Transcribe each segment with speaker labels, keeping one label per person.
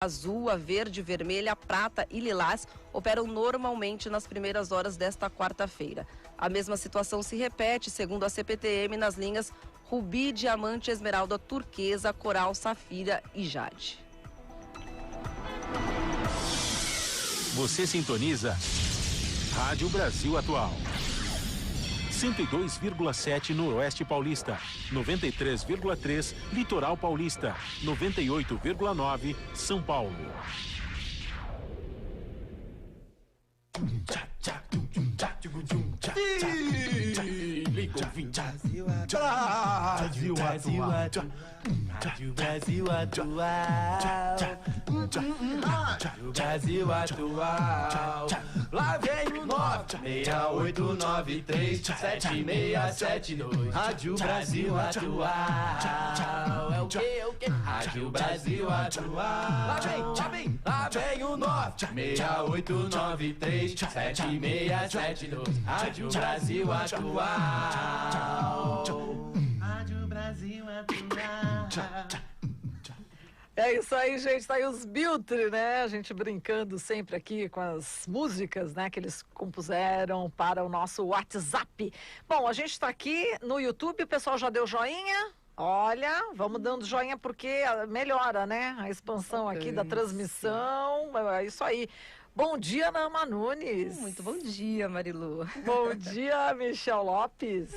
Speaker 1: azul, a verde, vermelha, a prata e lilás operam normalmente nas primeiras horas desta quarta-feira. A mesma situação se repete, segundo a CPTM, nas linhas rubi, diamante, esmeralda, turquesa, coral, safira e jade.
Speaker 2: Você sintoniza Rádio Brasil Atual. 102,7 Noroeste Paulista, 93,3 Litoral Paulista, 98,9 São Paulo.
Speaker 3: Rádio Brasil Atual. Brasil Atual. Lá vem o 968937672. Rádio Brasil Atual. É o quê? Rádio Brasil Atual. Lá vem o 968937672. Rádio Brasil Atual. Rádio Brasil Atual.
Speaker 4: É isso aí, gente, tá aí os Biltre, né, a gente brincando sempre aqui com as músicas, né, que eles compuseram para o nosso WhatsApp. Bom, a gente tá aqui no YouTube, o pessoal já deu joinha? Olha, vamos dando joinha porque melhora, né, a expansão aqui da transmissão, é isso aí. Bom dia, Nama Nunes.
Speaker 1: Muito bom dia, Marilu.
Speaker 4: Bom dia, Michel Lopes.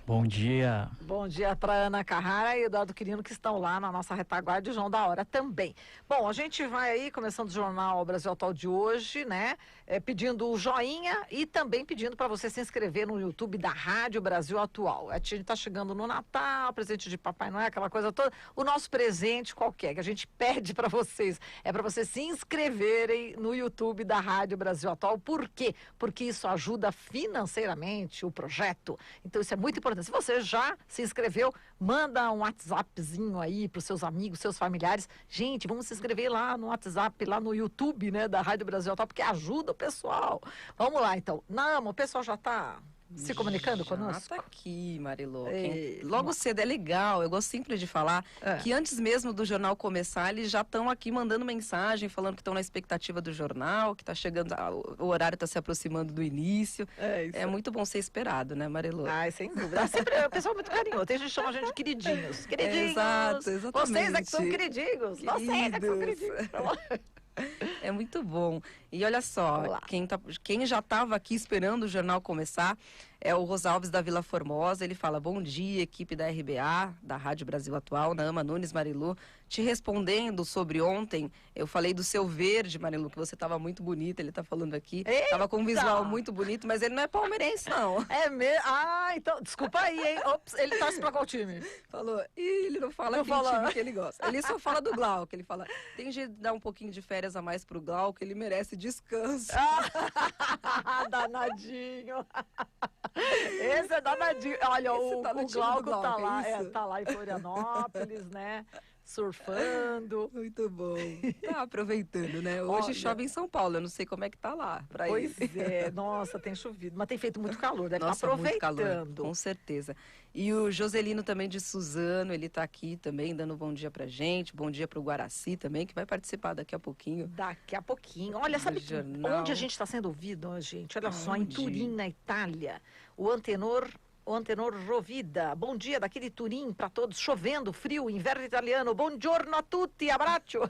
Speaker 5: Bom dia.
Speaker 4: Bom dia para Ana Carrara e Eduardo Quirino, que estão lá na nossa retaguarda, e João da Hora também. Bom, a gente vai aí, começando o Jornal Brasil Atual de hoje, né? Pedindo o joinha e também pedindo para você se inscrever no YouTube da Rádio Brasil Atual. A gente está chegando no Natal, presente de Papai Noel, aquela coisa toda. O nosso presente qualquer que a gente pede para vocês é para vocês se inscreverem no YouTube da Rádio Brasil Atual. Por quê? Porque isso ajuda financeiramente o projeto. Então isso é muito importante. Se você já se inscreveu, manda um WhatsAppzinho aí para os seus amigos, seus familiares. Gente, vamos se inscrever lá no WhatsApp, lá no YouTube, né, da Rádio Brasil Atual, porque ajuda o pessoal. Vamos lá, então. Não, o pessoal já está se comunicando conosco?
Speaker 1: Já tá aqui, Marilu. Logo cedo é legal, eu gosto sempre de falar que antes mesmo do jornal começar, eles já estão aqui mandando mensagem, falando que estão na expectativa do jornal, que está chegando, o horário está se aproximando do início. É muito bom ser esperado, né, Marilu?
Speaker 4: Ai, sem dúvida. Sempre é um pessoal muito carinhoso. Tem gente que chama a gente de queridinhos. Queridinhos.
Speaker 1: Exato, exatamente.
Speaker 4: Vocês é que são queridinhos. Vocês é que são queridinhos.
Speaker 1: É muito bom. E olha só, quem já estava aqui esperando o jornal começar é o Rosalves da Vila Formosa. Ele fala: bom dia, equipe da RBA, da Rádio Brasil Atual, Nama Nunes, Marilu. Te respondendo sobre ontem, eu falei do seu verde, Marilu, que você estava muito bonita, ele está falando aqui. Estava com um visual muito bonito, mas ele não é palmeirense, não.
Speaker 4: É mesmo? Ah, então, desculpa aí, hein? Ops, ele torce pra qual time?
Speaker 1: Falou, e ele não fala time que ele gosta. Ele só fala do Glauco, ele fala, tem jeito de dar um pouquinho de férias a mais pro Glauco, ele merece descanso.
Speaker 4: Danadinho. Esse é danadinho. Olha, o Glauco tá lá, tá lá em Florianópolis, né? Surfando.
Speaker 1: Muito bom. Tá aproveitando, né? Hoje chove em São Paulo, eu não sei como é que tá lá.
Speaker 4: Pois é, nossa, tem chovido, mas tem feito muito calor, deve estar aproveitando.
Speaker 1: Muito calor, com certeza. E o Joselino também de Suzano, ele tá aqui também, dando um bom dia pra gente, bom dia pro Guaraci também, que vai participar daqui a pouquinho.
Speaker 4: Daqui a pouquinho. Olha, sabe onde a gente está sendo ouvido, gente? Olha só, em Turim, na Itália, o Antenor Rovida. Bom dia daqui de Turim para todos. Chovendo, frio, inverno italiano. Buongiorno a tutti, abbraccio.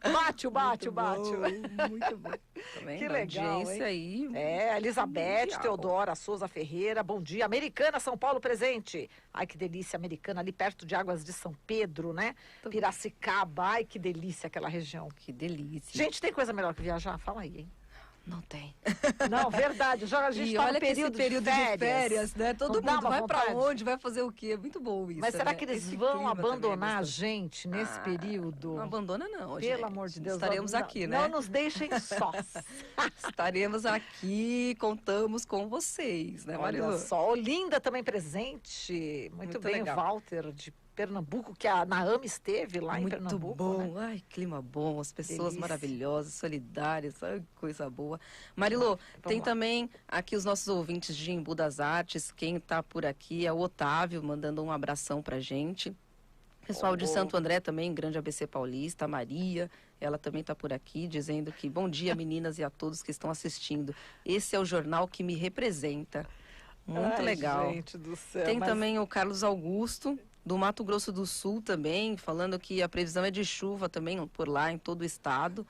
Speaker 4: Bate.
Speaker 1: Muito bom. Também
Speaker 4: que legal,
Speaker 1: audiência aí.
Speaker 4: Elizabeth Teodora Souza Ferreira. Bom dia. Americana, São Paulo presente. Ai, que delícia, Americana, ali perto de Águas de São Pedro, né? Piracicaba. Ai, que delícia aquela região.
Speaker 1: Que delícia.
Speaker 4: Gente, tem coisa melhor que viajar? Fala aí, hein?
Speaker 1: Não tem.
Speaker 4: Não, verdade. Já a gente tá no período de férias,
Speaker 1: né? Todo mundo vai pra onde, vai fazer o quê? É muito bom isso.
Speaker 4: Mas será que eles vão abandonar a gente nesse período?
Speaker 1: Não abandona não, gente.
Speaker 4: Pelo amor de Deus.
Speaker 1: Estaremos aqui, né?
Speaker 4: Não nos deixem sós.
Speaker 1: Estaremos aqui, contamos com vocês, né, Marilu?
Speaker 4: Olha só, Olinda também presente. Muito bem, legal. O Walter de Pernambuco, que a Naama esteve lá em Pernambuco.
Speaker 1: Muito bom,
Speaker 4: né?
Speaker 1: Ai, clima bom, as pessoas maravilhosas, solidárias, ai, coisa boa. Marilu, tem também aqui os nossos ouvintes de Embu das Artes, quem tá por aqui é o Otávio, mandando um abração pra gente. Pessoal de Santo André também, grande ABC Paulista, a Maria, ela também está por aqui dizendo que bom dia, meninas, e a todos que estão assistindo. Esse é o jornal que me representa. Muito legal.
Speaker 4: Gente do céu,
Speaker 1: Tem também o Carlos Augusto, do Mato Grosso do Sul também, falando que a previsão é de chuva também por lá, em todo o estado.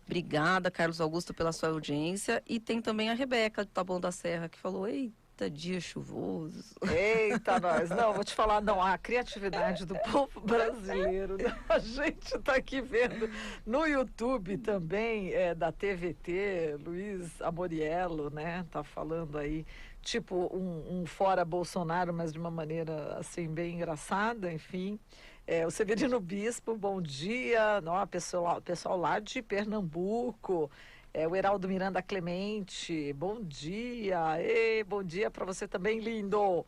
Speaker 1: Obrigada, Carlos Augusto, pela sua audiência. E tem também a Rebeca, de Taboão da Serra, que falou, eita, dia chuvoso.
Speaker 4: Eita, nós. Não, vou te falar, não, a criatividade do povo brasileiro. A gente está aqui vendo no YouTube também, da TVT, Luiz Amoriello, né? Tá falando aí, tipo, um fora Bolsonaro, mas de uma maneira, assim, bem engraçada, enfim. O Severino Bispo, bom dia. Não, pessoal lá de Pernambuco. O Heraldo Miranda Clemente, bom dia. Bom dia para você também, lindo.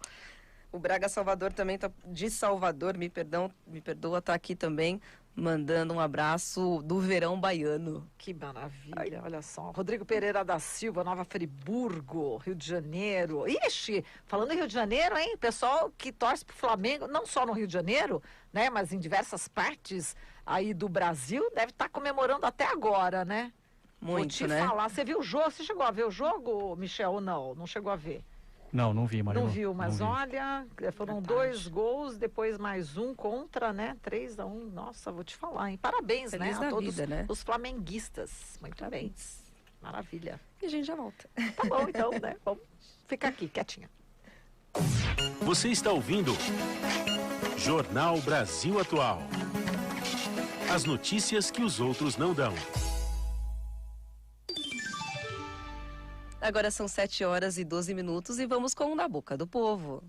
Speaker 1: O Braga Salvador também tá de Salvador, me perdoa, tá aqui também, mandando um abraço do verão baiano.
Speaker 4: Que maravilha, olha só. Rodrigo Pereira da Silva, Nova Friburgo, Rio de Janeiro. Ixi, falando em Rio de Janeiro, hein? Pessoal que torce pro Flamengo, não só no Rio de Janeiro, né? Mas em diversas partes aí do Brasil, deve estar comemorando até agora, né?
Speaker 1: Muito,
Speaker 4: vou te
Speaker 1: né?
Speaker 4: falar, você viu o jogo? Você chegou a ver o jogo, Michel, ou não? Não chegou a ver?
Speaker 5: Não vi, Maria.
Speaker 4: Não viu, mas olha, foram 2 gols, depois mais um contra, né? 3-1. Nossa, vou te falar, hein? Parabéns,
Speaker 1: Feliz
Speaker 4: né? A todos
Speaker 1: vida, né?
Speaker 4: os flamenguistas. Muito
Speaker 1: Parabéns.
Speaker 4: bem. Maravilha.
Speaker 1: E a gente já volta.
Speaker 4: Tá bom, então, né? Vamos ficar aqui, quietinha.
Speaker 2: Você está ouvindo Jornal Brasil Atual. As notícias que os outros não dão.
Speaker 1: Agora são 7h12 e vamos com o Na Boca do Povo.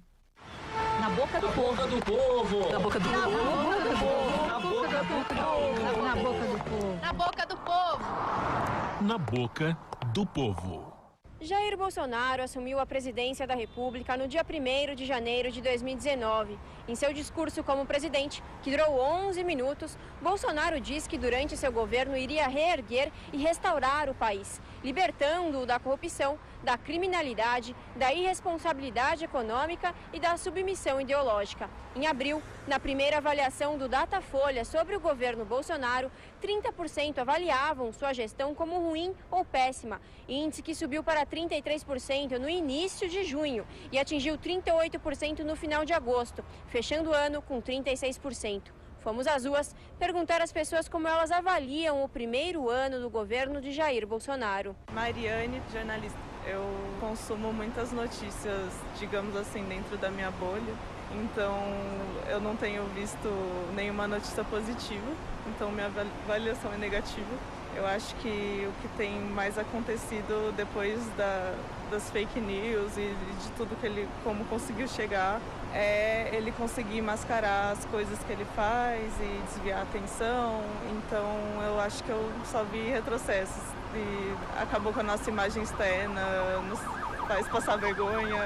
Speaker 4: Na boca do povo.
Speaker 3: Boca do povo!
Speaker 1: Na Boca do Povo.
Speaker 3: Na boca do povo!
Speaker 6: Na boca do povo.
Speaker 7: Na boca do povo.
Speaker 2: Na Boca do Povo.
Speaker 7: Jair Bolsonaro assumiu a presidência da República no dia 1º de janeiro de 2019. Em seu discurso como presidente, que durou 11 minutos, Bolsonaro diz que durante seu governo iria reerguer e restaurar o país, libertando-o da corrupção, da criminalidade, da irresponsabilidade econômica e da submissão ideológica. Em abril, na primeira avaliação do Datafolha sobre o governo Bolsonaro, 30% avaliavam sua gestão como ruim ou péssima, índice que subiu para 33% no início de junho e atingiu 38% no final de agosto, fechando o ano com 36%. Fomos às ruas perguntar às pessoas como elas avaliam o primeiro ano do governo de Jair Bolsonaro.
Speaker 8: Mariane, jornalista. Eu consumo muitas notícias, digamos assim, dentro da minha bolha. Então, eu não tenho visto nenhuma notícia positiva. Então, minha avaliação é negativa. Eu acho que o que tem mais acontecido depois das fake news e de tudo que ele, como conseguiu chegar, é ele conseguir mascarar as coisas que ele faz e desviar a atenção. Então, eu acho que eu só vi retrocessos e acabou com a nossa imagem externa, nos faz passar vergonha.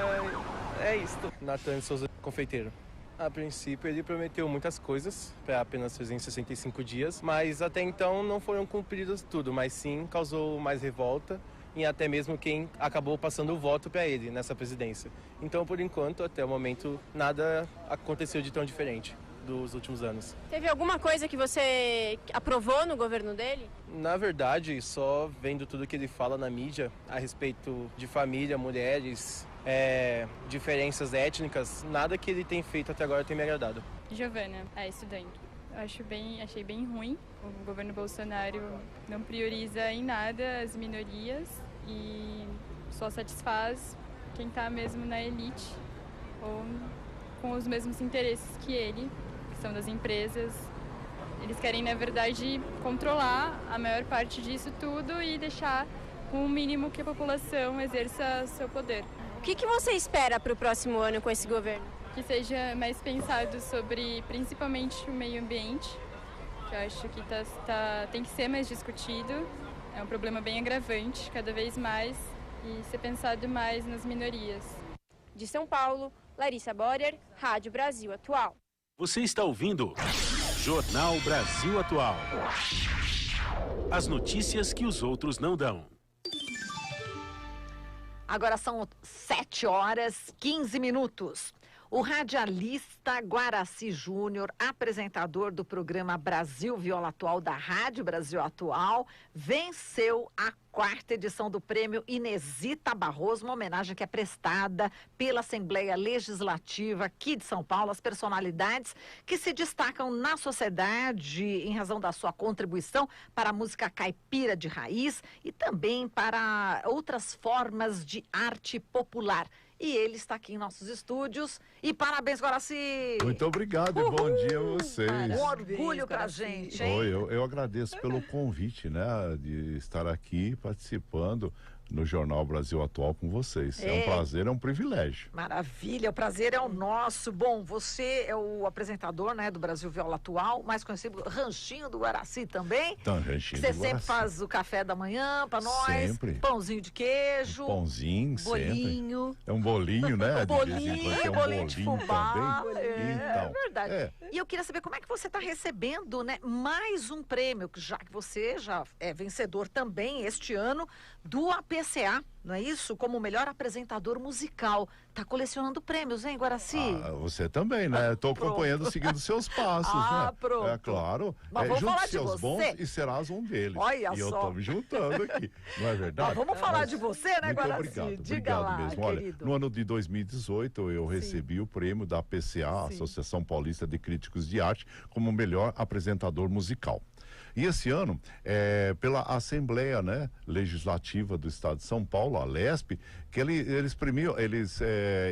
Speaker 8: É isso.
Speaker 9: Natan Souza, confeiteiro. A princípio, ele prometeu muitas coisas para apenas 365 dias, mas até então não foram cumpridas tudo, mas sim causou mais revolta e até mesmo quem acabou passando o voto para ele nessa presidência. Então, por enquanto, até o momento, nada aconteceu de tão diferente dos últimos anos.
Speaker 7: Teve alguma coisa que você aprovou no governo dele?
Speaker 9: Na verdade, só vendo tudo que ele fala na mídia a respeito de família, mulheres, diferenças étnicas, nada que ele tem feito até agora tem me agradado.
Speaker 10: Giovana, estudante. Eu achei bem ruim. O governo Bolsonaro não prioriza em nada as minorias e só satisfaz quem está mesmo na elite ou com os mesmos interesses que ele, que são das empresas. Eles querem, na verdade, controlar a maior parte disso tudo e deixar o mínimo que a população exerça seu poder.
Speaker 7: O que você espera para o próximo ano com esse governo?
Speaker 10: Que seja mais pensado sobre, principalmente, o meio ambiente, que eu acho que tem que ser mais discutido. É um problema bem agravante, cada vez mais, e ser pensado mais nas minorias.
Speaker 7: De São Paulo, Larissa Borer, Rádio Brasil Atual.
Speaker 2: Você está ouvindo Jornal Brasil Atual. As notícias que os outros não dão.
Speaker 4: Agora são 7h15. O radialista Guaraci Júnior, apresentador do programa Brasil Viola Atual da Rádio Brasil Atual, venceu a 4ª edição do prêmio Inesita Barroso, uma homenagem que é prestada pela Assembleia Legislativa aqui de São Paulo às personalidades que se destacam na sociedade em razão da sua contribuição para a música caipira de raiz e também para outras formas de arte popular. E ele está aqui em nossos estúdios. E parabéns, Guaraci!
Speaker 6: Muito obrigado e bom dia a vocês.
Speaker 4: Um orgulho pra gente, hein?
Speaker 6: Oi, eu agradeço pelo convite, né, de estar aqui participando no Jornal Brasil Atual com vocês. É um prazer, é um privilégio.
Speaker 4: Maravilha, o prazer é o nosso. Bom, você é o apresentador, né, do Brasil Viola Atual, mais conhecido Ranchinho do Guaraci também.
Speaker 6: Então, Ranchinho
Speaker 4: Você
Speaker 6: do
Speaker 4: sempre
Speaker 6: Guaraci.
Speaker 4: faz o café da manhã pra nós.
Speaker 6: Sempre.
Speaker 4: Pãozinho de queijo.
Speaker 6: Pãozinho,
Speaker 4: bolinho.
Speaker 6: sempre. É um bolinho, né?
Speaker 4: Bolinho de fubá.
Speaker 6: Também.
Speaker 4: É
Speaker 6: Então,
Speaker 4: verdade. E eu queria saber como é que você está recebendo, né, mais um prêmio, já que você já é vencedor também este ano do APCA, não é isso? Como o melhor apresentador musical. Tá colecionando prêmios, hein, Guaraci?
Speaker 6: Você também, né? Estou acompanhando, seguindo seus passos, né?
Speaker 4: Pronto.
Speaker 6: É claro.
Speaker 4: Mas vamos falar de
Speaker 6: seus
Speaker 4: você.
Speaker 6: bons e serás um deles.
Speaker 4: Olha
Speaker 6: e eu
Speaker 4: só.
Speaker 6: estou me juntando aqui, não é verdade?
Speaker 4: Mas vamos falar de você, né,
Speaker 6: muito
Speaker 4: Guaraci?
Speaker 6: obrigado,
Speaker 4: Diga
Speaker 6: obrigado
Speaker 4: lá,
Speaker 6: mesmo.
Speaker 4: querido.
Speaker 6: Olha, no ano de 2018 eu recebi o prêmio da APCA, Associação Paulista de Críticos de Arte, como melhor apresentador musical. E esse ano, pela Assembleia, né, Legislativa do Estado de São Paulo, a LESP, que eles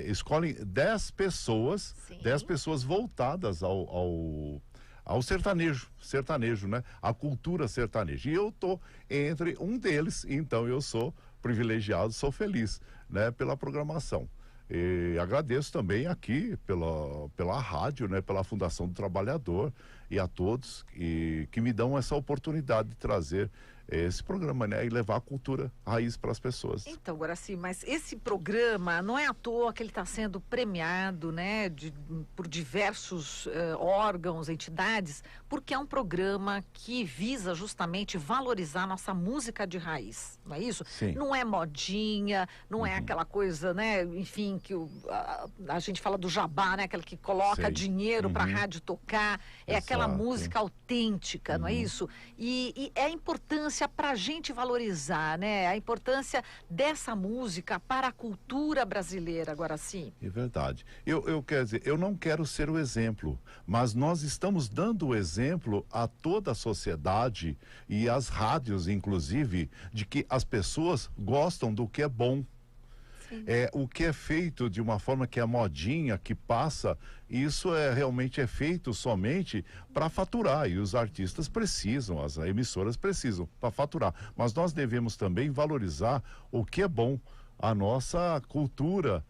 Speaker 6: escolhem 10 pessoas, 10 pessoas voltadas ao sertanejo, né? A cultura sertaneja. E eu tô entre um deles, então eu sou privilegiado, sou feliz, né, pela programação. E agradeço também aqui pela rádio, né, pela Fundação do Trabalhador e a todos que me dão essa oportunidade de trazer esse programa, né, e levar a cultura raiz para as pessoas.
Speaker 4: Então, Guaraci, mas esse programa não é à toa que ele está sendo premiado, né, por diversos órgãos, entidades, porque é um programa que visa justamente valorizar nossa música de raiz, não é isso?
Speaker 6: Sim.
Speaker 4: Não é modinha, não é aquela coisa, né, enfim, que a gente fala do jabá, né, aquela que coloca dinheiro para a rádio tocar, é aquela música autêntica, não é isso? E é a importância para a gente valorizar, né? A importância dessa música para a cultura brasileira, Guaraci.
Speaker 6: É verdade. Quer dizer, eu não quero ser o exemplo, mas nós estamos dando o exemplo a toda a sociedade e às rádios, inclusive, de que as pessoas gostam do que é bom. O que é feito de uma forma que é modinha, que passa, isso realmente é feito somente para faturar, e os artistas precisam, as emissoras precisam para faturar, mas nós devemos também valorizar o que é bom, a nossa cultura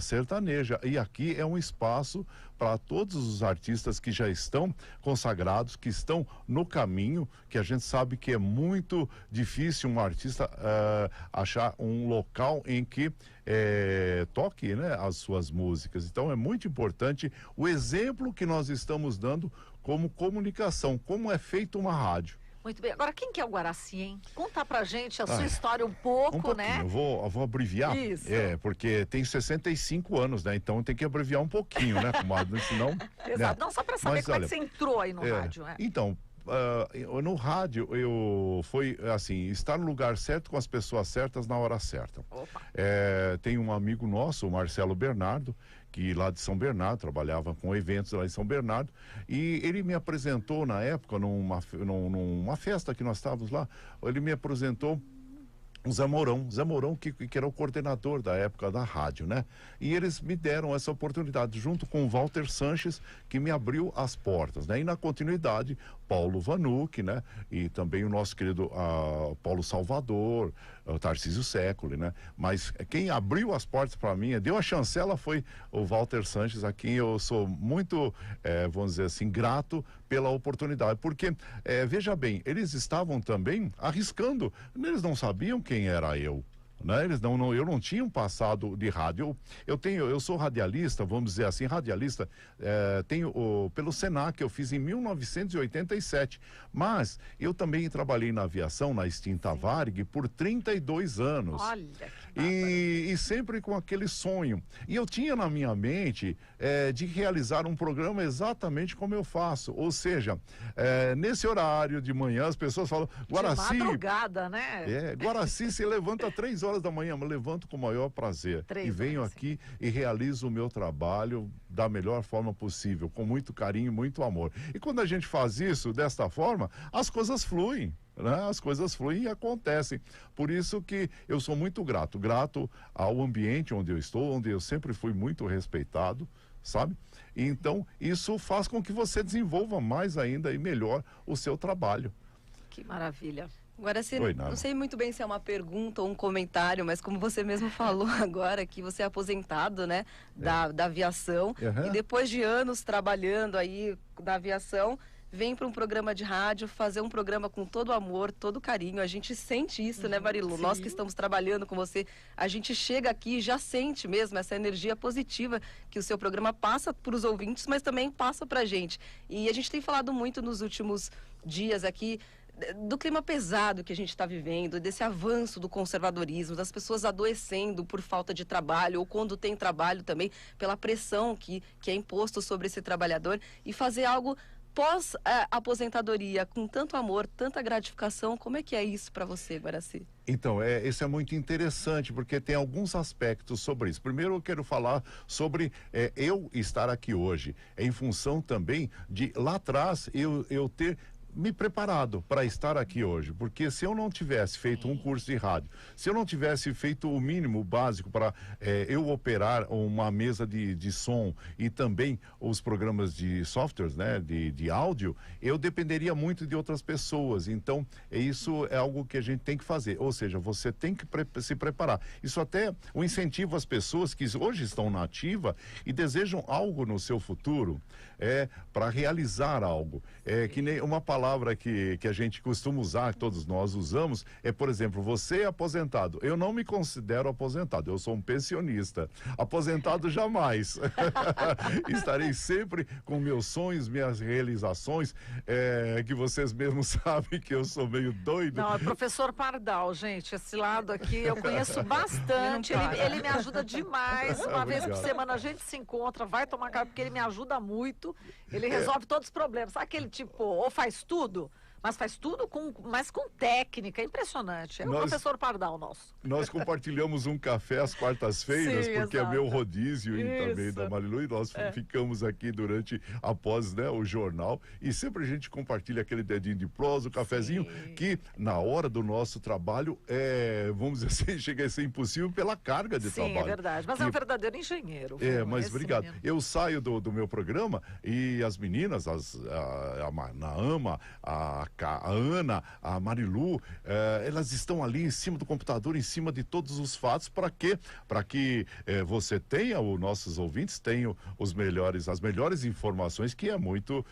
Speaker 6: sertaneja, e aqui é um espaço para todos os artistas que já estão consagrados, que estão no caminho, que a gente sabe que é muito difícil um artista achar um local em que toque, né, as suas músicas. Então é muito importante o exemplo que nós estamos dando como comunicação, como é feito uma rádio.
Speaker 4: Muito bem. Agora, quem que é o Guaraci, hein? Conta pra gente a sua história um pouco, né?
Speaker 6: Eu vou abreviar.
Speaker 4: Isso.
Speaker 6: Porque tem 65 anos, né? Então tem que abreviar um pouquinho, né, comadre? Senão...
Speaker 4: Exato.
Speaker 6: Né?
Speaker 4: Não, só pra saber como é que você entrou aí no rádio, né?
Speaker 6: Então, no rádio, foi assim, estar no lugar certo com as pessoas certas na hora certa. Tem um amigo nosso, o Marcelo Bernardo, que lá de São Bernardo, trabalhava com eventos lá em São Bernardo, e ele me apresentou na época, numa festa que nós estávamos lá, ele me apresentou o Zé Mourão, que era o coordenador da época da rádio, né? E eles me deram essa oportunidade, junto com o Walter Sanches, que me abriu as portas, né? E na continuidade, Paulo Vanucci, né? E também o nosso querido Paulo Salvador, o Tarcísio Séculi, né? Mas quem abriu as portas para mim, deu a chancela, foi o Walter Sanches, a quem eu sou muito, vamos dizer assim, grato pela oportunidade, porque, veja bem, eles estavam também arriscando, eles não sabiam quem era eu, né? Eu não tinha um passado de rádio. Eu sou radialista, vamos dizer assim, pelo Senac, eu fiz em 1987, mas eu também trabalhei na aviação, na extinta Varig, por 32 anos.
Speaker 4: Olha.
Speaker 6: e sempre com aquele sonho. E eu tinha na minha mente de realizar um programa exatamente como eu faço, ou seja, nesse horário de manhã as pessoas falam, Guaraci...
Speaker 4: De madrugada, né?
Speaker 6: Guaraci se levanta 3 horas da manhã, mas levanto com o maior prazer. E venho aqui e realizo o meu trabalho da melhor forma possível, com muito carinho, muito amor. E quando a gente faz isso desta forma, as coisas fluem. Né? As coisas fluem e acontecem. Por isso que eu sou muito grato ao ambiente onde eu estou, onde eu sempre fui muito respeitado, sabe? Então, isso faz com que você desenvolva mais ainda e melhor o seu trabalho.
Speaker 4: Que maravilha.
Speaker 1: Guaraci, não sei muito bem se é uma pergunta ou um comentário, mas como você mesmo falou agora, que você é aposentado, né, da aviação, e depois de anos trabalhando aí na aviação, vem para um programa de rádio, fazer um programa com todo amor, todo carinho. A gente sente isso, né, Marilu? Sim. Nós que estamos trabalhando com você, a gente chega aqui e já sente mesmo essa energia positiva que o seu programa passa para os ouvintes, mas também passa para a gente. E a gente tem falado muito nos últimos dias aqui do clima pesado que a gente está vivendo, desse avanço do conservadorismo, das pessoas adoecendo por falta de trabalho, ou quando tem trabalho também, pela pressão que é imposto sobre esse trabalhador, e fazer algo pós-aposentadoria, com tanto amor, tanta gratificação. Como é que é isso para você, Guaraci?
Speaker 6: Então, isso é muito interessante, porque tem alguns aspectos sobre isso. Primeiro, eu quero falar sobre eu estar aqui hoje, em função também de, lá atrás, eu ter me preparado para estar aqui hoje, porque se eu não tivesse feito um curso de rádio, se eu não tivesse feito o mínimo básico para eu operar uma mesa de som e também os programas de softwares, né, de áudio, eu dependeria muito de outras pessoas. Então, isso é algo que a gente tem que fazer, ou seja, você tem que se preparar. Isso até o incentivo às pessoas que hoje estão na ativa e desejam algo no seu futuro, para realizar algo. Que nem uma palavra que a gente costuma usar, que todos nós usamos, por exemplo, você é aposentado. Eu não me considero aposentado, eu sou um pensionista. Aposentado jamais. Estarei sempre com meus sonhos, minhas realizações, que vocês mesmos sabem que eu sou meio doido.
Speaker 4: Não, é professor Pardal, gente, esse lado aqui eu conheço bastante, ele me ajuda demais. Uma vez por semana a gente se encontra, vai tomar café, porque ele me ajuda muito. Ele resolve todos os problemas. Sabe aquele tipo, ou faz tudo, mas faz tudo mas com técnica. É impressionante. É o professor Pardal nosso.
Speaker 6: Nós compartilhamos um café às quartas-feiras, porque é meu rodízio e também da Marilu, e nós ficamos aqui após, né, o jornal, e sempre a gente compartilha aquele dedinho de prosa, o cafezinho, que na hora do nosso trabalho, vamos dizer assim, chega a ser impossível pela carga de trabalho. Sim, é
Speaker 4: verdade. Mas é um verdadeiro engenheiro.
Speaker 6: Mas obrigado. Menino. Eu saio do meu programa e as meninas, a Naama, a Ana, a Marilu, elas estão ali em cima do computador, em cima de todos os fatos, para que você tenha, os nossos ouvintes tenham as melhores informações, que é muito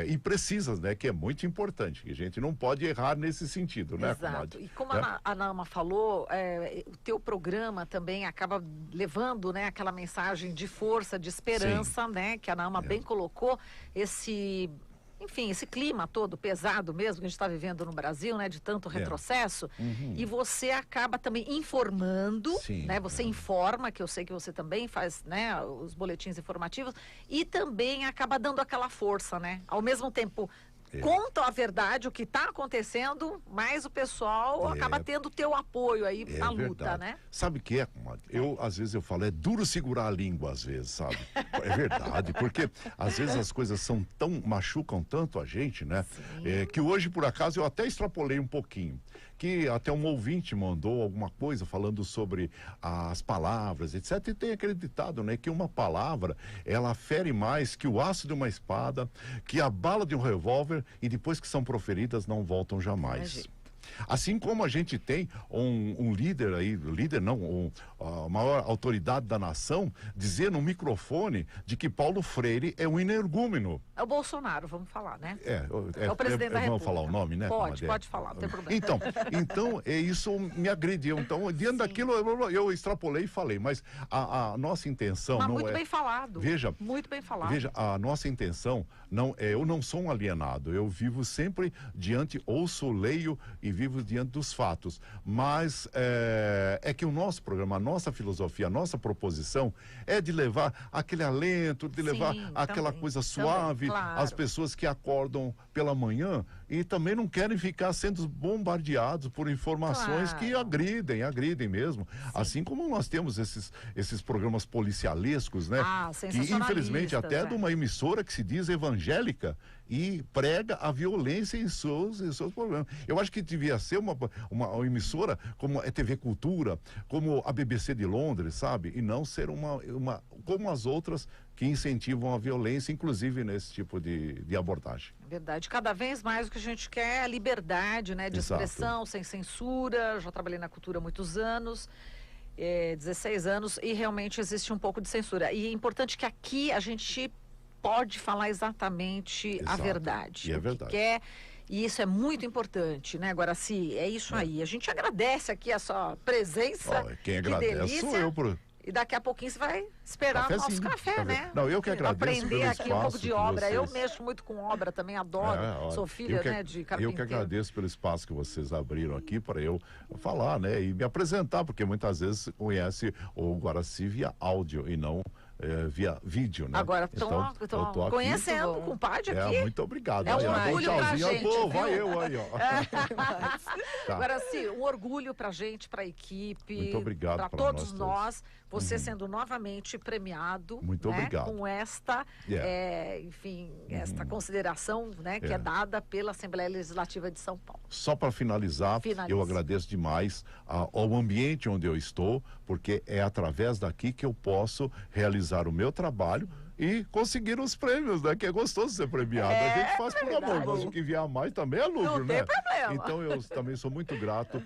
Speaker 6: imprecisas, né? Que é muito importante. A gente não pode errar nesse sentido, né?
Speaker 4: Exato. E como a Naama falou, o teu programa também acaba levando, né, aquela mensagem de força, de esperança, né? Que a Naama bem colocou, esse clima todo pesado mesmo que a gente está vivendo no Brasil, né, de tanto retrocesso, e você acaba também informando, né, você informa, que eu sei que você também faz, né, os boletins informativos, e também acaba dando aquela força, né, ao mesmo tempo conta a verdade, o que está acontecendo, mas o pessoal acaba tendo o teu apoio aí na luta, né?
Speaker 6: Sabe o que é, comadre? Às vezes eu falo, é duro segurar a língua, às vezes, sabe? É verdade, porque às vezes as coisas machucam tanto a gente, né? Que hoje, por acaso, eu até extrapolei um pouquinho. Que até um ouvinte mandou alguma coisa falando sobre as palavras, etc. E tem acreditado, né, que uma palavra, ela fere mais que o aço de uma espada, que a bala de um revólver, e depois que são proferidas não voltam jamais. Assim como a gente tem um líder aí, a maior autoridade da nação, dizer no microfone de que Paulo Freire é um energúmeno.
Speaker 4: É o Bolsonaro, vamos falar, né? É o presidente da República.
Speaker 6: Vamos falar o nome, né?
Speaker 4: Pode falar, não tem problema.
Speaker 6: Então isso me agrediu. Então, diante daquilo, eu extrapolei e falei, mas a nossa intenção não
Speaker 4: muito bem falado.
Speaker 6: Veja,
Speaker 4: muito bem falado.
Speaker 6: Veja, a nossa intenção não é, eu não sou um alienado, eu vivo sempre ouço, leio e vive diante dos fatos. Mas é que o nosso programa, a nossa filosofia, a nossa proposição é de levar aquele alento, de levar aquela coisa suave,
Speaker 4: claro.
Speaker 6: as pessoas que acordam pela manhã e também não querem ficar sendo bombardeados por informações que agridem mesmo. Assim como nós temos esses programas policialescos, né? Que infelizmente até de uma emissora que se diz evangélica e prega a violência em seus programas. Eu acho que devia ser uma emissora como a TV Cultura, como a BBC de Londres, sabe? E não ser uma como as outras que incentivam a violência, inclusive nesse tipo de abordagem.
Speaker 4: Verdade. Cada vez mais o que a gente quer é a liberdade, né, de expressão, sem censura. Já trabalhei na cultura há muitos anos, 16 anos, e realmente existe um pouco de censura. E é importante que aqui a gente pode falar exatamente a verdade.
Speaker 6: E é verdade.
Speaker 4: Que quer, e isso é muito importante, né, Guaraci? É isso aí. A gente agradece aqui a sua presença.
Speaker 6: Quem agradece sou eu por...
Speaker 4: E daqui a pouquinho você vai esperar o nosso café, né?
Speaker 6: Não, eu que agradeço
Speaker 4: aprender
Speaker 6: pelo
Speaker 4: aqui um pouco de obra.
Speaker 6: Vocês...
Speaker 4: Eu mexo muito com obra também, adoro. Sou filha, né, de carpinteiro.
Speaker 6: Eu que agradeço pelo espaço que vocês abriram aqui para eu falar, né? E me apresentar, porque muitas vezes conhece o Guaraci via áudio e não via vídeo, né?
Speaker 4: Agora estão conhecendo o compadre aqui.
Speaker 6: Muito obrigado.
Speaker 4: É um orgulho pra gente, viu?
Speaker 6: Vai eu aí, ó.
Speaker 4: Agora, um orgulho pra gente, pra equipe.
Speaker 6: Muito obrigado
Speaker 4: para todos nós. Você sendo novamente premiado.
Speaker 6: Muito obrigado.
Speaker 4: Com esta, esta consideração, né, que é dada pela Assembleia Legislativa de São Paulo.
Speaker 6: Só para finalizar, eu agradeço demais ao ambiente onde eu estou, porque é através daqui que eu posso realizar o meu trabalho e conseguir os prêmios, né? Que é gostoso ser premiado. A gente faz por amor, mas o que vier a mais também é lucro,
Speaker 4: né? Não tem problema.
Speaker 6: Então eu também sou muito grato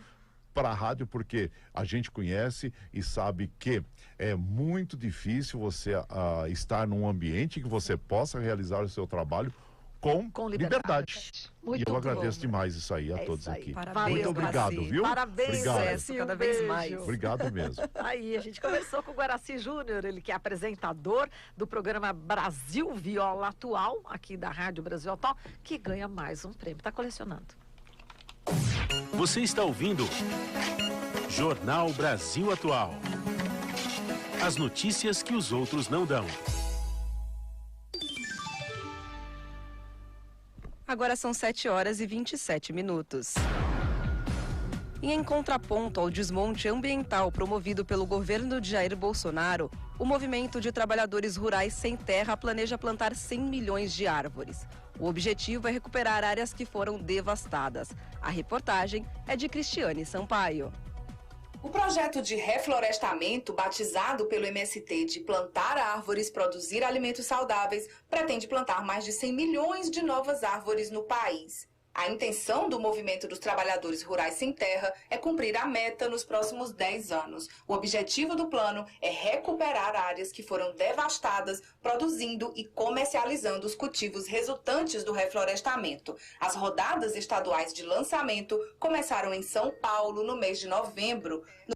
Speaker 6: para a rádio, porque a gente conhece e sabe que é muito difícil você estar num ambiente que você possa realizar o seu trabalho com liberdade.
Speaker 4: Muito
Speaker 6: e eu agradeço demais isso aí a todos aqui.
Speaker 1: Parabéns,
Speaker 6: muito obrigado, viu?
Speaker 4: Parabéns,
Speaker 1: Guaraci, cada vez mais.
Speaker 6: Obrigado mesmo.
Speaker 4: Aí, a gente conversou com o Guaraci Júnior, ele que é apresentador do programa Brasil Viola Atual, aqui da Rádio Brasil Atual, que ganha mais um prêmio. Está colecionando.
Speaker 2: Você está ouvindo Jornal Brasil Atual. As notícias que os outros não dão.
Speaker 1: Agora são 7h27. E em contraponto ao desmonte ambiental promovido pelo governo de Jair Bolsonaro, o movimento de trabalhadores rurais sem terra planeja plantar 100 milhões de árvores. O objetivo é recuperar áreas que foram devastadas. A reportagem é de Cristiane Sampaio.
Speaker 11: O projeto de reflorestamento, batizado pelo MST de plantar árvores, produzir alimentos saudáveis, pretende plantar mais de 100 milhões de novas árvores no país. A intenção do movimento dos trabalhadores rurais sem terra é cumprir a meta nos próximos 10 anos. O objetivo do plano é recuperar áreas que foram devastadas, produzindo e comercializando os cultivos resultantes do reflorestamento. As rodadas estaduais de lançamento começaram em São Paulo no mês de novembro. No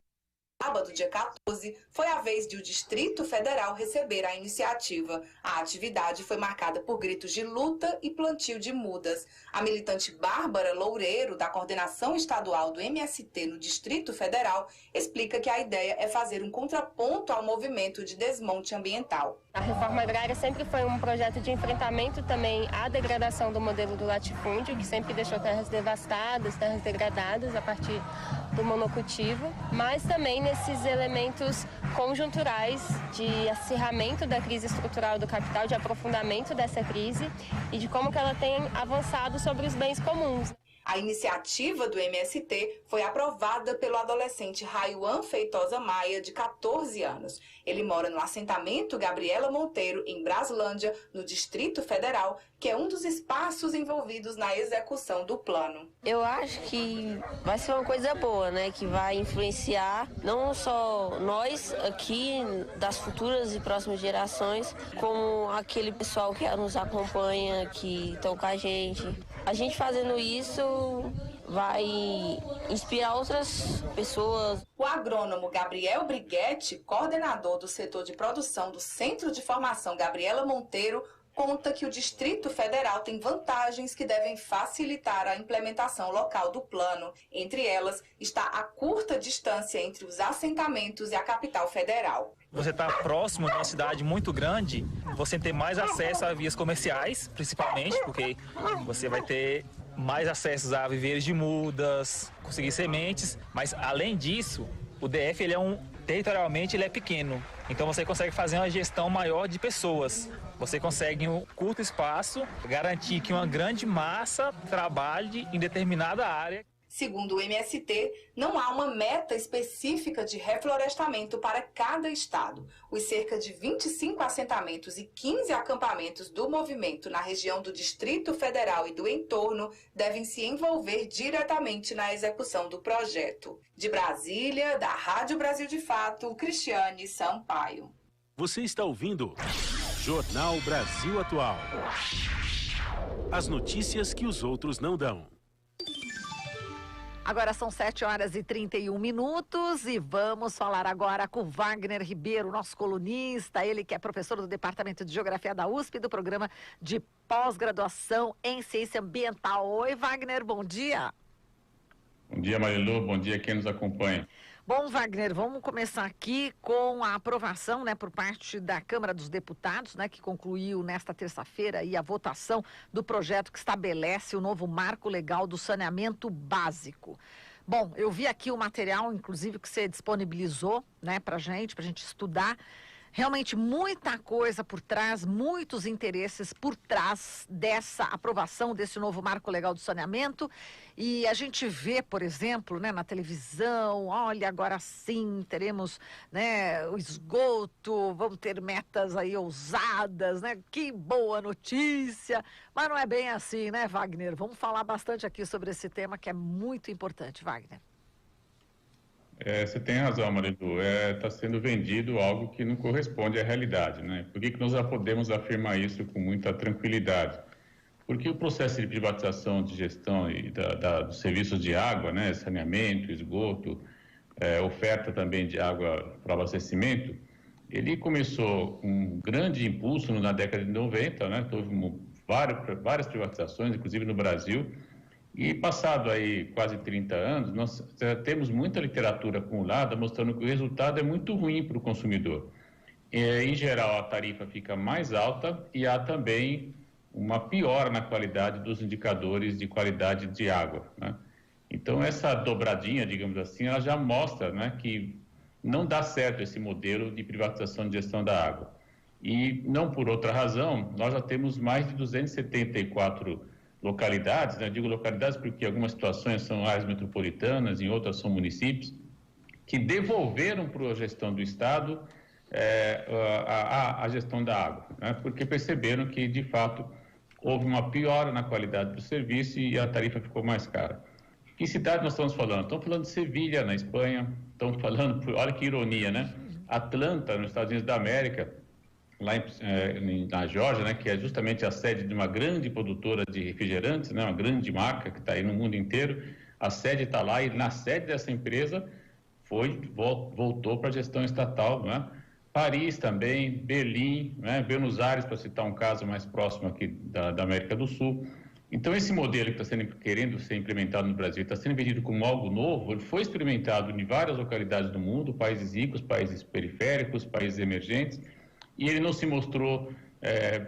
Speaker 11: sábado, dia 14, foi a vez de o Distrito Federal receber a iniciativa. A atividade foi marcada por gritos de luta e plantio de mudas. A militante Bárbara Loureiro, da coordenação estadual do MST no Distrito Federal, explica que a ideia é fazer um contraponto ao movimento de desmonte ambiental.
Speaker 12: A reforma agrária sempre foi um projeto de enfrentamento também à degradação do modelo do latifúndio, que sempre deixou terras devastadas, terras degradadas a partir do monocultivo, mas também nesses elementos conjunturais de acirramento da crise estrutural do capital, de aprofundamento dessa crise e de como que ela tem avançado sobre os bens comuns.
Speaker 11: A iniciativa do MST foi aprovada pelo adolescente Rayuan Feitosa Maia, de 14 anos. Ele mora no assentamento Gabriela Monteiro, em Braslândia, no Distrito Federal, que é um dos espaços envolvidos na execução do plano.
Speaker 13: Eu acho que vai ser uma coisa boa, né? Que vai influenciar não só nós aqui, das futuras e próximas gerações, como aquele pessoal que nos acompanha, que estão com a gente. A gente fazendo isso vai inspirar outras pessoas.
Speaker 11: O agrônomo Gabriel Briguetti, coordenador do setor de produção do Centro de Formação Gabriela Monteiro, conta que o Distrito Federal tem vantagens que devem facilitar a implementação local do plano. Entre elas está a curta distância entre os assentamentos e a capital federal.
Speaker 14: Você está próximo de uma cidade muito grande, você tem mais acesso a vias comerciais, principalmente, porque você vai ter mais acessos a viveiros de mudas, conseguir sementes, mas além disso, o DF territorialmente ele é pequeno, então você consegue fazer uma gestão maior de pessoas. Você consegue, em um curto espaço, garantir que uma grande massa trabalhe em determinada área.
Speaker 11: Segundo o MST, não há uma meta específica de reflorestamento para cada estado. Os cerca de 25 assentamentos e 15 acampamentos do movimento na região do Distrito Federal e do entorno devem se envolver diretamente na execução do projeto. De Brasília, da Rádio Brasil de Fato, Cristiane Sampaio.
Speaker 2: Você está ouvindo Jornal Brasil Atual. As notícias que os outros não dão.
Speaker 4: Agora são 7h31 e vamos falar agora com Wagner Ribeiro, nosso colunista, ele que é professor do Departamento de Geografia da USP, do programa de pós-graduação em Ciência Ambiental. Oi, Wagner, bom dia.
Speaker 15: Bom dia, Marilu, bom dia quem nos acompanha.
Speaker 4: Bom, Wagner, vamos começar aqui com a aprovação, por parte da Câmara dos Deputados, que concluiu nesta terça-feira a votação do projeto que estabelece o novo marco legal do saneamento básico. Bom, eu vi aqui o material, inclusive, que você disponibilizou, pra gente estudar. Realmente muita coisa por trás, muitos interesses por trás dessa aprovação desse novo marco legal do saneamento. E a gente vê, por exemplo, na televisão, olha, agora sim teremos o esgoto, vamos ter metas aí ousadas, que boa notícia. Mas não é bem assim, Wagner? Vamos falar bastante aqui sobre esse tema que é muito importante, Wagner.
Speaker 15: Você tem razão, Marilu. Está sendo vendido algo que não corresponde à realidade, Por que nós já podemos afirmar isso com muita tranquilidade? Porque o processo de privatização de gestão e dos serviços de água, saneamento, esgoto, oferta também de água para abastecimento, ele começou com um grande impulso na década de 90, Houve várias privatizações, inclusive no Brasil. E passado aí quase 30 anos, nós temos muita literatura acumulada mostrando que o resultado é muito ruim para o consumidor. Em geral, a tarifa fica mais alta e há também uma piora na qualidade dos indicadores de qualidade de água, Então, essa dobradinha, digamos assim, ela já mostra que não dá certo esse modelo de privatização de gestão da água. E não por outra razão, nós já temos mais de 274 localidades, eu digo localidades porque em algumas situações são áreas metropolitanas, em outras são municípios, que devolveram para a gestão do Estado a gestão da água, porque perceberam que, de fato, houve uma piora na qualidade do serviço e a tarifa ficou mais cara. Que cidade nós estamos falando? Estamos falando de Sevilha, na Espanha, estamos falando, olha que ironia, Atlanta, nos Estados Unidos da América, lá na Geórgia, que é justamente a sede de uma grande produtora de refrigerantes, uma grande marca que está aí no mundo inteiro. A sede está lá e na sede dessa empresa voltou para a gestão estatal, Paris também, Berlim, Buenos Aires, para citar um caso mais próximo aqui da América do Sul. Então, esse modelo que está querendo ser implementado no Brasil, está sendo vendido como algo novo, ele foi experimentado em várias localidades do mundo, países ricos, países periféricos, países emergentes, e ele não se mostrou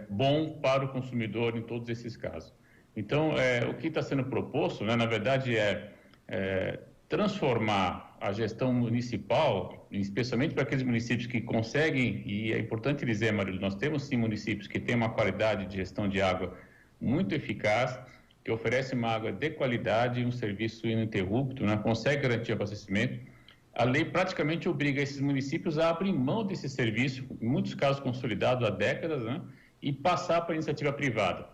Speaker 15: bom para o consumidor em todos esses casos. Então, o que está sendo proposto, na verdade, é transformar a gestão municipal, especialmente para aqueles municípios que conseguem, e é importante dizer, Marilu, nós temos sim municípios que têm uma qualidade de gestão de água muito eficaz, que oferece uma água de qualidade, um serviço ininterrupto, consegue garantir abastecimento. A lei praticamente obriga esses municípios a abrir mão desse serviço, em muitos casos consolidado há décadas, e passar para a iniciativa privada.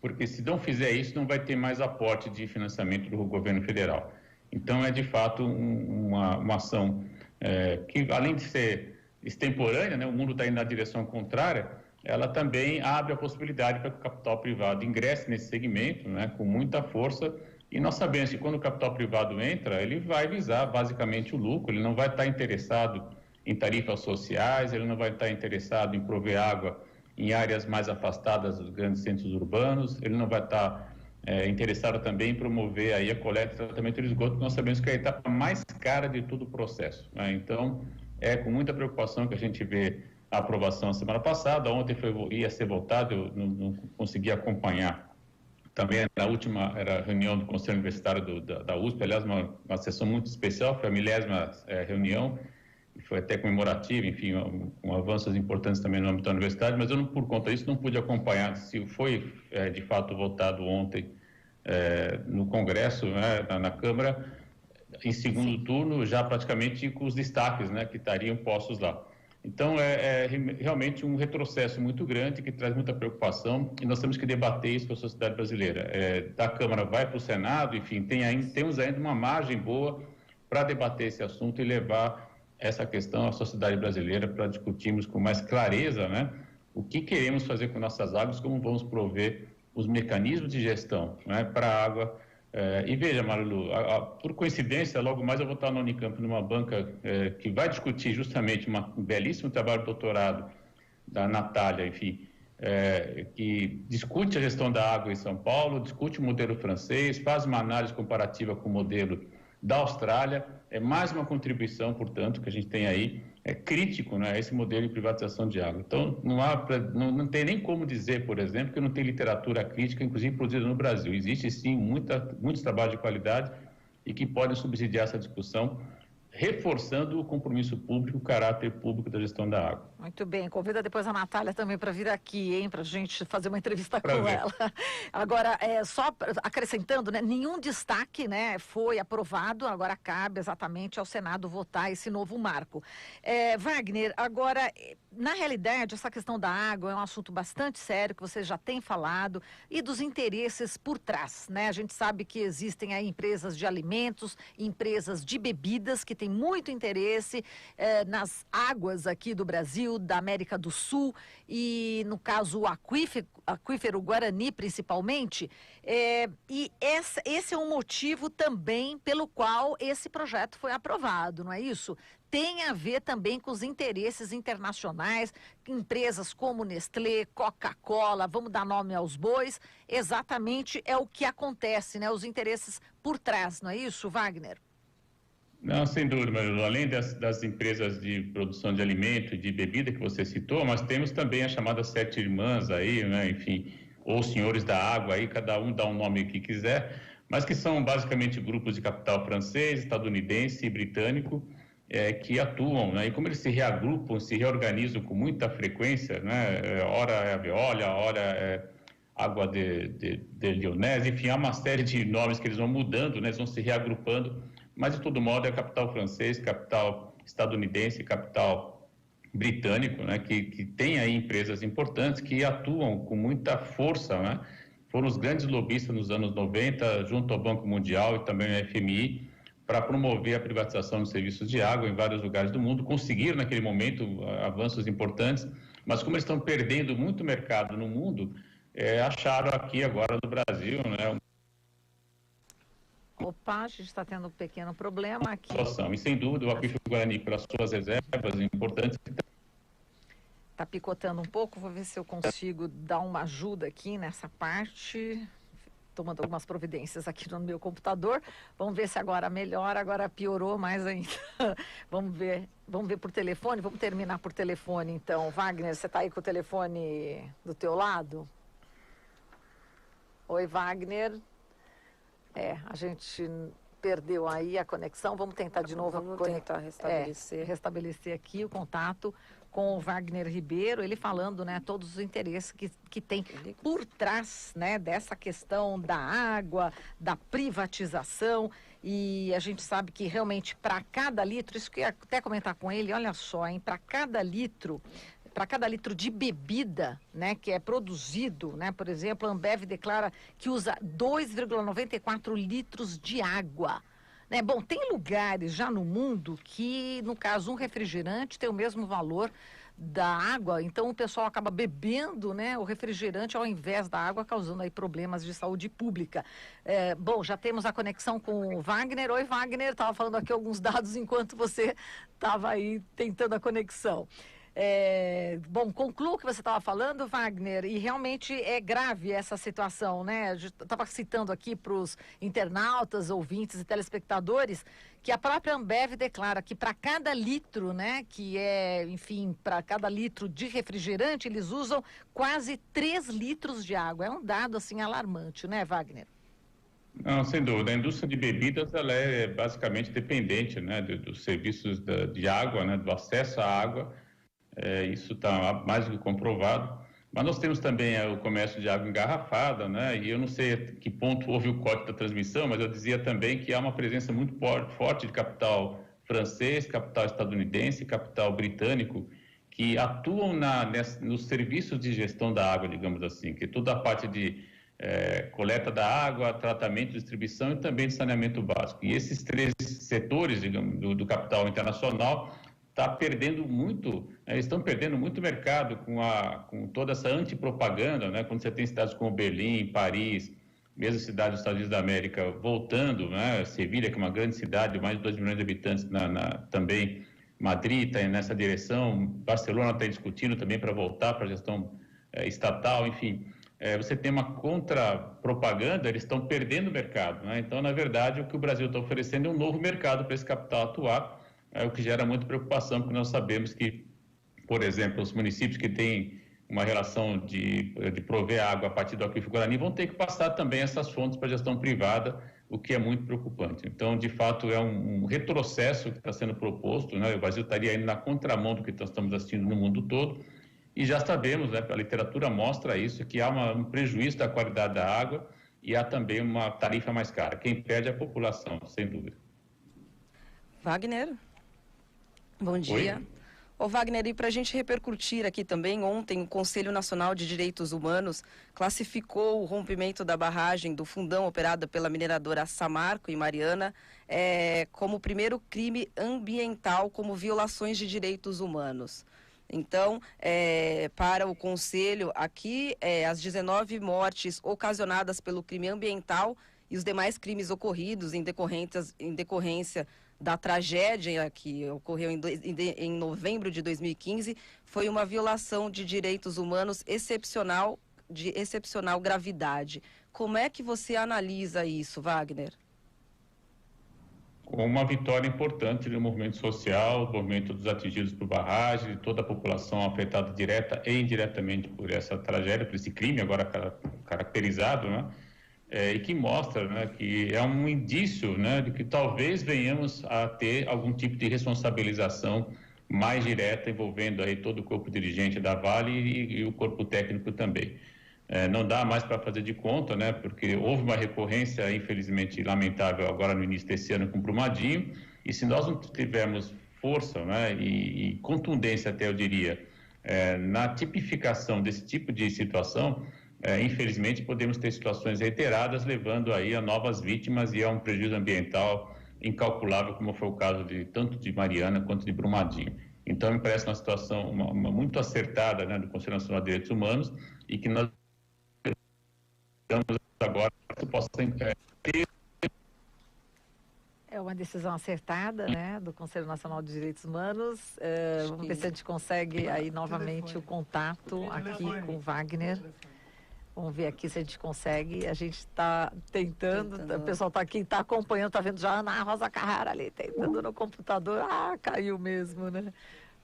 Speaker 15: Porque se não fizer isso, não vai ter mais aporte de financiamento do governo federal. Então, é de fato uma ação que, além de ser extemporânea, o mundo está indo na direção contrária, ela também abre a possibilidade para que o capital privado ingresse nesse segmento, com muita força. E nós sabemos que quando o capital privado entra, ele vai visar basicamente o lucro, ele não vai estar interessado em tarifas sociais, ele não vai estar interessado em prover água em áreas mais afastadas dos grandes centros urbanos. Ele não vai estar interessado também em promover aí a coleta e tratamento de esgoto, porque nós sabemos que é a etapa mais cara de todo o processo, né? Então, é com muita preocupação que a gente vê a aprovação na semana passada. Ontem ia ser votado, eu não consegui acompanhar. Também na última era a reunião do Conselho Universitário da USP, aliás, uma sessão muito especial, foi a 10ª reunião, foi até comemorativa, enfim, com avanços importantes também no âmbito da universidade, mas eu, por conta disso, não pude acompanhar se foi, de fato, votado ontem no Congresso, né, na Câmara, em segundo turno, já praticamente com os destaques, né, que estariam postos lá. Então, é realmente um retrocesso muito grande, que traz muita preocupação, e nós temos que debater isso com a sociedade brasileira. Da Câmara vai para o Senado, enfim, temos ainda uma margem boa para debater esse assunto e levar essa questão à sociedade brasileira para discutirmos com mais clareza, né, o que queremos fazer com nossas águas, como vamos prover os mecanismos de gestão, né, para a água. E veja, Marilu, por coincidência, logo mais eu vou estar na Unicamp numa banca que vai discutir justamente um belíssimo trabalho de doutorado da Natália, enfim, que discute a gestão da água em São Paulo, discute o modelo francês, faz uma análise comparativa com o modelo da Austrália. É mais uma contribuição, portanto, que a gente tem aí, crítico, né, a esse modelo de privatização de água. Então, não tem nem como dizer, por exemplo, que não tem literatura crítica, inclusive produzida no Brasil. Existe, sim, muitos trabalhos de qualidade e que podem subsidiar essa discussão, reforçando o compromisso público, o caráter público da gestão da água.
Speaker 4: Muito bem, convida depois a Natália também para vir aqui, hein, para a gente fazer uma entrevista com ela. Agora, só acrescentando, né, nenhum destaque, né, foi aprovado, agora cabe exatamente ao Senado votar esse novo marco. Wagner, agora, na realidade, essa questão da água é um assunto bastante sério, que você já tem falado, e dos interesses por trás, né? A gente sabe que existem aí empresas de alimentos, empresas de bebidas, que têm muito interesse nas águas aqui do Brasil, da América do Sul, e no caso o aquífero Guarani principalmente, e esse é um motivo também pelo qual esse projeto foi aprovado, não é isso? Tem a ver também com os interesses internacionais, empresas como Nestlé, Coca-Cola, vamos dar nome aos bois, exatamente é o que acontece, né? Os interesses por trás, não é isso, Wagner?
Speaker 15: Não, sem dúvida, Marilu. Além das empresas de produção de alimento e de bebida que você citou, nós temos também as chamadas 7 irmãs aí, né, enfim, ou senhores da água aí, cada um dá um nome que quiser, mas que são basicamente grupos de capital francês, estadunidense e britânico, que atuam, né, e como eles se reagrupam, se reorganizam com muita frequência, né, ora é a Veolia, ora é Água de Lyonnaise, enfim, há uma série de nomes que eles vão mudando, né, eles vão se reagrupando, mas de todo modo é capital francês, capital estadunidense, capital britânico, né, que tem aí empresas importantes que atuam com muita força, né, foram os grandes lobistas nos anos 90, junto ao Banco Mundial e também ao FMI, para promover a privatização dos serviços de água em vários lugares do mundo. Conseguiram naquele momento avanços importantes, mas como eles estão perdendo muito mercado no mundo, acharam aqui agora no Brasil, né,
Speaker 4: Opa, a gente está tendo um pequeno problema aqui.
Speaker 15: E sem dúvida o aquífero Guarani, pelas suas reservas importantes.
Speaker 4: Está picotando um pouco, vou ver se eu consigo dar uma ajuda aqui nessa parte. Tomando algumas providências aqui no meu computador. Vamos ver se agora melhora, agora piorou mais ainda. Vamos ver por telefone, vamos terminar por telefone então. Wagner, você está aí com o telefone do teu lado? Oi, Wagner. A gente perdeu aí a conexão, vamos tentar de novo.
Speaker 1: Vamos tentar restabelecer.
Speaker 4: Restabelecer aqui o contato com o Wagner Ribeiro, ele falando, né, todos os interesses que tem por trás, né, dessa questão da água, da privatização, e a gente sabe que realmente para cada litro, isso que eu ia até comentar com ele, olha só, hein, para cada litro de bebida, né, que é produzido, né, por exemplo, a Ambev declara que usa 2,94 litros de água. Né? Bom, tem lugares já no mundo que, no caso, um refrigerante tem o mesmo valor da água, então o pessoal acaba bebendo, né, o refrigerante ao invés da água, causando aí problemas de saúde pública. Bom, já temos a conexão com o Wagner. Oi, Wagner, estava falando aqui alguns dados enquanto você estava aí tentando a conexão. Bom, concluo o que você estava falando, Wagner, e realmente é grave essa situação, né? Eu estava citando aqui para os internautas, ouvintes e telespectadores que a própria Ambev declara que para cada litro, né, para cada litro de refrigerante, eles usam quase 3 litros de água. É um dado, assim, alarmante, né, Wagner?
Speaker 15: Não, sem dúvida. A indústria de bebidas, ela é basicamente dependente, né, dos serviços de água, né, do acesso à água. Isso está mais do que comprovado. Mas nós temos também o comércio de água engarrafada, né? E eu não sei a que ponto houve o corte da transmissão, mas eu dizia também que há uma presença muito forte de capital francês, capital estadunidense, capital britânico, que atuam nos serviços de gestão da água, digamos assim, que toda a parte de coleta da água, tratamento, distribuição e também de saneamento básico. E esses 3 setores, digamos, do capital internacional estão perdendo muito mercado com toda essa antipropaganda, né? Quando você tem cidades como Berlim, Paris, mesmo cidades dos Estados Unidos da América voltando, né? Sevilha, que é uma grande cidade, mais de 2 milhões de habitantes, também Madrid está nessa direção, Barcelona está discutindo também para voltar para a gestão estatal, enfim. Você tem uma contra-propaganda, eles estão perdendo o mercado, né? Então, na verdade, o que o Brasil está oferecendo é um novo mercado para esse capital atuar, o que gera muita preocupação, porque nós sabemos que, por exemplo, os municípios que têm uma relação de prover água a partir do aquífero Guarani vão ter que passar também essas fontes para a gestão privada, o que é muito preocupante. Então, de fato, é um retrocesso que está sendo proposto, né? O Brasil estaria indo na contramão do que nós estamos assistindo no mundo todo, e já sabemos, né, a literatura mostra isso, que há um prejuízo da qualidade da água e há também uma tarifa mais cara. Quem perde é a população, sem dúvida.
Speaker 1: Wagner? Bom dia.
Speaker 15: Oi?
Speaker 1: Ô Wagner, e para a gente repercutir aqui também, ontem o Conselho Nacional de Direitos Humanos classificou o rompimento da barragem do Fundão operada pela mineradora Samarco em Mariana como o primeiro crime ambiental como violações de direitos humanos. Então, para o Conselho, aqui as 19 mortes ocasionadas pelo crime ambiental e os demais crimes ocorridos em decorrência da tragédia que ocorreu em novembro de 2015 foi uma violação de direitos humanos de excepcional gravidade. Como é que você analisa isso, Wagner?
Speaker 15: Uma vitória importante do movimento social, do movimento dos atingidos por barragem, de toda a população afetada direta e indiretamente por essa tragédia, por esse crime agora caracterizado, né? E que mostra, né, que é um indício, né, de que talvez venhamos a ter algum tipo de responsabilização mais direta envolvendo aí todo o corpo dirigente da Vale e o corpo técnico também. Não dá mais para fazer de conta, né, porque houve uma recorrência, infelizmente, lamentável agora no início desse ano com Brumadinho, e se nós não tivermos força, né, e contundência até, eu diria, na tipificação desse tipo de situação, infelizmente podemos ter situações reiteradas, levando aí a novas vítimas e a um prejuízo ambiental incalculável, como foi o caso tanto de Mariana quanto de Brumadinho. Então, me parece uma situação muito acertada, né, do Conselho Nacional de Direitos Humanos, e que nós agora que possa ter.
Speaker 4: É uma decisão acertada, né, do Conselho Nacional de Direitos Humanos. Vamos ver se a gente consegue aí novamente o contato aqui com o Wagner. Vamos ver aqui se a gente consegue. A gente está tentando. O pessoal está aqui, está acompanhando, está vendo já a Ana Rosa Carrara ali, tentando no computador. Caiu mesmo, né?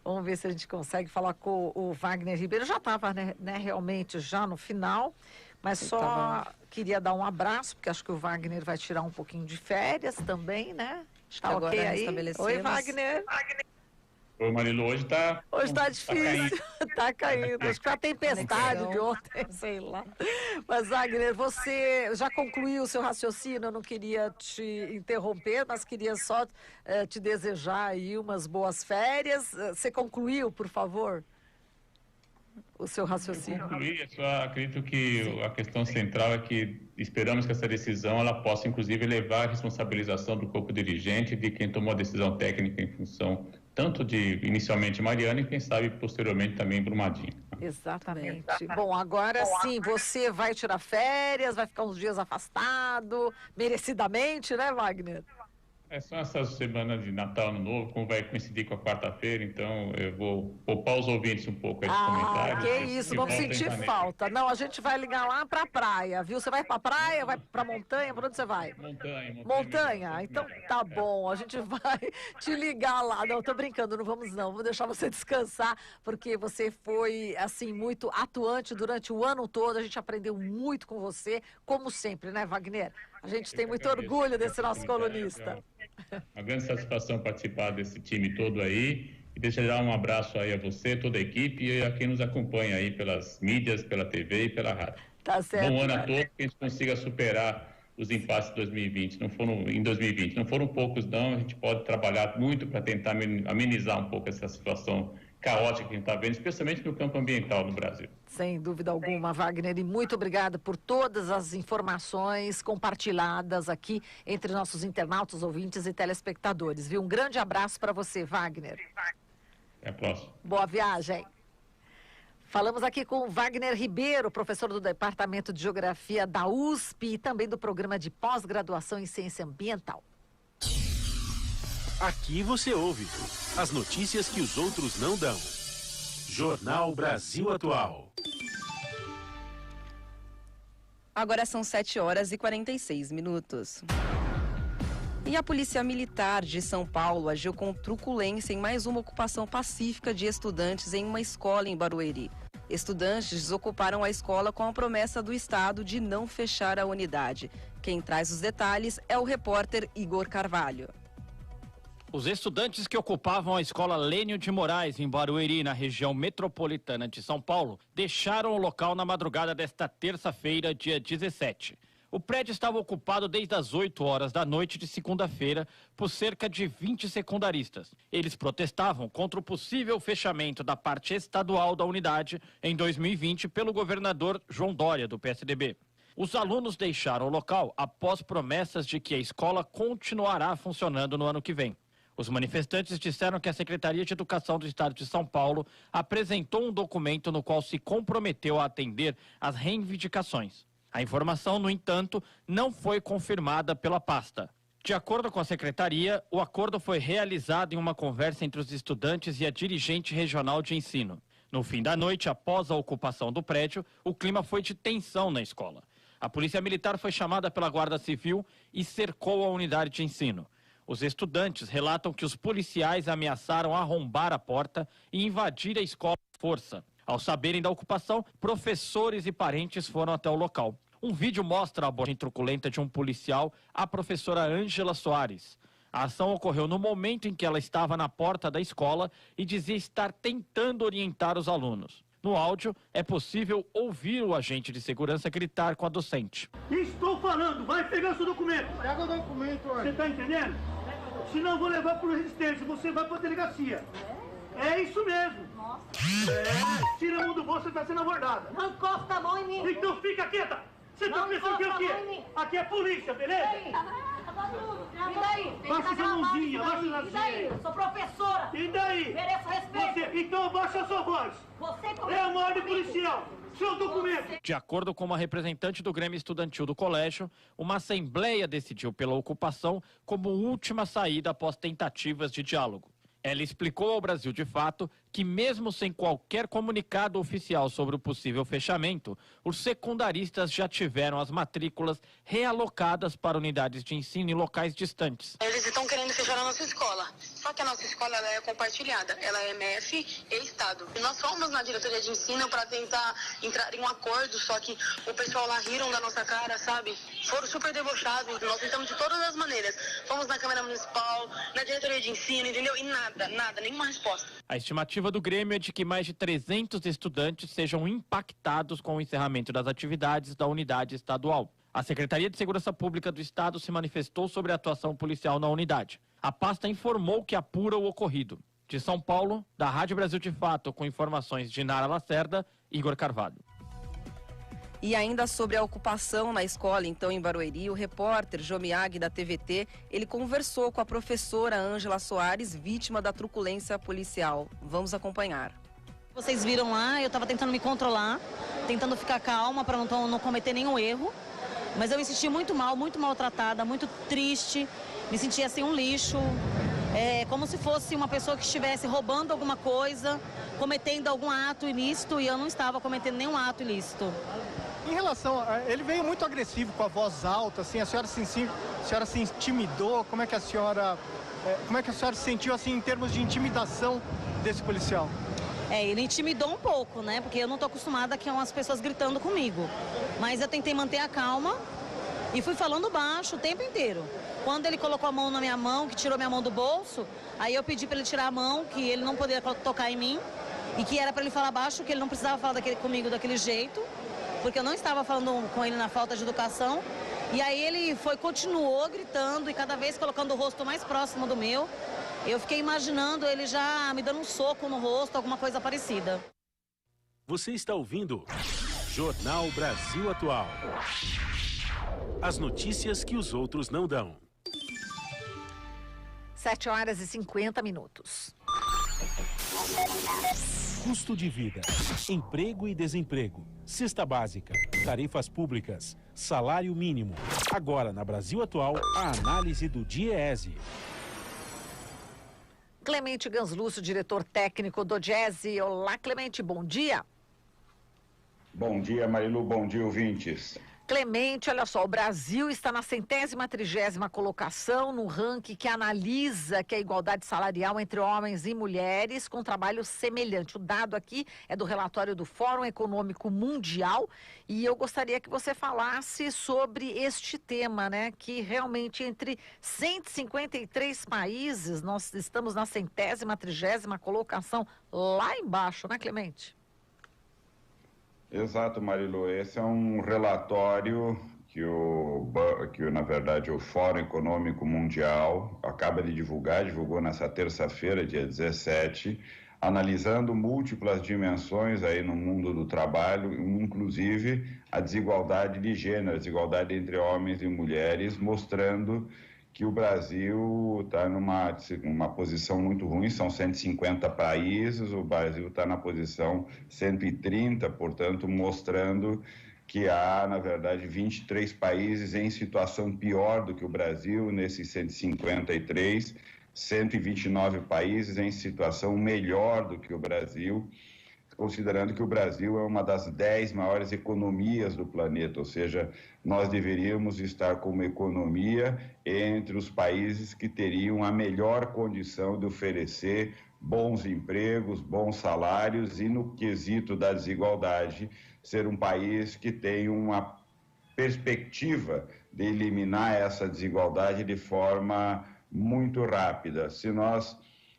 Speaker 4: Vamos ver se a gente consegue falar com o Wagner Ribeiro. Já estava, né, realmente já no final, mas só queria dar um abraço, porque acho que o Wagner vai tirar um pouquinho de férias também, né? Está ok aí? Oi, Wagner.
Speaker 15: Oi, Marilu, hoje está
Speaker 4: difícil, está caindo. Acho que foi a tempestade de ontem, sei lá. Mas, Wagner, você já concluiu o seu raciocínio, eu não queria te interromper, mas queria só te desejar aí umas boas férias. Você concluiu, por favor, o seu raciocínio?
Speaker 15: Eu concluí, acredito que a questão central é que esperamos que essa decisão ela possa, inclusive, levar a responsabilização do corpo dirigente de quem tomou a decisão técnica em função tanto de, inicialmente, Mariana e, quem sabe, posteriormente também Brumadinho.
Speaker 4: Exatamente. Bom, agora sim, você vai tirar férias, vai ficar uns dias afastado, merecidamente, né, Wagner?
Speaker 15: São essas semanas de Natal, Ano Novo, como vai coincidir com a quarta-feira, então eu vou poupar os ouvintes um pouco aí dos comentários.
Speaker 4: Que isso, vamos sentir falta. Não, a gente vai ligar lá pra praia, viu? Você vai pra praia, vai pra montanha, pra onde você vai? Montanha? Então tá bom, a gente vai te ligar lá. Não, tô brincando, não vamos não, vou deixar você descansar, porque você foi, assim, muito atuante durante o ano todo, a gente aprendeu muito com você, como sempre, né, Wagner? A gente tem muito orgulho desse nosso colunista.
Speaker 15: Uma grande satisfação participar desse time todo aí. E deixa eu dar um abraço aí a você, toda a equipe e a quem nos acompanha aí pelas mídias, pela TV e pela rádio.
Speaker 4: Tá certo.
Speaker 15: Bom ano a todos, que a gente consiga superar os impasses de 2020. Em 2020. Não foram poucos, não. A gente pode trabalhar muito para tentar amenizar um pouco essa situação caótica que a gente está vendo, especialmente no campo ambiental no Brasil.
Speaker 4: Sem dúvida alguma, Wagner, e muito obrigada por todas as informações compartilhadas aqui entre nossos internautas, ouvintes e telespectadores, viu? Um grande abraço para você, Wagner.
Speaker 15: Até a próxima.
Speaker 4: Boa viagem. Falamos aqui com Wagner Ribeiro, professor do Departamento de Geografia da USP e também do Programa de Pós-Graduação em Ciência Ambiental.
Speaker 2: Aqui você ouve as notícias que os outros não dão. Jornal Brasil Atual.
Speaker 1: Agora são 7h46. E a Polícia Militar de São Paulo agiu com truculência em mais uma ocupação pacífica de estudantes em uma escola em Barueri. Estudantes desocuparam a escola com a promessa do Estado de não fechar a unidade. Quem traz os detalhes é o repórter Igor Carvalho.
Speaker 16: Os estudantes que ocupavam a escola Lênio de Moraes, em Barueri, na região metropolitana de São Paulo, deixaram o local na madrugada desta terça-feira, dia 17. O prédio estava ocupado desde as 8 horas da noite de segunda-feira por cerca de 20 secundaristas. Eles protestavam contra o possível fechamento da parte estadual da unidade em 2020 pelo governador João Dória, do PSDB. Os alunos deixaram o local após promessas de que a escola continuará funcionando no ano que vem. Os manifestantes disseram que a Secretaria de Educação do Estado de São Paulo apresentou um documento no qual se comprometeu a atender às reivindicações. A informação, no entanto, não foi confirmada pela pasta. De acordo com a Secretaria, o acordo foi realizado em uma conversa entre os estudantes e a dirigente regional de ensino. No fim da noite, após a ocupação do prédio, o clima foi de tensão na escola. A Polícia Militar foi chamada pela Guarda Civil e cercou a unidade de ensino. Os estudantes relatam que os policiais ameaçaram arrombar a porta e invadir a escola à força. Ao saberem da ocupação, professores e parentes foram até o local. Um vídeo mostra a abordagem truculenta de um policial à professora Ângela Soares. A ação ocorreu no momento em que ela estava na porta da escola e dizia estar tentando orientar os alunos. No áudio, é possível ouvir o agente de segurança gritar com a docente.
Speaker 17: Estou falando, vai pegar seu documento. Pega o documento, olha. Você está entendendo? Senão eu vou levar para o resistência, você vai para a delegacia. É isso mesmo. Nossa. Tira a mão do bolso, você está sendo abordada.
Speaker 18: Não encosta a mão em mim.
Speaker 17: Então fica quieta. Você está pensando que é o quê? Aqui é polícia, beleza?
Speaker 18: E daí?
Speaker 17: Baixa essa mãozinha, baixa essa
Speaker 18: E daí? Sou professora.
Speaker 17: E daí?
Speaker 18: Mereço respeito.
Speaker 17: Então abaixa a sua voz. É uma ordem policial. Seu documento.
Speaker 16: De acordo com uma representante do Grêmio Estudantil do colégio, uma assembleia decidiu pela ocupação como última saída após tentativas de diálogo. Ela explicou ao Brasil de Fato que, mesmo sem qualquer comunicado oficial sobre o possível fechamento, os secundaristas já tiveram as matrículas realocadas para unidades de ensino em locais distantes.
Speaker 19: Eles estão querendo fechar a nossa escola, só que a nossa escola ela é compartilhada, ela é MEF e Estado. E nós fomos na diretoria de ensino para tentar entrar em um acordo, só que o pessoal lá riram da nossa cara, sabe? Foram super debochados, nós tentamos de todas as maneiras. Fomos na Câmara Municipal, na diretoria de ensino, entendeu? E nada, nenhuma resposta.
Speaker 16: A estimativa do Grêmio é de que mais de 300 estudantes sejam impactados com o encerramento das atividades da unidade estadual. A Secretaria de Segurança Pública do Estado se manifestou sobre a atuação policial na unidade. A pasta informou que apura o ocorrido. De São Paulo, da Rádio Brasil de Fato, com informações de Nara Lacerda, Igor Carvalho.
Speaker 1: E ainda sobre a ocupação na escola, então, em Barueri, o repórter Jomiag, da TVT, ele conversou com a professora Ângela Soares, vítima da truculência policial. Vamos acompanhar.
Speaker 20: Vocês viram lá, eu estava tentando me controlar, tentando ficar calma para não cometer nenhum erro. Mas eu me senti muito mal, muito maltratada, muito triste, me senti assim um lixo, como se fosse uma pessoa que estivesse roubando alguma coisa, cometendo algum ato ilícito, e eu não estava cometendo nenhum ato ilícito.
Speaker 21: Em relação, ele veio muito agressivo com a voz alta, assim, a senhora se intimidou, como é que a senhora se sentiu assim em termos de intimidação desse policial?
Speaker 20: Ele intimidou um pouco, né? Porque eu não tô acostumada com as pessoas gritando comigo. Mas eu tentei manter a calma e fui falando baixo o tempo inteiro. Quando ele colocou a mão na minha mão, que tirou minha mão do bolso, aí eu pedi para ele tirar a mão, que ele não poderia tocar em mim e que era para ele falar baixo, que ele não precisava falar comigo daquele jeito, porque eu não estava falando com ele na falta de educação. E aí ele continuou gritando e cada vez colocando o rosto mais próximo do meu. Eu fiquei imaginando ele já me dando um soco no rosto, alguma coisa parecida.
Speaker 2: Você está ouvindo Jornal Brasil Atual. As notícias que os outros não dão.
Speaker 4: 7h50.
Speaker 2: Custo de vida, emprego e desemprego, cesta básica, tarifas públicas, salário mínimo. Agora, na Brasil Atual, a análise do DIEESE.
Speaker 4: Clemente Ganslúcio, diretor técnico do DIEESE. Olá, Clemente, bom dia.
Speaker 22: Bom dia, Marilu, bom dia, ouvintes.
Speaker 4: Clemente, olha só, o Brasil está na 130ª colocação no ranking que analisa a igualdade salarial entre homens e mulheres com trabalho semelhante. O dado aqui é do relatório do Fórum Econômico Mundial e eu gostaria que você falasse sobre este tema, né? Que realmente entre 153 países nós estamos na 130ª colocação lá embaixo, né, Clemente?
Speaker 22: Exato, Marilu. Esse é um relatório que na verdade, o Fórum Econômico Mundial acaba de divulgou nessa terça-feira, dia 17, analisando múltiplas dimensões aí no mundo do trabalho, inclusive a desigualdade de gênero, a desigualdade entre homens e mulheres, mostrando que o Brasil está numa posição muito ruim, são 150 países, o Brasil está na posição 130, portanto, mostrando que há, na verdade, 23 países em situação pior do que o Brasil, nesses 153, 129 países em situação melhor do que o Brasil, considerando que o Brasil é uma das 10 maiores economias do planeta, ou seja, nós deveríamos estar como economia entre os países que teriam a melhor condição de oferecer bons empregos, bons salários e, no quesito da desigualdade, ser um país que tem uma perspectiva de eliminar essa desigualdade de forma muito rápida. Se nós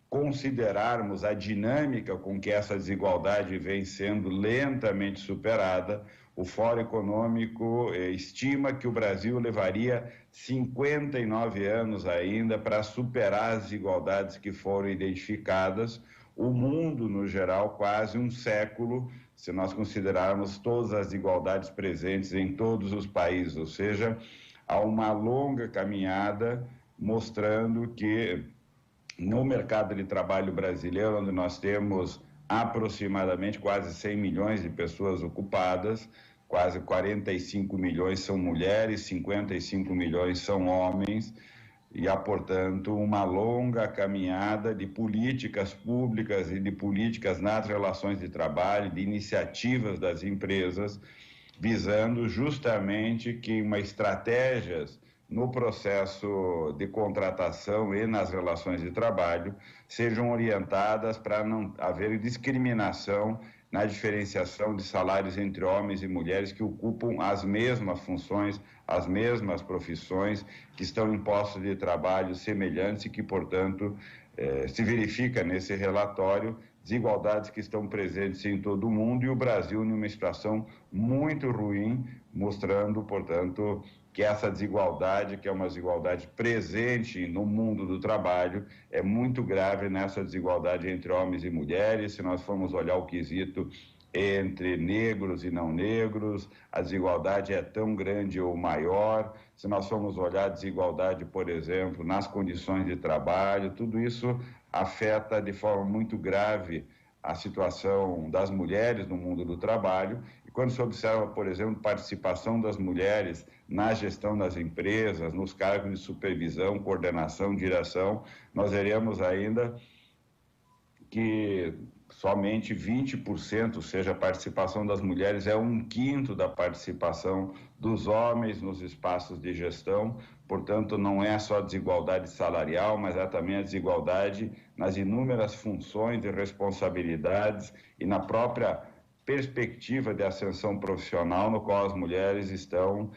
Speaker 22: considerarmos a dinâmica com que essa desigualdade vem sendo lentamente superada, o Fórum Econômico estima que o Brasil levaria 59 anos ainda para superar as desigualdades que foram identificadas, o mundo, no geral, quase um século, se nós considerarmos todas as desigualdades presentes em todos os países, ou seja, há uma longa caminhada mostrando que no mercado de trabalho brasileiro, onde nós temos aproximadamente quase 100 milhões de pessoas ocupadas, quase 45 milhões são mulheres, 55 milhões são homens, e há, portanto, uma longa caminhada de políticas públicas e de políticas nas relações de trabalho, de iniciativas das empresas, visando justamente que estratégias no processo de contratação e nas relações de trabalho sejam orientadas para não haver discriminação na diferenciação de salários entre homens e mulheres que ocupam as mesmas funções, as mesmas profissões, que estão em postos de trabalho semelhantes e que, portanto, se verifica nesse relatório desigualdades que estão presentes em todo o mundo e o Brasil numa situação muito ruim, mostrando, portanto, que essa desigualdade, que é uma desigualdade presente no mundo do trabalho, é muito grave nessa desigualdade entre homens e mulheres. Se nós formos olhar o quesito entre negros e não negros, a desigualdade é tão grande ou maior. Se nós formos olhar a desigualdade, por exemplo, nas condições de trabalho, tudo isso afeta de forma muito grave a situação das mulheres no mundo do trabalho E quando se observa, por exemplo, participação das mulheres na gestão das empresas, nos cargos de supervisão, coordenação, direção, nós veremos ainda que somente 20%, ou seja, a participação das mulheres é 1/5 da participação dos homens nos espaços de gestão. Portanto, não é só desigualdade salarial, mas é também a desigualdade nas inúmeras funções e responsabilidades e na própria perspectiva de ascensão profissional, no qual as mulheres estão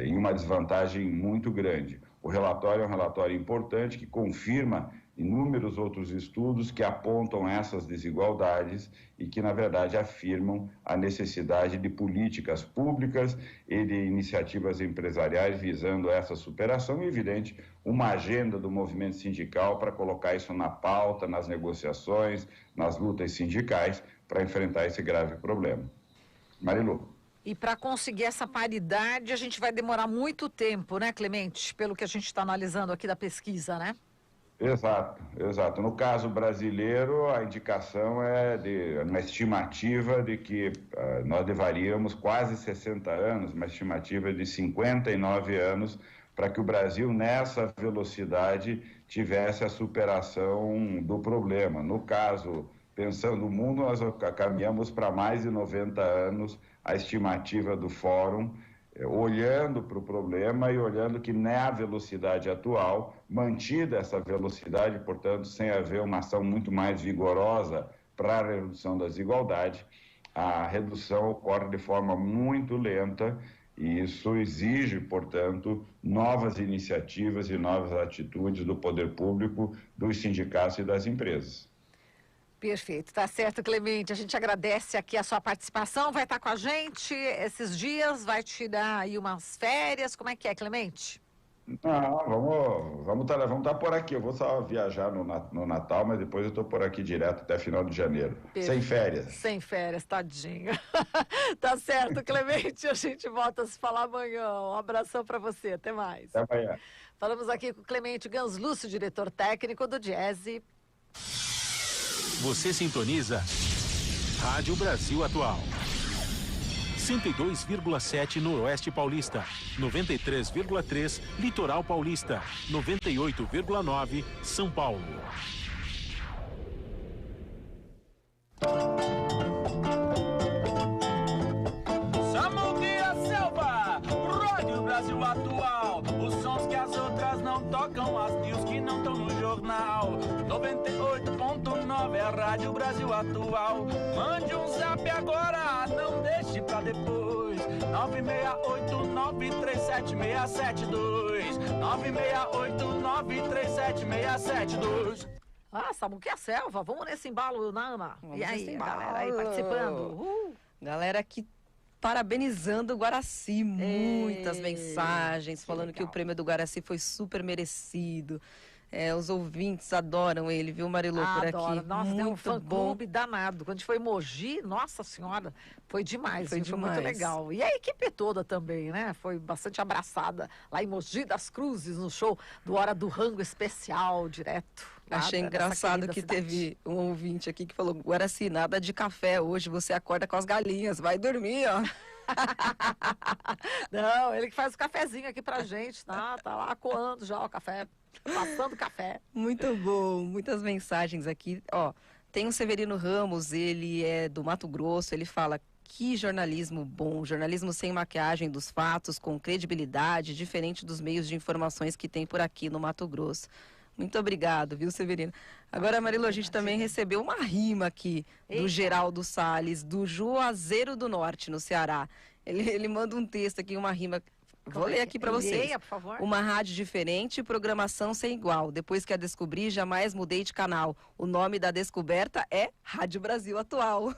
Speaker 22: em uma desvantagem muito grande. O relatório é um relatório importante que confirma inúmeros outros estudos que apontam essas desigualdades e que, na verdade, afirmam a necessidade de políticas públicas e de iniciativas empresariais visando essa superação e, evidente, uma agenda do movimento sindical para colocar isso na pauta, nas negociações, nas lutas sindicais, para enfrentar esse grave problema. Marilu.
Speaker 4: E para conseguir essa paridade, a gente vai demorar muito tempo, né, Clemente? Pelo que a gente está analisando aqui da pesquisa, né?
Speaker 22: Exato, exato. No caso brasileiro, a indicação é uma estimativa de que nós levaríamos quase 60 anos, uma estimativa de 59 anos, para que o Brasil, nessa velocidade, tivesse a superação do problema. No caso, pensando no mundo, nós caminhamos para mais de 90 anos, a estimativa do Fórum, olhando para o problema e olhando que na velocidade atual, mantida essa velocidade, portanto, sem haver uma ação muito mais vigorosa para a redução da desigualdade, a redução ocorre de forma muito lenta e isso exige, portanto, novas iniciativas e novas atitudes do poder público, dos sindicatos e das empresas.
Speaker 4: Perfeito, tá certo, Clemente. A gente agradece aqui a sua participação, vai estar com a gente esses dias, vai te dar aí umas férias. Como é que é, Clemente?
Speaker 22: Não, vamos estar por aqui. Eu vou só viajar no Natal, mas depois eu estou por aqui direto até final de janeiro. Perfeito. Sem férias.
Speaker 4: Sem férias, tadinho. Tá certo, Clemente. A gente volta a se falar amanhã. Um abração para você. Até mais.
Speaker 22: Até amanhã.
Speaker 4: Falamos aqui com o Clemente Ganslúcio, diretor técnico do Diese.
Speaker 2: Você sintoniza Rádio Brasil Atual. 102,7 Noroeste Paulista, 93,3 Litoral Paulista, 98,9 São Paulo.
Speaker 3: Samuquia Selva, Rádio Brasil Atual. Os sons que as outras não tocam, as news que não estão no jornal. 98.9 é a Rádio Brasil Atual. Mande um zap agora, não deixe pra depois. 968-937-672. 968-937-672.
Speaker 4: Ah, Samuquia Selva, vamos nesse embalo, Nama. E aí, galera aí participando.
Speaker 1: Galera que parabenizando o Guaraci, muitas mensagens falando que o prêmio do Guaraci foi super merecido. Os ouvintes adoram ele, viu, Marilu, por aqui.
Speaker 4: Nossa, tem um fã-clube danado. Quando a gente foi em Mogi, nossa senhora, foi demais. Foi muito legal. E a equipe toda também, né? Foi bastante abraçada lá em Mogi das Cruzes, no show do Hora do Rango Especial, direto.
Speaker 1: Achei engraçado que teve um ouvinte aqui que falou: Guaraci, nada de café hoje, você acorda com as galinhas, vai dormir, ó.
Speaker 4: Não, ele que faz o cafezinho aqui pra gente, tá lá coando já o café, passando café.
Speaker 1: Muito bom, muitas mensagens aqui, ó. Tem o Severino Ramos, ele é do Mato Grosso, ele fala: que jornalismo bom, jornalismo sem maquiagem dos fatos, com credibilidade, diferente dos meios de informações que tem por aqui no Mato Grosso. Muito obrigado, viu, Severino? Agora, Marilu, a gente também recebeu uma rima aqui do Geraldo Salles, do Juazeiro do Norte, no Ceará. Ele manda um texto aqui, uma rima. Vou ler aqui para vocês.
Speaker 4: Leia, por favor.
Speaker 1: Uma rádio diferente, programação sem igual. Depois que a descobri, jamais mudei de canal. O nome da descoberta é Rádio Brasil Atual.
Speaker 4: Uhul!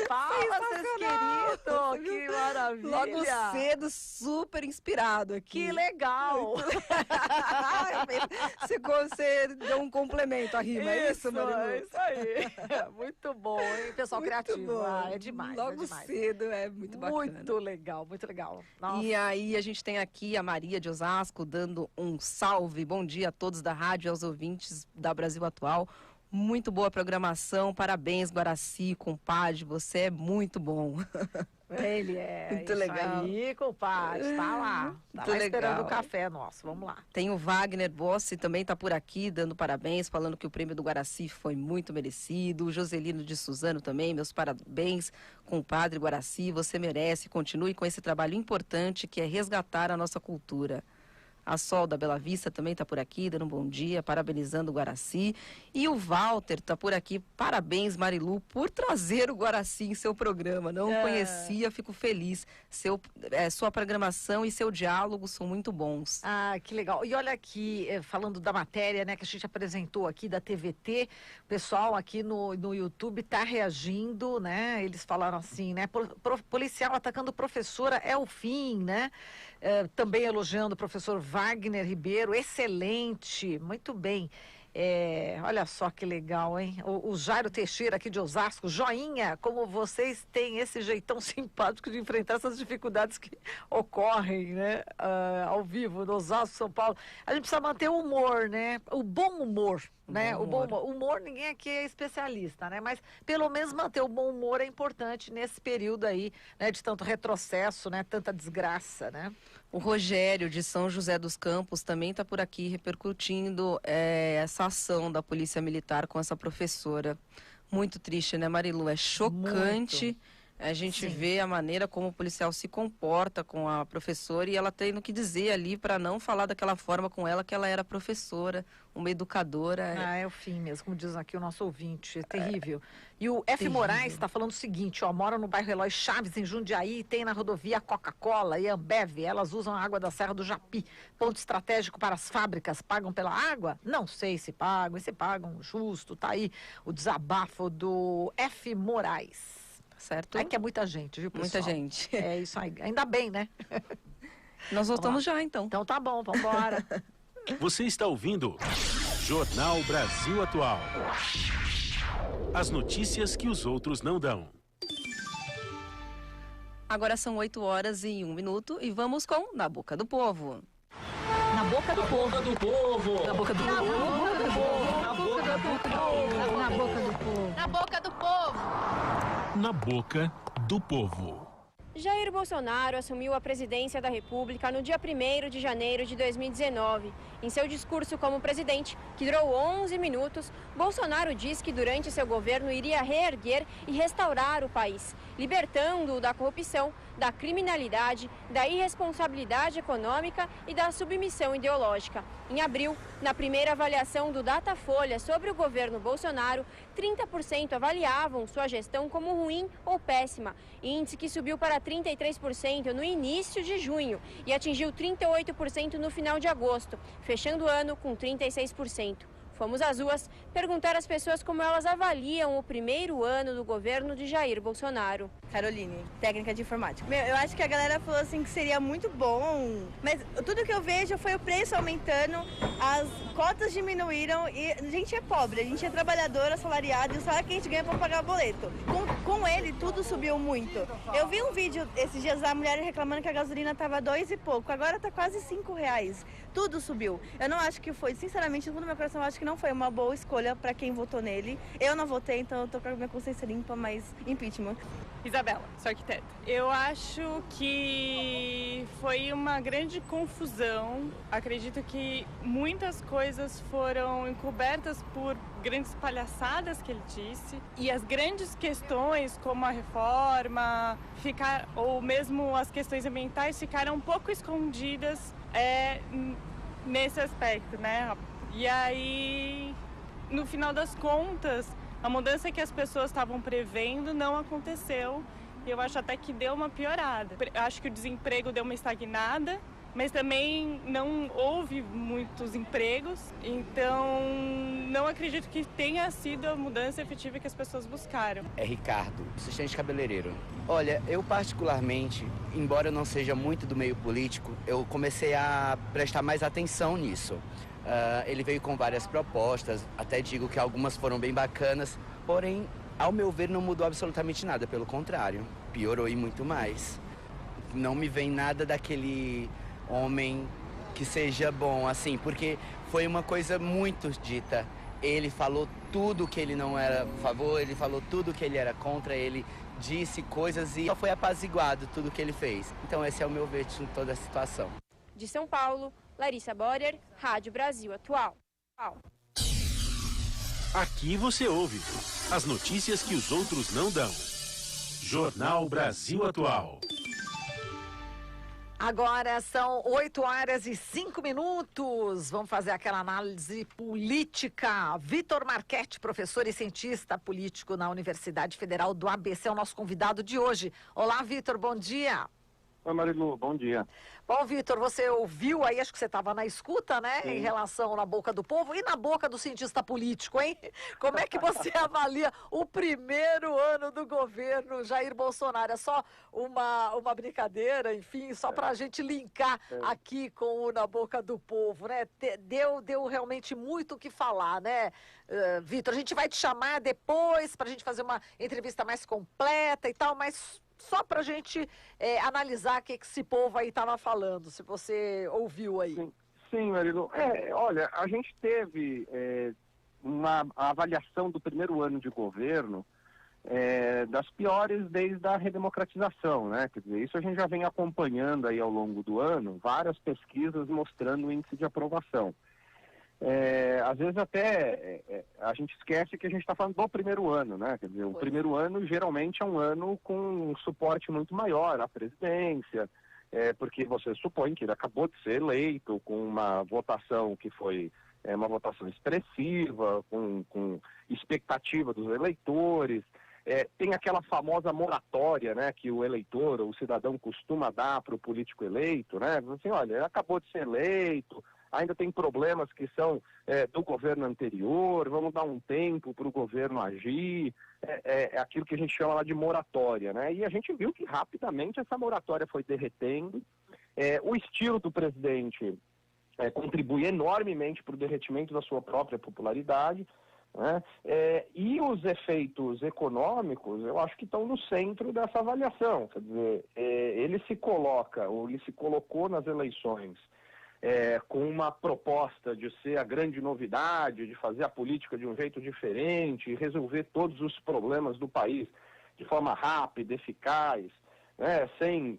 Speaker 4: Palmas, querido! Que maravilha!
Speaker 1: Logo cedo, super inspirado aqui.
Speaker 4: Que legal!
Speaker 1: Você deu um complemento à rima, é isso, Marilu?
Speaker 4: É isso aí. Muito bom, hein? Pessoal muito criativo.
Speaker 1: Bom.
Speaker 4: É demais.
Speaker 1: Logo cedo, é muito bacana.
Speaker 4: Muito legal, muito legal. Nossa.
Speaker 1: E aí a gente tem aqui a Maria de Osasco dando um salve. Bom dia a todos da rádio e aos ouvintes da Brasil Atual. Muito boa programação, parabéns, Guaraci, compadre, você é muito bom.
Speaker 4: Ele é.
Speaker 1: Muito
Speaker 4: isso
Speaker 1: legal.
Speaker 4: Aí, compadre, tá lá. Tá
Speaker 1: Muito
Speaker 4: lá esperando
Speaker 1: legal.
Speaker 4: o café nosso. Vamos lá.
Speaker 1: Tem o Wagner Bossi, também está por aqui, dando parabéns, falando que o prêmio do Guaraci foi muito merecido. O Joselino de Suzano também, meus parabéns, compadre Guaraci, você merece. Continue com esse trabalho importante que é resgatar a nossa cultura. A Sol da Bela Vista também está por aqui, dando um bom dia, parabenizando o Guaraci. E o Walter está por aqui. Parabéns, Marilu, por trazer o Guaraci em seu programa. Não conhecia, fico feliz. Sua programação e seu diálogo são muito bons.
Speaker 4: Ah, que legal. E olha aqui, falando da matéria, né, que a gente apresentou aqui da TVT, o pessoal aqui no YouTube está reagindo, né? Eles falaram assim, né? Policial atacando professora é o fim, né? Também elogiando o professor Wagner Ribeiro, excelente, muito bem. Olha só que legal, hein? O Jairo Teixeira aqui de Osasco, joinha, como vocês têm esse jeitão simpático de enfrentar essas dificuldades que ocorrem, né? Ao vivo, no Osasco, São Paulo. A gente precisa manter o humor, né? O bom humor. Né? O bom humor, ninguém aqui é especialista, né? Mas pelo menos manter o bom humor é importante nesse período aí, né? De tanto retrocesso, né? Tanta desgraça, né?
Speaker 1: O Rogério de São José dos Campos também está por aqui repercutindo essa ação da Polícia Militar com essa professora. Muito triste, né, Marilu? É chocante. Muito. A gente vê a maneira como o policial se comporta com a professora e ela tendo que dizer ali para não falar daquela forma com ela que ela era professora, uma educadora.
Speaker 4: É o fim mesmo, como diz aqui o nosso ouvinte, é terrível. E o F. Moraes está falando o seguinte, mora no bairro Eloy Chaves, em Jundiaí, tem na rodovia Coca-Cola e Ambev, elas usam a água da Serra do Japi, ponto estratégico para as fábricas, pagam pela água? Não sei se pagam, e se pagam justo, tá aí o desabafo do F. Moraes.
Speaker 1: Certo?
Speaker 4: É que é muita gente, viu, pessoal?
Speaker 1: Muita gente.
Speaker 4: É isso aí. Ainda bem, né?
Speaker 1: Nós voltamos já, então.
Speaker 4: Então tá bom, vamos embora.
Speaker 2: Você está ouvindo Jornal Brasil Atual. As notícias que os outros não dão.
Speaker 1: Agora são 8h01 e vamos com Na Boca do Povo.
Speaker 4: Na boca do povo.
Speaker 3: Na boca do povo.
Speaker 4: Na boca do povo.
Speaker 3: Na boca do povo.
Speaker 4: Na boca do povo.
Speaker 7: Na boca do povo.
Speaker 2: Na Boca do Povo.
Speaker 7: Jair Bolsonaro assumiu a presidência da República no dia 1º de janeiro de 2019. Em seu discurso como presidente, que durou 11 minutos, Bolsonaro diz que durante seu governo iria reerguer e restaurar o país, libertando-o da corrupção, da criminalidade, da irresponsabilidade econômica e da submissão ideológica. Em abril, na primeira avaliação do Datafolha sobre o governo Bolsonaro, 30% avaliavam sua gestão como ruim ou péssima, índice que subiu para 33% no início de junho e atingiu 38% no final de agosto, fechando o ano com 36%. Fomos às ruas perguntar às pessoas como elas avaliam o primeiro ano do governo de Jair Bolsonaro.
Speaker 5: Caroline, técnica de informática. Eu acho que a galera falou assim que seria muito bom, mas tudo que eu vejo foi o preço aumentando, as cotas diminuíram e a gente é pobre, a gente é trabalhador, assalariado e o salário que a gente ganha para pagar boleto. Com ele, tudo subiu muito. Eu vi um vídeo esses dias da mulher reclamando que a gasolina estava 2 e pouco, agora está quase R$5. Tudo subiu. Eu não acho que foi, sinceramente, no fundo do meu coração, eu acho que não foi uma boa escolha para quem votou nele. Eu não votei, então eu tô com a minha consciência limpa, mas impeachment.
Speaker 8: Isabela, sou arquiteta. Eu acho que foi uma grande confusão. Acredito que muitas coisas foram encobertas por grandes palhaçadas que ele disse. E as grandes questões, como a reforma, ou mesmo as questões ambientais, ficaram um pouco escondidas nesse aspecto, né? E aí, no final das contas, a mudança que as pessoas estavam prevendo não aconteceu. E eu acho até que deu uma piorada. Eu acho que o desemprego deu uma estagnada, mas também não houve muitos empregos. Então, não acredito que tenha sido a mudança efetiva que as pessoas buscaram.
Speaker 23: É Ricardo, assistente cabeleireiro. Olha, eu particularmente, embora eu não seja muito do meio político, eu comecei a prestar mais atenção nisso. Ele veio com várias propostas, até digo que algumas foram bem bacanas, porém, ao meu ver, não mudou absolutamente nada, pelo contrário, piorou e muito mais. Não me vem nada daquele homem que seja bom, assim, porque foi uma coisa muito dita ele falou tudo que ele não era a favor, ele falou tudo que ele era contra, ele disse coisas e só foi apaziguado tudo que ele fez. Então esse é o meu ver de toda a situação.
Speaker 7: De São Paulo, Larissa Borer, Rádio Brasil Atual.
Speaker 2: Aqui você ouve as notícias que os outros não dão. Jornal Brasil Atual.
Speaker 4: Agora são 8h05. Vamos fazer aquela análise política. Vitor Marchetti, professor e cientista político na Universidade Federal do ABC, é o nosso convidado de hoje. Olá, Vitor, bom dia.
Speaker 6: Oi, Marilu, bom dia.
Speaker 4: Bom, Vitor, você ouviu aí, acho que você estava na escuta, né? Sim. Em relação na boca do povo e na boca do cientista político, hein? Como é que você avalia o primeiro ano do governo Jair Bolsonaro? É só uma brincadeira, enfim, só para a gente linkar aqui com o na boca do povo, né? Deu realmente muito o que falar, né, Vitor? A gente vai te chamar depois para a gente fazer uma entrevista mais completa e tal, mas só para a gente analisar o que esse povo aí estava falando, se você ouviu aí.
Speaker 6: Sim, Marilu. Olha, a gente teve uma avaliação do primeiro ano de governo das piores desde a redemocratização, né? Quer dizer, isso a gente já vem acompanhando aí ao longo do ano, várias pesquisas mostrando o índice de aprovação. Às vezes até a gente esquece que a gente está falando do primeiro ano, né? Quer dizer, o primeiro ano geralmente é um ano com um suporte muito maior à presidência, porque você supõe que ele acabou de ser eleito com uma votação que foi uma votação expressiva, com expectativa dos eleitores. Tem aquela famosa moratória, né, que o eleitor, o cidadão costuma dar para o político eleito, né? Assim, olha, ele acabou de ser eleito, ainda tem problemas que são do governo anterior, vamos dar um tempo para o governo agir, aquilo que a gente chama lá de moratória, né? E a gente viu que rapidamente essa moratória foi derretendo, o estilo do presidente contribui enormemente para o derretimento da sua própria popularidade, né? E os efeitos econômicos, eu acho que estão no centro dessa avaliação, quer dizer, ele se colocou nas eleições com uma proposta de ser a grande novidade, de fazer a política de um jeito diferente, resolver todos os problemas do país de forma rápida, eficaz, né? Sem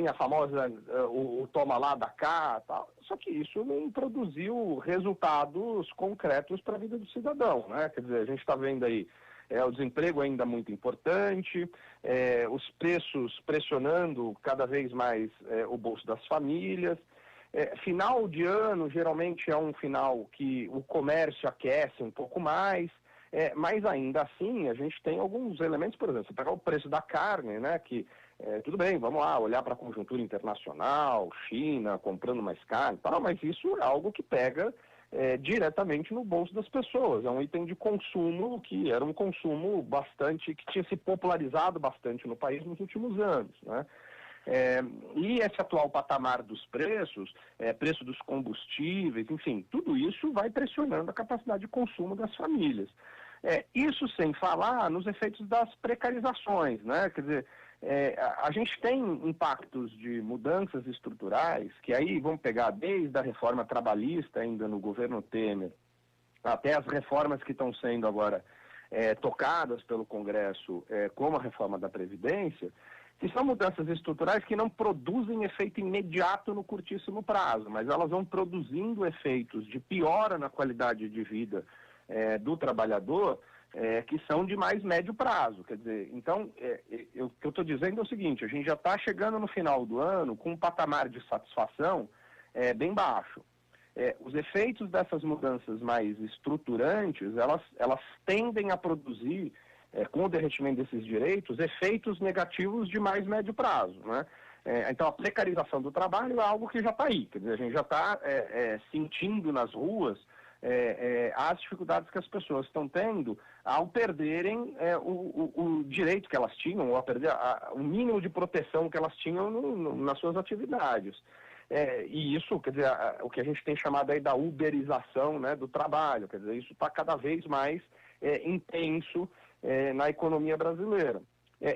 Speaker 6: a famosa, o toma lá, da cá, tal. Só que isso não produziu resultados concretos para a vida do cidadão, né? Quer dizer, a gente está vendo aí o desemprego ainda muito importante, os preços pressionando cada vez mais o bolso das famílias. Final de ano geralmente é um final que o comércio aquece um pouco mais, mas ainda assim a gente tem alguns elementos, por exemplo, você pegar o preço da carne, né, que tudo bem, vamos lá, olhar para a conjuntura internacional, China comprando mais carne, tal, mas isso é algo que pega diretamente no bolso das pessoas, é um item de consumo que era um consumo que tinha se popularizado bastante no país nos últimos anos, né? E esse atual patamar dos preços, preço dos combustíveis, enfim, tudo isso vai pressionando a capacidade de consumo das famílias. Isso sem falar nos efeitos das precarizações, né? Quer dizer, a gente tem impactos de mudanças estruturais, que aí vamos pegar desde a reforma trabalhista ainda no governo Temer, até as reformas que estão sendo agora tocadas pelo Congresso, como a reforma da Previdência, que são mudanças estruturais que não produzem efeito imediato no curtíssimo prazo, mas elas vão produzindo efeitos de piora na qualidade de vida do trabalhador, que são de mais médio prazo. Quer dizer, então, o que eu estou dizendo é o seguinte, a gente já está chegando no final do ano com um patamar de satisfação bem baixo. Os efeitos dessas mudanças mais estruturantes, elas tendem a produzir, com o derretimento desses direitos, efeitos negativos de mais médio prazo, né? Então, a precarização do trabalho é algo que já está aí, quer dizer, a gente já está sentindo nas ruas as dificuldades que as pessoas estão tendo ao perderem o direito que elas tinham, ou a perder o mínimo de proteção que elas tinham nas suas atividades. E isso, quer dizer, o que a gente tem chamado aí da uberização, né, do trabalho, quer dizer, isso está cada vez mais intenso na economia brasileira.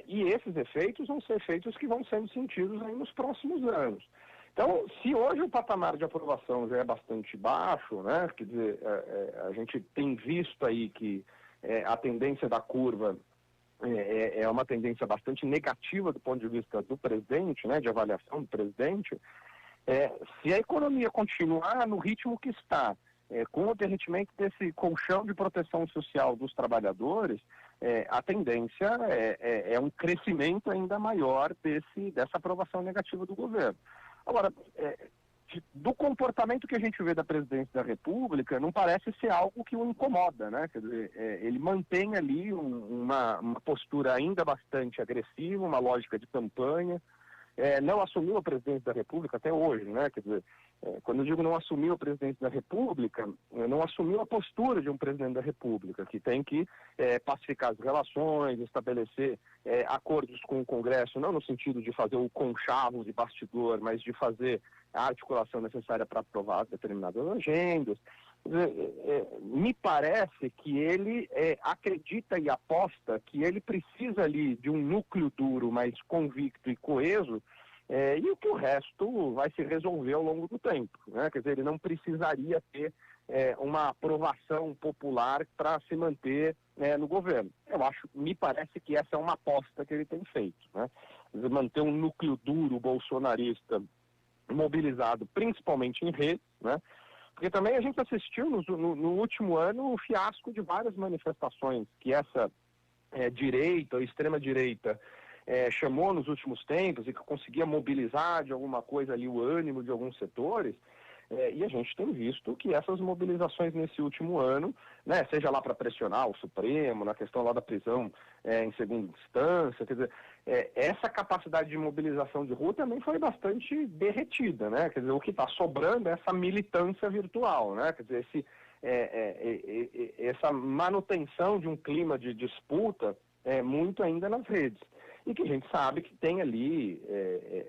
Speaker 6: E esses efeitos vão ser efeitos que vão sendo sentidos aí nos próximos anos. Então, se hoje o patamar de aprovação já é bastante baixo, né, quer dizer, a gente tem visto aí que a tendência da curva é uma tendência bastante negativa do ponto de vista do presidente, né, de avaliação do presidente. Se a economia continuar no ritmo que está, com o derretimento desse colchão de proteção social dos trabalhadores, a tendência é um crescimento ainda maior dessa aprovação negativa do governo. Agora, do comportamento que a gente vê da presidência da República, não parece ser algo que o incomoda, né? Quer dizer, ele mantém ali uma postura ainda bastante agressiva, uma lógica de campanha, não assumiu a presidência da República até hoje, né? Quer dizer, quando eu digo não assumiu a presidência da República, não assumiu a postura de um presidente da República, que tem que pacificar as relações, estabelecer acordos com o Congresso, não no sentido de fazer o conchavo de bastidor, mas de fazer a articulação necessária para aprovar determinadas agendas. Me parece que ele acredita e aposta que ele precisa ali de um núcleo duro, mais convicto e coeso, e o que o resto vai se resolver ao longo do tempo, né? Quer dizer, ele não precisaria ter uma aprovação popular para se manter no governo. Me parece que essa é uma aposta que ele tem feito, né? Quer dizer, manter um núcleo duro bolsonarista mobilizado principalmente em redes, né? Porque também a gente assistiu no último ano o fiasco de várias manifestações que essa direita ou extrema-direita chamou nos últimos tempos e que conseguia mobilizar de alguma coisa ali o ânimo de alguns setores. E a gente tem visto que essas mobilizações nesse último ano, né, seja lá para pressionar o Supremo, na questão lá da prisão em segunda instância, quer dizer, essa capacidade de mobilização de rua também foi bastante derretida, né? Quer dizer, o que está sobrando é essa militância virtual, né? Quer dizer, essa manutenção de um clima de disputa muito ainda nas redes. E que a gente sabe que tem ali,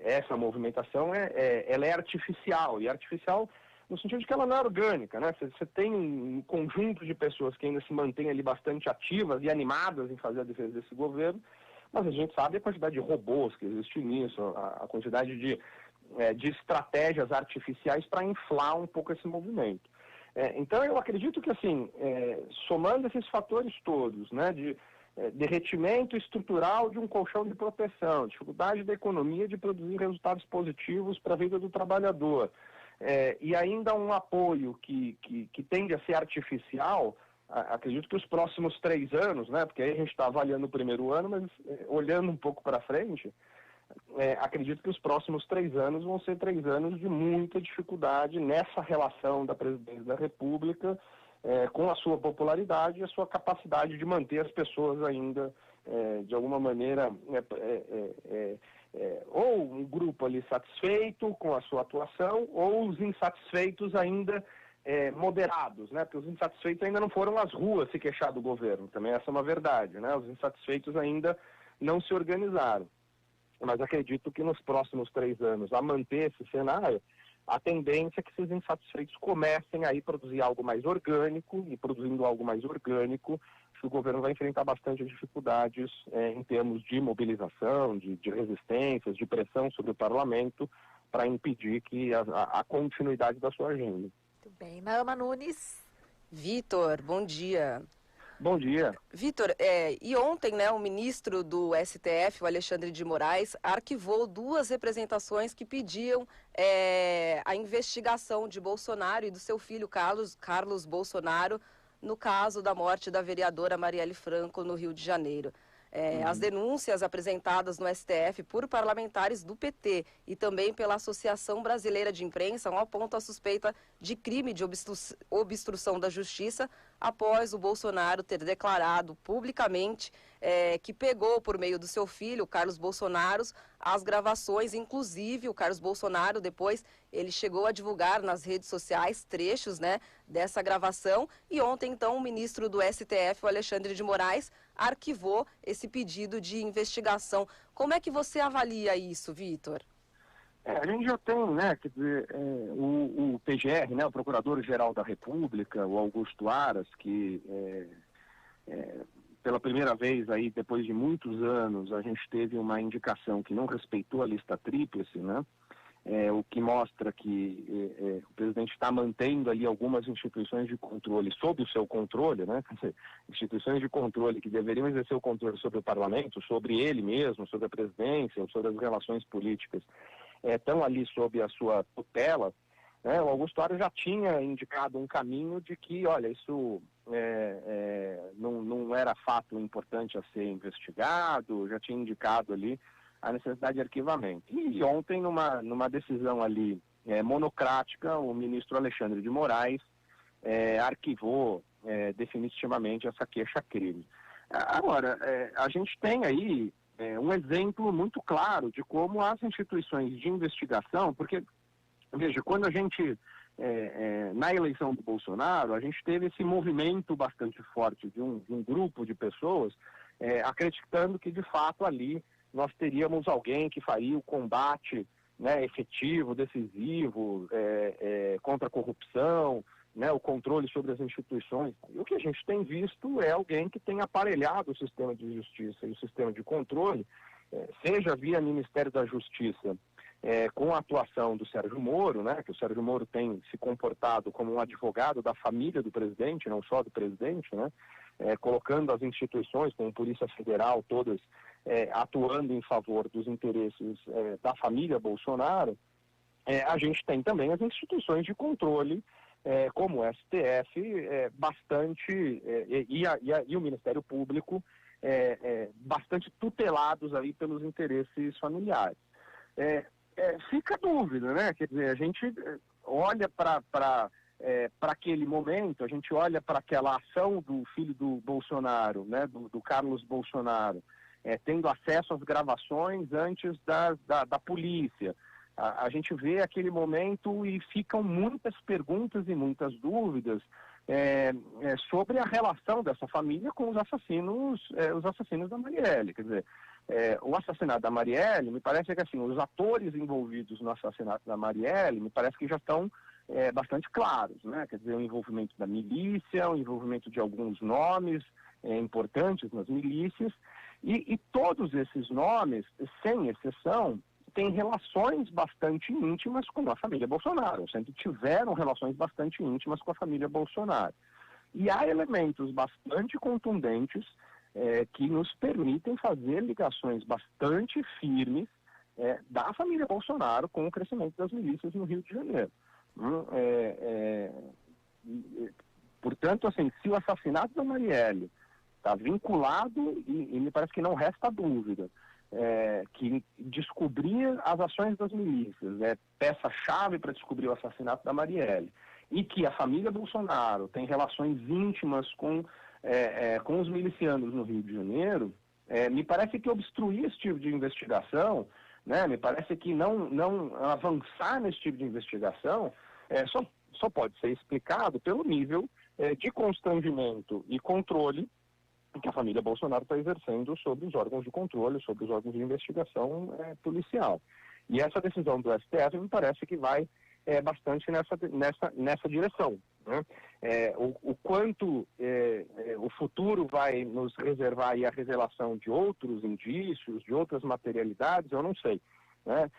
Speaker 6: essa movimentação, ela é artificial, e artificial no sentido de que ela não é orgânica, né? Você tem um conjunto de pessoas que ainda se mantêm ali bastante ativas e animadas em fazer a defesa desse governo, mas a gente sabe a quantidade de robôs que existe nisso, a quantidade de estratégias artificiais para inflar um pouco esse movimento. Então eu acredito que, assim, somando esses fatores todos, né, de derretimento estrutural de um colchão de proteção, dificuldade da economia de produzir resultados positivos para a vida do trabalhador, e ainda um apoio que tende a ser artificial, acredito que os próximos 3 anos, né, porque aí a gente está avaliando o primeiro ano, mas olhando um pouco para frente, acredito que os próximos 3 anos vão ser 3 anos de muita dificuldade nessa relação da presidência da República com a sua popularidade e a sua capacidade de manter as pessoas ainda, de alguma maneira, ou um grupo ali satisfeito com a sua atuação, ou os insatisfeitos ainda moderados, né? Porque os insatisfeitos ainda não foram às ruas se queixar do governo, também essa é uma verdade, né? Os insatisfeitos ainda não se organizaram. Mas acredito que nos próximos 3 anos, a manter esse cenário, a tendência é que esses insatisfeitos comecem a produzir algo mais orgânico, e produzindo algo mais orgânico, o governo vai enfrentar bastante dificuldades em termos de mobilização, de resistências, de pressão sobre o parlamento, para impedir que a continuidade da sua agenda.
Speaker 4: Muito bem. Naama Nunes.
Speaker 1: Vitor, bom dia.
Speaker 6: Bom dia.
Speaker 1: Vitor, e ontem, né, o ministro do STF, o Alexandre de Moraes, arquivou 2 representações que pediam a investigação de Bolsonaro e do seu filho Carlos Bolsonaro no caso da morte da vereadora Marielle Franco no Rio de Janeiro. As denúncias apresentadas no STF por parlamentares do PT e também pela Associação Brasileira de Imprensa apontam a suspeita de crime de obstrução da justiça após o Bolsonaro ter declarado publicamente que pegou por meio do seu filho, Carlos Bolsonaro, as gravações. Inclusive, o Carlos Bolsonaro depois ele chegou a divulgar nas redes sociais trechos, né, dessa gravação. E ontem, então, o ministro do STF, o Alexandre de Moraes, arquivou esse pedido de investigação. Como é que você avalia isso, Vitor?
Speaker 6: A gente já tem, né, quer dizer, o PGR, né, o Procurador-Geral da República, o Augusto Aras, que pela primeira vez aí, depois de muitos anos, a gente teve uma indicação que não respeitou a lista tríplice, né, o que mostra que o presidente está mantendo ali algumas instituições de controle sob o seu controle, né? Quer dizer, instituições de controle que deveriam exercer o controle sobre o parlamento, sobre ele mesmo, sobre a presidência, sobre as relações políticas, estão ali sob a sua tutela. O Augusto Aras já tinha indicado um caminho de que, olha, isso não era fato importante a ser investigado, já tinha indicado ali a necessidade de arquivamento. E ontem, numa decisão ali monocrática, o ministro Alexandre de Moraes arquivou definitivamente essa queixa-crime. Agora, a gente tem aí um exemplo muito claro de como as instituições de investigação, porque, veja, quando a gente, na eleição do Bolsonaro, a gente teve esse movimento bastante forte de um grupo de pessoas acreditando que, de fato, ali nós teríamos alguém que faria o combate, né, efetivo, decisivo, contra a corrupção, né, o controle sobre as instituições. E o que a gente tem visto é alguém que tem aparelhado o sistema de justiça e o sistema de controle, seja via Ministério da Justiça, com a atuação do Sérgio Moro, né, que o Sérgio Moro tem se comportado como um advogado da família do presidente, não só do presidente, né, colocando as instituições, como Polícia Federal, todas atuando em favor dos interesses da família Bolsonaro. A gente tem também as instituições de controle, como o STF, bastante, e o Ministério Público, bastante tutelados aí pelos interesses familiares. Fica a dúvida, né? Quer dizer, a gente olha para aquele momento, a gente olha para aquela ação do filho do Bolsonaro, né, do Carlos Bolsonaro, tendo acesso às gravações antes da polícia. A gente vê aquele momento e ficam muitas perguntas e muitas dúvidas sobre a relação dessa família com os assassinos da Marielle. Quer dizer, o assassinato da Marielle, me parece que assim, os atores envolvidos no assassinato da Marielle, me parece que já estão bastante claros, né? Quer dizer, o envolvimento da milícia, o envolvimento de alguns nomes importantes nas milícias, e todos esses nomes, sem exceção, têm relações bastante íntimas com a família Bolsonaro, sempre tiveram relações bastante íntimas com a família Bolsonaro. E há elementos bastante contundentes que nos permitem fazer ligações bastante firmes da família Bolsonaro com o crescimento das milícias no Rio de Janeiro. Portanto, assim, se o assassinato da Marielle está vinculado, e me parece que não resta dúvida, que descobrir as ações das milícias é peça-chave para descobrir o assassinato da Marielle, e que a família Bolsonaro tem relações íntimas com os milicianos no Rio de Janeiro, me parece que obstruir esse tipo de investigação, né, me parece que não avançar nesse tipo de investigação só pode ser explicado pelo nível de constrangimento e controle que a família Bolsonaro está exercendo sobre os órgãos de controle, sobre os órgãos de investigação policial. E essa decisão do STF me parece que vai bastante nessa direção, né? O quanto o futuro vai nos reservar aí a revelação de outros indícios, de outras materialidades, eu não sei, né?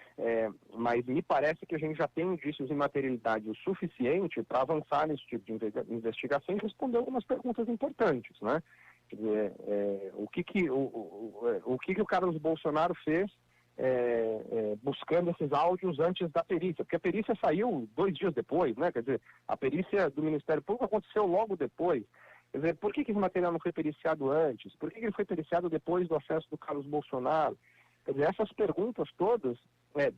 Speaker 6: Mas me parece que a gente já tem indícios e materialidade o suficiente para avançar nesse tipo de investigação e responder algumas perguntas importantes, né? Quer dizer, o que o Carlos Bolsonaro fez buscando esses áudios antes da perícia? Porque a perícia saiu 2 dias depois, né? Quer dizer, a perícia do Ministério Público aconteceu logo depois. Quer dizer, por que esse material não foi periciado antes? Por que ele foi periciado depois do acesso do Carlos Bolsonaro? Quer dizer, essas perguntas todas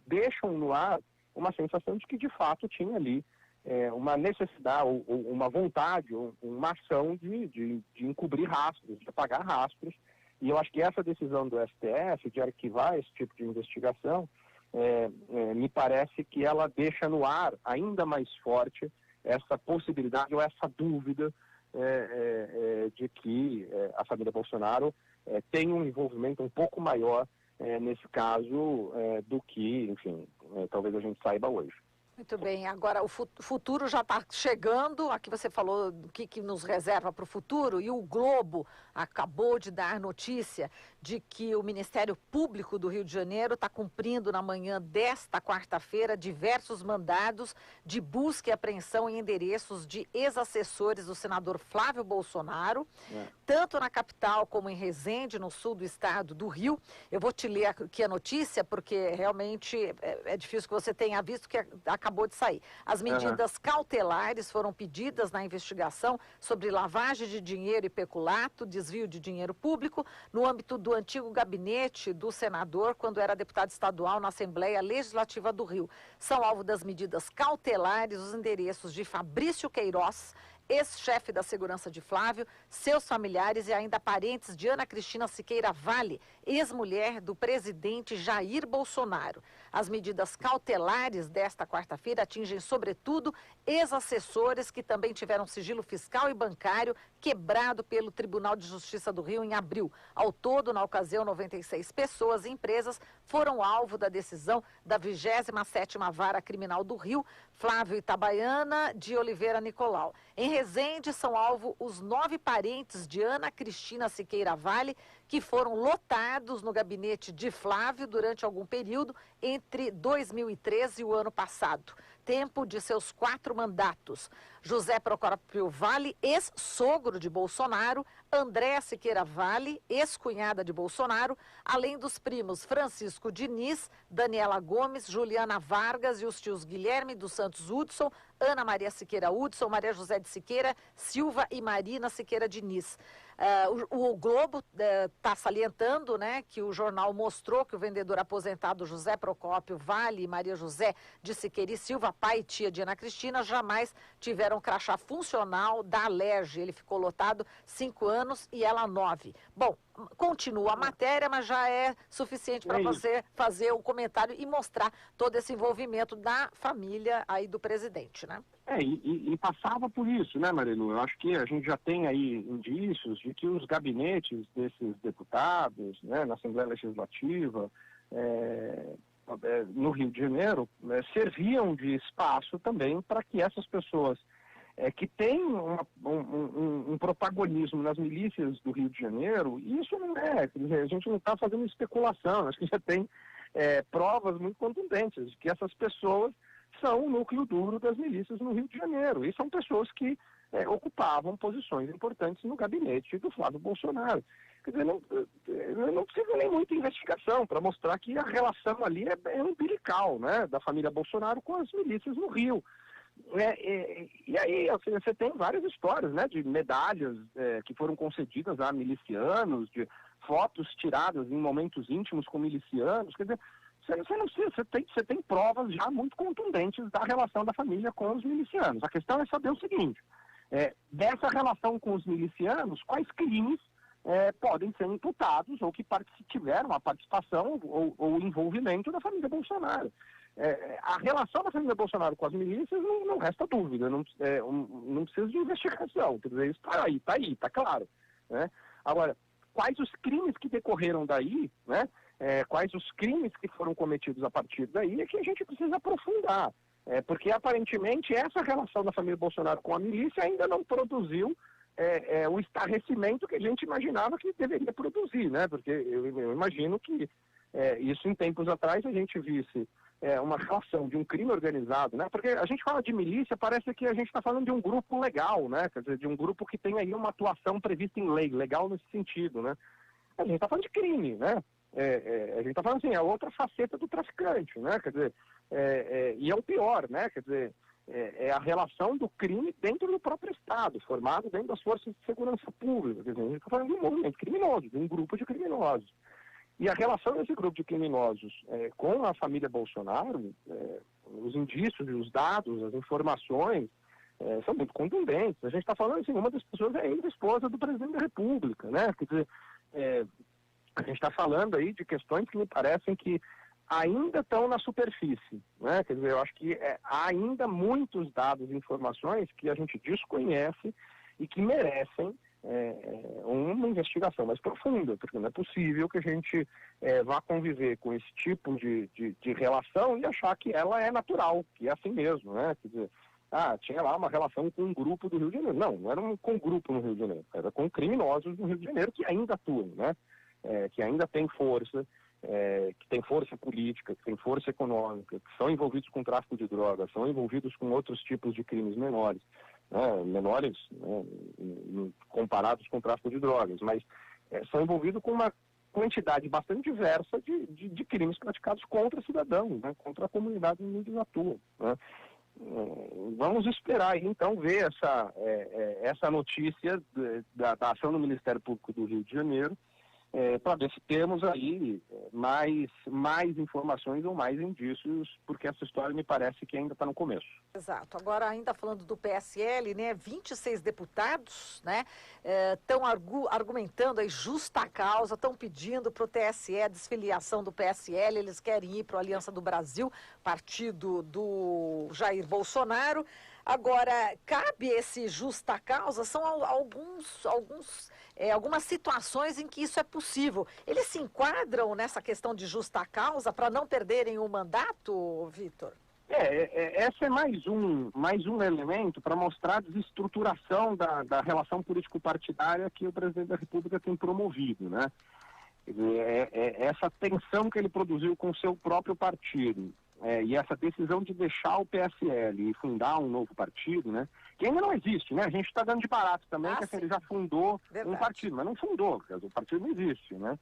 Speaker 6: deixam no ar uma sensação de que, de fato, tinha ali uma necessidade, ou uma vontade, ou uma ação de encobrir rastros, de apagar rastros. E eu acho que essa decisão do STF de arquivar esse tipo de investigação, me parece que ela deixa no ar ainda mais forte essa possibilidade ou essa dúvida de que a família Bolsonaro tem um envolvimento um pouco maior nesse caso do que, enfim, talvez a gente saiba hoje.
Speaker 4: Muito bem, agora o futuro já está chegando, aqui você falou do que nos reserva para o futuro, e o Globo acabou de dar notícia de que o Ministério Público do Rio de Janeiro está cumprindo na manhã desta quarta-feira diversos mandados de busca e apreensão em endereços de ex-assessores do senador Flávio Bolsonaro, tanto na capital como em Resende, no sul do estado do Rio. Eu vou te ler aqui a notícia, porque realmente é difícil que você tenha visto que acabou de sair. As medidas cautelares foram pedidas na investigação sobre lavagem de dinheiro e peculato, desvio de dinheiro público, no âmbito do antigo gabinete do senador, quando era deputado estadual na Assembleia Legislativa do Rio. São alvo das medidas cautelares os endereços de Fabrício Queiroz, ex-chefe da segurança de Flávio, seus familiares e ainda parentes de Ana Cristina Siqueira Vale, ex-mulher do presidente Jair Bolsonaro. As medidas cautelares desta quarta-feira atingem, sobretudo, ex-assessores que também tiveram sigilo fiscal e bancário quebrado pelo Tribunal de Justiça do Rio em abril. Ao todo, na ocasião, 96 pessoas e empresas foram alvo da decisão da 27ª Vara Criminal do Rio, Flávio Itabaiana de Oliveira Nicolau. Em Resende, são alvo os 9 parentes de Ana Cristina Siqueira Vale, que foram lotados no gabinete de Flávio durante algum período entre 2013 e o ano passado, tempo de seus 4 mandatos. José Procópio Vale, ex-sogro de Bolsonaro, Andréa Siqueira Vale, ex-cunhada de Bolsonaro, além dos primos Francisco Diniz, Daniela Gomes, Juliana Vargas e os tios Guilherme dos Santos Hudson, Ana Maria Siqueira Hudson, Maria José de Siqueira, Silva e Marina Siqueira Diniz. O Globo está salientando, né, que o jornal mostrou que o vendedor aposentado José Procópio Vale e Maria José de Siqueira e Silva, pai e tia de Ana Cristina, jamais tiveram crachá funcional da Alerj. Ele ficou lotado 5 anos e ela 9. Bom, continua a matéria, mas já é suficiente para você fazer o comentário e mostrar todo esse envolvimento da família aí do presidente, né?
Speaker 6: E passava por isso, né, Marilu? Eu acho que a gente já tem aí indícios de que os gabinetes desses deputados, né, na Assembleia Legislativa, no Rio de Janeiro, serviam de espaço também para que essas pessoas que têm um protagonismo nas milícias do Rio de Janeiro, isso não é, quer dizer, a gente não está fazendo especulação, acho que já tem provas muito contundentes de que essas pessoas são o núcleo duro das milícias no Rio de Janeiro. E são pessoas que ocupavam posições importantes no gabinete do Flávio Bolsonaro. Quer dizer, não precisa nem muita investigação para mostrar que a relação ali é umbilical, né, da família Bolsonaro com as milícias no Rio. E aí você tem várias histórias, né, de medalhas que foram concedidas a milicianos, de fotos tiradas em momentos íntimos com milicianos. Quer dizer, você tem provas já muito contundentes da relação da família com os milicianos. A questão é saber o seguinte, dessa relação com os milicianos, quais crimes podem ser imputados ou que tiveram a participação ou envolvimento da família Bolsonaro. A relação da família Bolsonaro com as milícias não resta dúvida, não precisa de investigação, quer dizer, isso está aí, está claro, né? Agora, quais os crimes que decorreram daí, né? Quais os crimes que foram cometidos a partir daí é que a gente precisa aprofundar, porque aparentemente essa relação da família Bolsonaro com a milícia ainda não produziu o estarrecimento que a gente imaginava que deveria produzir, né? Porque eu imagino que isso em tempos atrás a gente visse uma relação de um crime organizado, né? Porque a gente fala de milícia, parece que a gente está falando de um grupo legal, né? Quer dizer, de um grupo que tem aí uma atuação prevista em lei, legal nesse sentido, né? A gente está falando de crime, né? A gente está falando assim, é outra faceta do traficante, né? Quer dizer, e é o pior, né? Quer dizer, é a relação do crime dentro do próprio Estado, formado dentro das forças de segurança pública. Quer dizer, a gente está falando de um movimento criminoso, de um grupo de criminosos. E a relação desse grupo de criminosos com a família Bolsonaro, os indícios, os dados, as informações são muito contundentes. A gente está falando assim, uma das pessoas é a esposa do presidente da República, né? Quer dizer, a gente está falando aí de questões que me parecem que ainda estão na superfície, né? Quer dizer, eu acho que há ainda muitos dados e informações que a gente desconhece e que merecem uma investigação mais profunda, porque não é possível que a gente vá conviver com esse tipo de relação e achar que ela é natural, que é assim mesmo, né? Quer dizer, tinha lá uma relação com um grupo do Rio de Janeiro. Não era com um grupo no Rio de Janeiro, era com criminosos no Rio de Janeiro que ainda atuam, né? Que ainda tem força, que tem força política, que tem força econômica, que são envolvidos com tráfico de drogas, são envolvidos com outros tipos de crimes menores, né, comparados com tráfico de drogas, mas são envolvidos com uma quantidade bastante diversa de crimes praticados contra cidadãos, né, contra a comunidade onde eles atuam, né. Vamos esperar aí, então, ver essa notícia da ação do Ministério Público do Rio de Janeiro, para ver se temos aí mais informações ou mais indícios, porque essa história me parece que ainda está no começo.
Speaker 4: Exato. Agora, ainda falando do PSL, né, 26 deputados, né, estão argumentando aí justa causa, estão pedindo para o TSE a desfiliação do PSL, eles querem ir para a Aliança do Brasil, partido do Jair Bolsonaro. Agora, cabe esse justa causa? São algumas situações em que isso é possível. Eles se enquadram nessa questão de justa causa para não perderem o mandato, Vitor?
Speaker 6: Esse é mais um elemento para mostrar a desestruturação da relação político-partidária que o presidente da República tem promovido, né? Essa tensão que ele produziu com o seu próprio partido. E essa decisão de deixar o PSL e fundar um novo partido, né, que ainda não existe, né? A gente está dando de barato também, que ele já fundou um partido, mas não fundou, porque o partido não existe, né?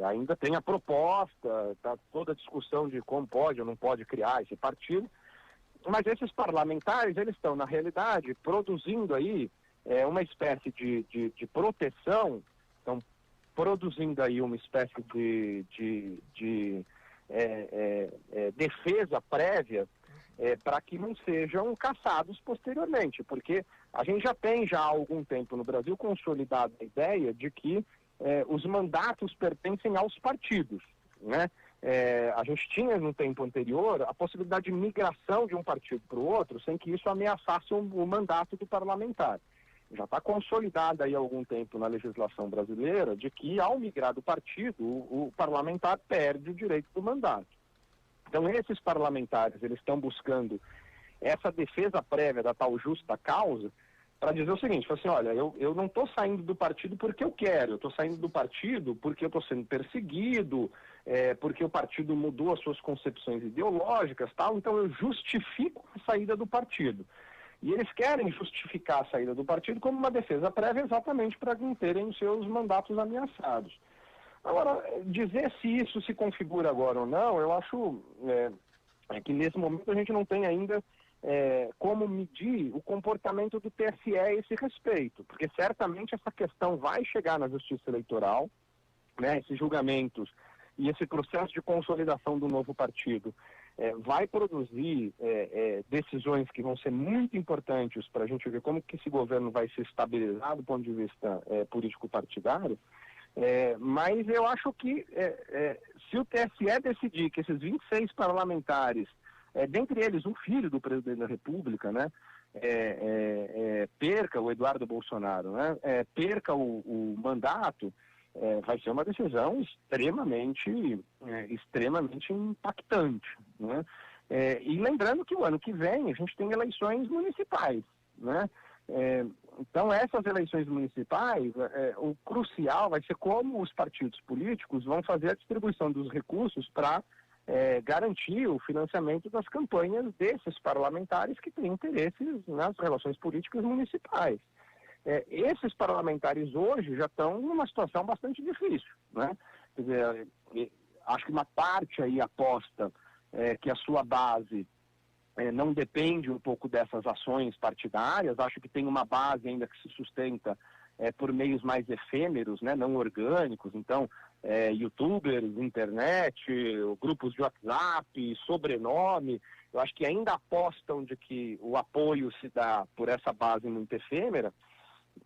Speaker 6: Ainda tem a proposta, tá toda a discussão de como pode ou não pode criar esse partido, mas esses parlamentares, eles estão, na realidade, produzindo aí uma espécie de proteção, estão produzindo aí uma espécie de defesa prévia para que não sejam caçados posteriormente, porque a gente já tem há algum tempo no Brasil consolidado a ideia de que os mandatos pertencem aos partidos, né? A gente tinha no tempo anterior a possibilidade de migração de um partido para o outro sem que isso ameaçasse o mandato do parlamentar. Já está consolidada aí há algum tempo na legislação brasileira de que, ao migrar do partido, o parlamentar perde o direito do mandato. Então, esses parlamentares, eles estão buscando essa defesa prévia da tal justa causa para dizer o seguinte, assim, olha, eu não estou saindo do partido porque eu quero, eu estou saindo do partido porque eu estou sendo perseguido, porque o partido mudou as suas concepções ideológicas, tal, então eu justifico a saída do partido. E eles querem justificar a saída do partido como uma defesa prévia exatamente para não terem os seus mandatos ameaçados. Agora, dizer se isso se configura agora ou não, eu acho que nesse momento a gente não tem ainda como medir o comportamento do TSE a esse respeito, porque certamente essa questão vai chegar na Justiça Eleitoral, né, esses julgamentos e esse processo de consolidação do novo partido vai produzir decisões que vão ser muito importantes para a gente ver como que esse governo vai se estabilizar do ponto de vista político-partidário, mas eu acho que se o TSE decidir que esses 26 parlamentares, dentre eles um filho do presidente da República, né, perca o Eduardo Bolsonaro, né, perca o mandato, vai ser uma decisão extremamente impactante, né? E lembrando que o ano que vem a gente tem eleições municipais, né? Então essas eleições municipais, o crucial vai ser como os partidos políticos vão fazer a distribuição dos recursos para garantir o financiamento das campanhas desses parlamentares que têm interesses nas relações políticas municipais. Esses parlamentares hoje já estão numa situação bastante difícil, né? Quer dizer, acho que uma parte aí aposta que a sua base não depende um pouco dessas ações partidárias, acho que tem uma base ainda que se sustenta por meios mais efêmeros, né, não orgânicos, então youtubers, internet, grupos de WhatsApp, sobrenome, eu acho que ainda apostam de que o apoio se dá por essa base muito efêmera.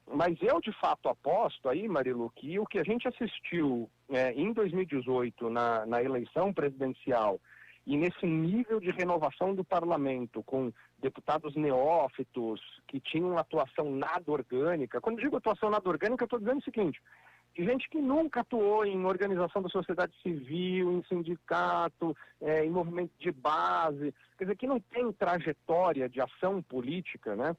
Speaker 6: Mas eu, de fato, aposto aí, Marilu, que o que a gente assistiu em 2018 na eleição presidencial e nesse nível de renovação do parlamento, com deputados neófitos, que tinham atuação nada orgânica. Quando digo atuação nada orgânica, eu estou dizendo o seguinte: gente que nunca atuou em organização da sociedade civil, em sindicato, em movimento de base, quer dizer, que não tem trajetória de ação política, né?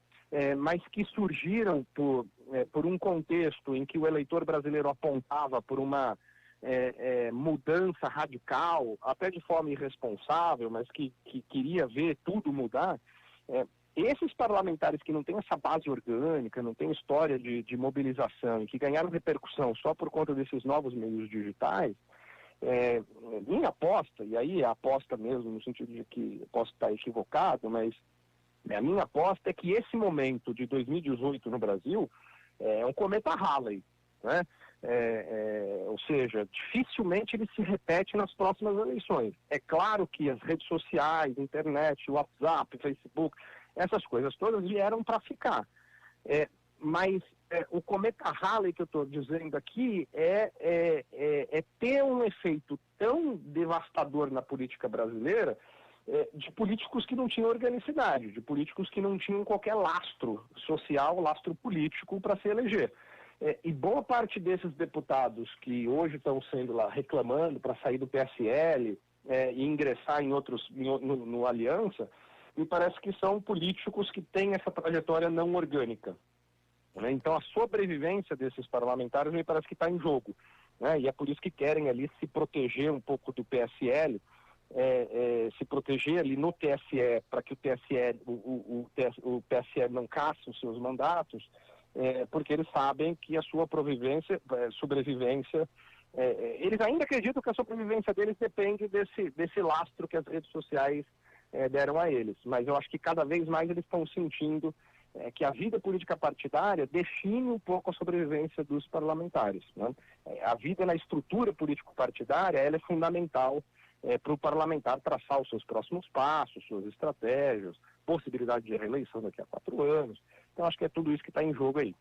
Speaker 6: Mas que surgiram por um contexto em que o eleitor brasileiro apontava por uma mudança radical, até de forma irresponsável, mas que queria ver tudo mudar. Esses parlamentares que não têm essa base orgânica, não têm história de mobilização e que ganharam repercussão só por conta desses novos meios digitais, minha aposta, e aí é aposta mesmo no sentido de que posso estar equivocado, mas a minha aposta é que esse momento de 2018 no Brasil é um cometa Halley, né? Ou seja, dificilmente ele se repete nas próximas eleições. É claro que as redes sociais, internet, WhatsApp, Facebook, essas coisas todas vieram para ficar. Mas o cometa Halley que eu estou dizendo aqui é ter um efeito tão devastador na política brasileira, de políticos que não tinham organicidade, de políticos que não tinham qualquer lastro social, lastro político para se eleger. E boa parte desses deputados que hoje estão sendo lá reclamando para sair do PSL e ingressar em outros, no Aliança, me parece que são políticos que têm essa trajetória não orgânica, né? Então a sobrevivência desses parlamentares me parece que está em jogo, né? E é por isso que querem ali se proteger um pouco do PSL, se proteger ali no TSE, para que o PSL não casse os seus mandatos, porque eles sabem que a sua sobrevivência, eles ainda acreditam que a sobrevivência deles depende desse lastro que as redes sociais deram a eles. Mas eu acho que cada vez mais eles estão sentindo que a vida política partidária define um pouco a sobrevivência dos parlamentares, né? A vida na estrutura político-partidária ela é fundamental para o parlamentar traçar os seus próximos passos, suas estratégias, possibilidade de reeleição daqui a 4 anos. Então, acho que é tudo isso que está em jogo aí.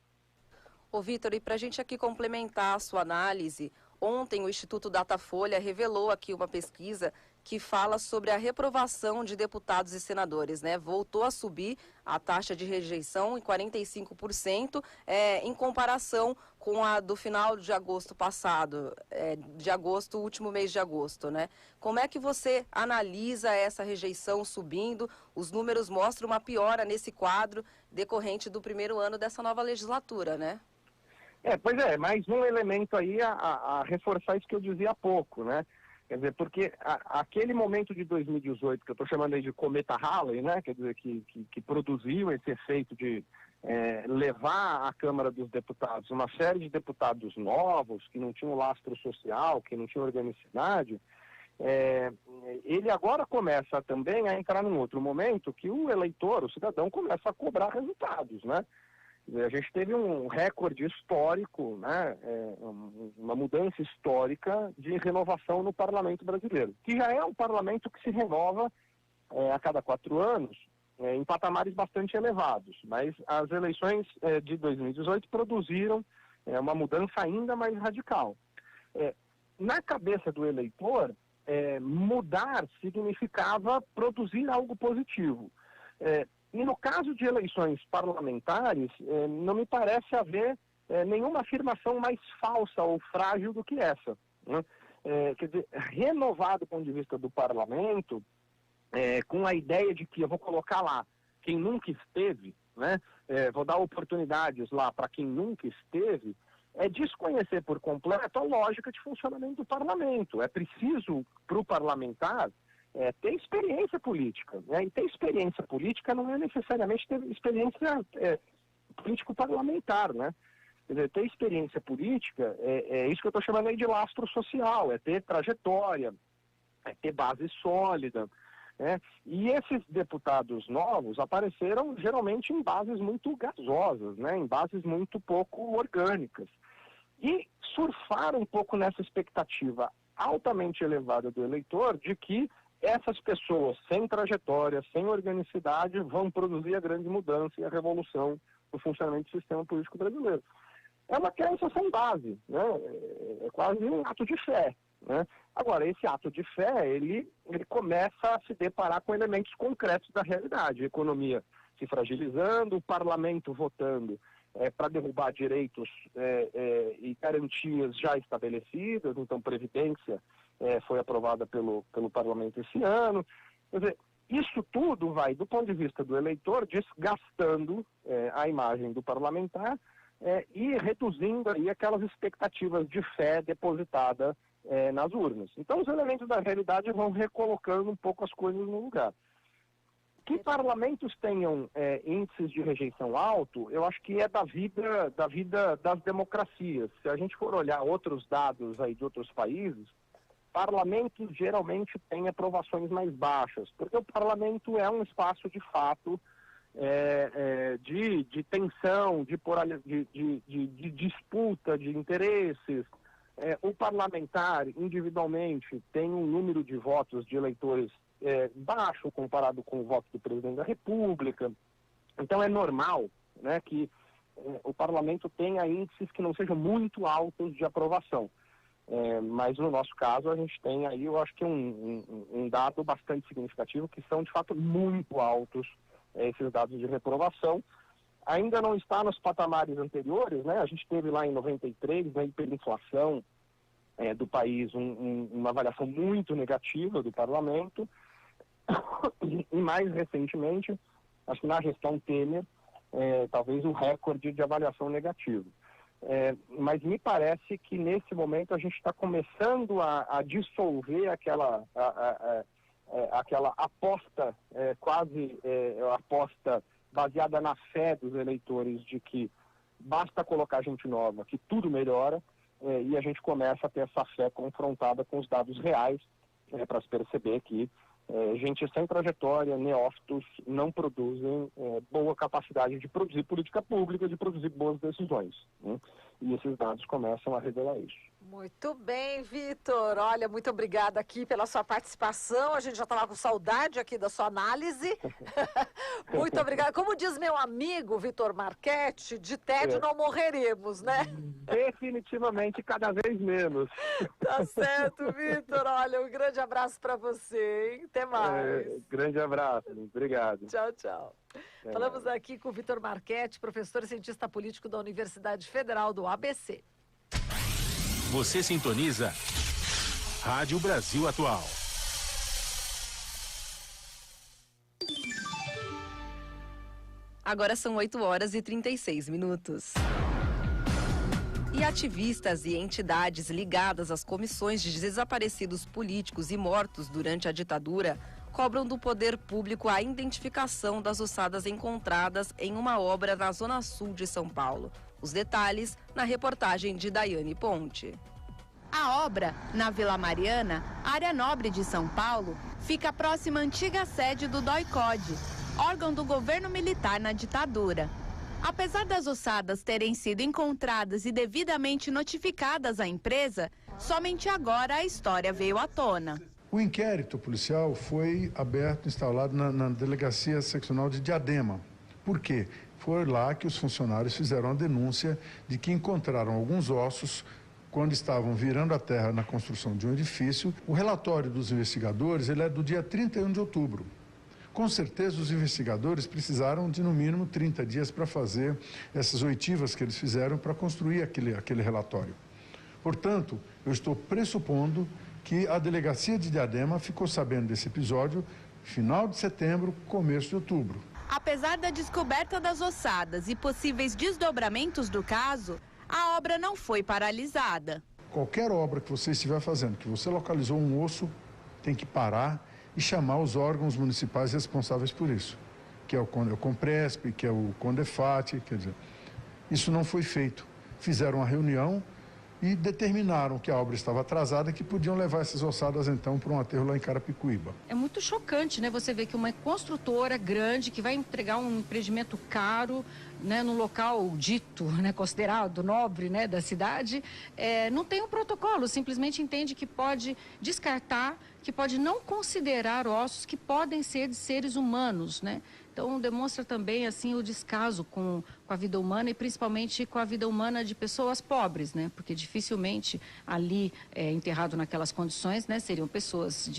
Speaker 1: Ô, Vitor, e para a gente aqui complementar a sua análise, ontem o Instituto Datafolha revelou aqui uma pesquisa que fala sobre a reprovação de deputados e senadores, né? Voltou a subir a taxa de rejeição em 45%, em comparação com a do final de agosto passado, último mês de agosto, né? Como é que você analisa essa rejeição subindo? Os números mostram uma piora nesse quadro decorrente do primeiro ano dessa nova legislatura, né?
Speaker 6: Pois é, mais um elemento aí a reforçar isso que eu dizia há pouco, né? Quer dizer, porque aquele momento de 2018, que eu estou chamando aí de cometa Halley, né? Quer dizer, que produziu esse efeito de levar à Câmara dos Deputados uma série de deputados novos, que não tinham lastro social, que não tinham organicidade, ele agora começa também a entrar num outro momento que o eleitor, o cidadão, começa a cobrar resultados, né? A gente teve um recorde histórico, né, uma mudança histórica de renovação no parlamento brasileiro, que já é um parlamento que se renova a cada 4 anos, em patamares bastante elevados. Mas as eleições de 2018 produziram uma mudança ainda mais radical. Na cabeça do eleitor, mudar significava produzir algo positivo. E no caso de eleições parlamentares, não me parece haver nenhuma afirmação mais falsa ou frágil do que essa, né? Quer dizer, renovar do ponto de vista do parlamento, com a ideia de que eu vou colocar lá quem nunca esteve, né? Vou dar oportunidades lá para quem nunca esteve, é desconhecer por completo a lógica de funcionamento do parlamento. É preciso, para o parlamentar, ter experiência política, né? E ter experiência política não é necessariamente ter experiência político-parlamentar, né? Quer dizer, ter experiência política é isso que eu estou chamando aí de lastro social, é ter trajetória, é ter base sólida, né? E esses deputados novos apareceram geralmente em bases muito gasosas, né? Em bases muito pouco orgânicas. E surfaram um pouco nessa expectativa altamente elevada do eleitor de que essas pessoas sem trajetória, sem organicidade, vão produzir a grande mudança e a revolução no funcionamento do sistema político brasileiro. É uma crença sem base, né? É quase um ato de fé, né? Agora, esse ato de fé, ele começa a se deparar com elementos concretos da realidade. A economia se fragilizando, o parlamento votando para derrubar direitos e garantias já estabelecidas. Então, Previdência foi aprovada pelo parlamento esse ano. Quer dizer, isso tudo vai, do ponto de vista do eleitor, desgastando a imagem do parlamentar e reduzindo aí aquelas expectativas de fé depositada nas urnas. Então, os elementos da realidade vão recolocando um pouco as coisas no lugar. Que parlamentos tenham índices de rejeição alto, eu acho que é da vida das democracias. Se a gente for olhar outros dados aí de outros países, parlamentos geralmente têm aprovações mais baixas, porque o parlamento é um espaço de fato de tensão, de disputa de interesses. O parlamentar, individualmente, tem um número de votos de eleitores baixo comparado com o voto do presidente da República. Então é normal, né, que o parlamento tenha índices que não sejam muito altos de aprovação. Mas no nosso caso a gente tem aí, eu acho que um dado bastante significativo, que são de fato muito altos esses dados de reprovação. Ainda não está nos patamares anteriores, né? A gente teve lá em 93, na hiperinflação do país, uma avaliação muito negativa do parlamento. E mais recentemente, acho que na gestão Temer, talvez um recorde de avaliação negativa. Mas me parece que nesse momento a gente está começando a dissolver aquela aposta, aposta baseada na fé dos eleitores de que basta colocar gente nova, que tudo melhora, e a gente começa a ter essa fé confrontada com os dados reais, para se perceber que gente sem trajetória, neófitos, não produzem boa capacidade de produzir política pública, de produzir boas decisões, né? E esses dados começam a revelar isso.
Speaker 4: Muito bem, Vitor. Olha, muito obrigada aqui pela sua participação. A gente já estava com saudade aqui da sua análise. Muito obrigada. Como diz meu amigo Vitor Marchetti, de tédio não morreremos, né?
Speaker 6: Definitivamente, cada vez menos.
Speaker 4: Tá certo, Vitor. Olha, um grande abraço para você, hein? Até mais.
Speaker 6: Grande abraço. Obrigado.
Speaker 4: Tchau, tchau. Falamos aqui com o Vitor Marchetti, professor e cientista político da Universidade Federal do ABC.
Speaker 2: Você sintoniza Rádio Brasil Atual.
Speaker 1: Agora são 8h36. E ativistas e entidades ligadas às comissões de desaparecidos políticos e mortos durante a ditadura cobram do poder público a identificação das ossadas encontradas em uma obra na Zona Sul de São Paulo. Os detalhes na reportagem de Daiane Ponte.
Speaker 9: A obra, na Vila Mariana, área nobre de São Paulo, fica próxima à antiga sede do DOI-CODE, órgão do governo militar na ditadura. Apesar das ossadas terem sido encontradas e devidamente notificadas à empresa, somente agora a história veio à tona.
Speaker 10: O inquérito policial foi aberto, instalado na Delegacia Seccional de Diadema. Por quê? Foi lá que os funcionários fizeram a denúncia de que encontraram alguns ossos quando estavam virando a terra na construção de um edifício. O relatório dos investigadores ele é do dia 31 de outubro. Com certeza, os investigadores precisaram de, no mínimo, 30 dias para fazer essas oitivas que eles fizeram para construir aquele relatório. Portanto, eu estou pressupondo que a Delegacia de Diadema ficou sabendo desse episódio final de setembro, começo de outubro.
Speaker 9: Apesar da descoberta das ossadas e possíveis desdobramentos do caso, a obra não foi paralisada.
Speaker 10: Qualquer obra que você estiver fazendo, que você localizou um osso, tem que parar e chamar os órgãos municipais responsáveis por isso, que é o Compresp, que é o Condefat, quer dizer, isso não foi feito. Fizeram uma reunião e determinaram que a obra estava atrasada e que podiam levar essas ossadas, então, para um aterro lá em Carapicuíba.
Speaker 12: É muito chocante, né? Você vê que uma construtora grande que vai entregar um empreendimento caro, né, num local dito, né, considerado nobre, né, da cidade, não tem um protocolo, simplesmente entende que pode descartar, que pode não considerar ossos que podem ser de seres humanos, né? Então demonstra também assim o descaso com com a vida humana e principalmente com a vida humana de pessoas pobres, né? Porque dificilmente ali enterrado naquelas condições, né, seriam pessoas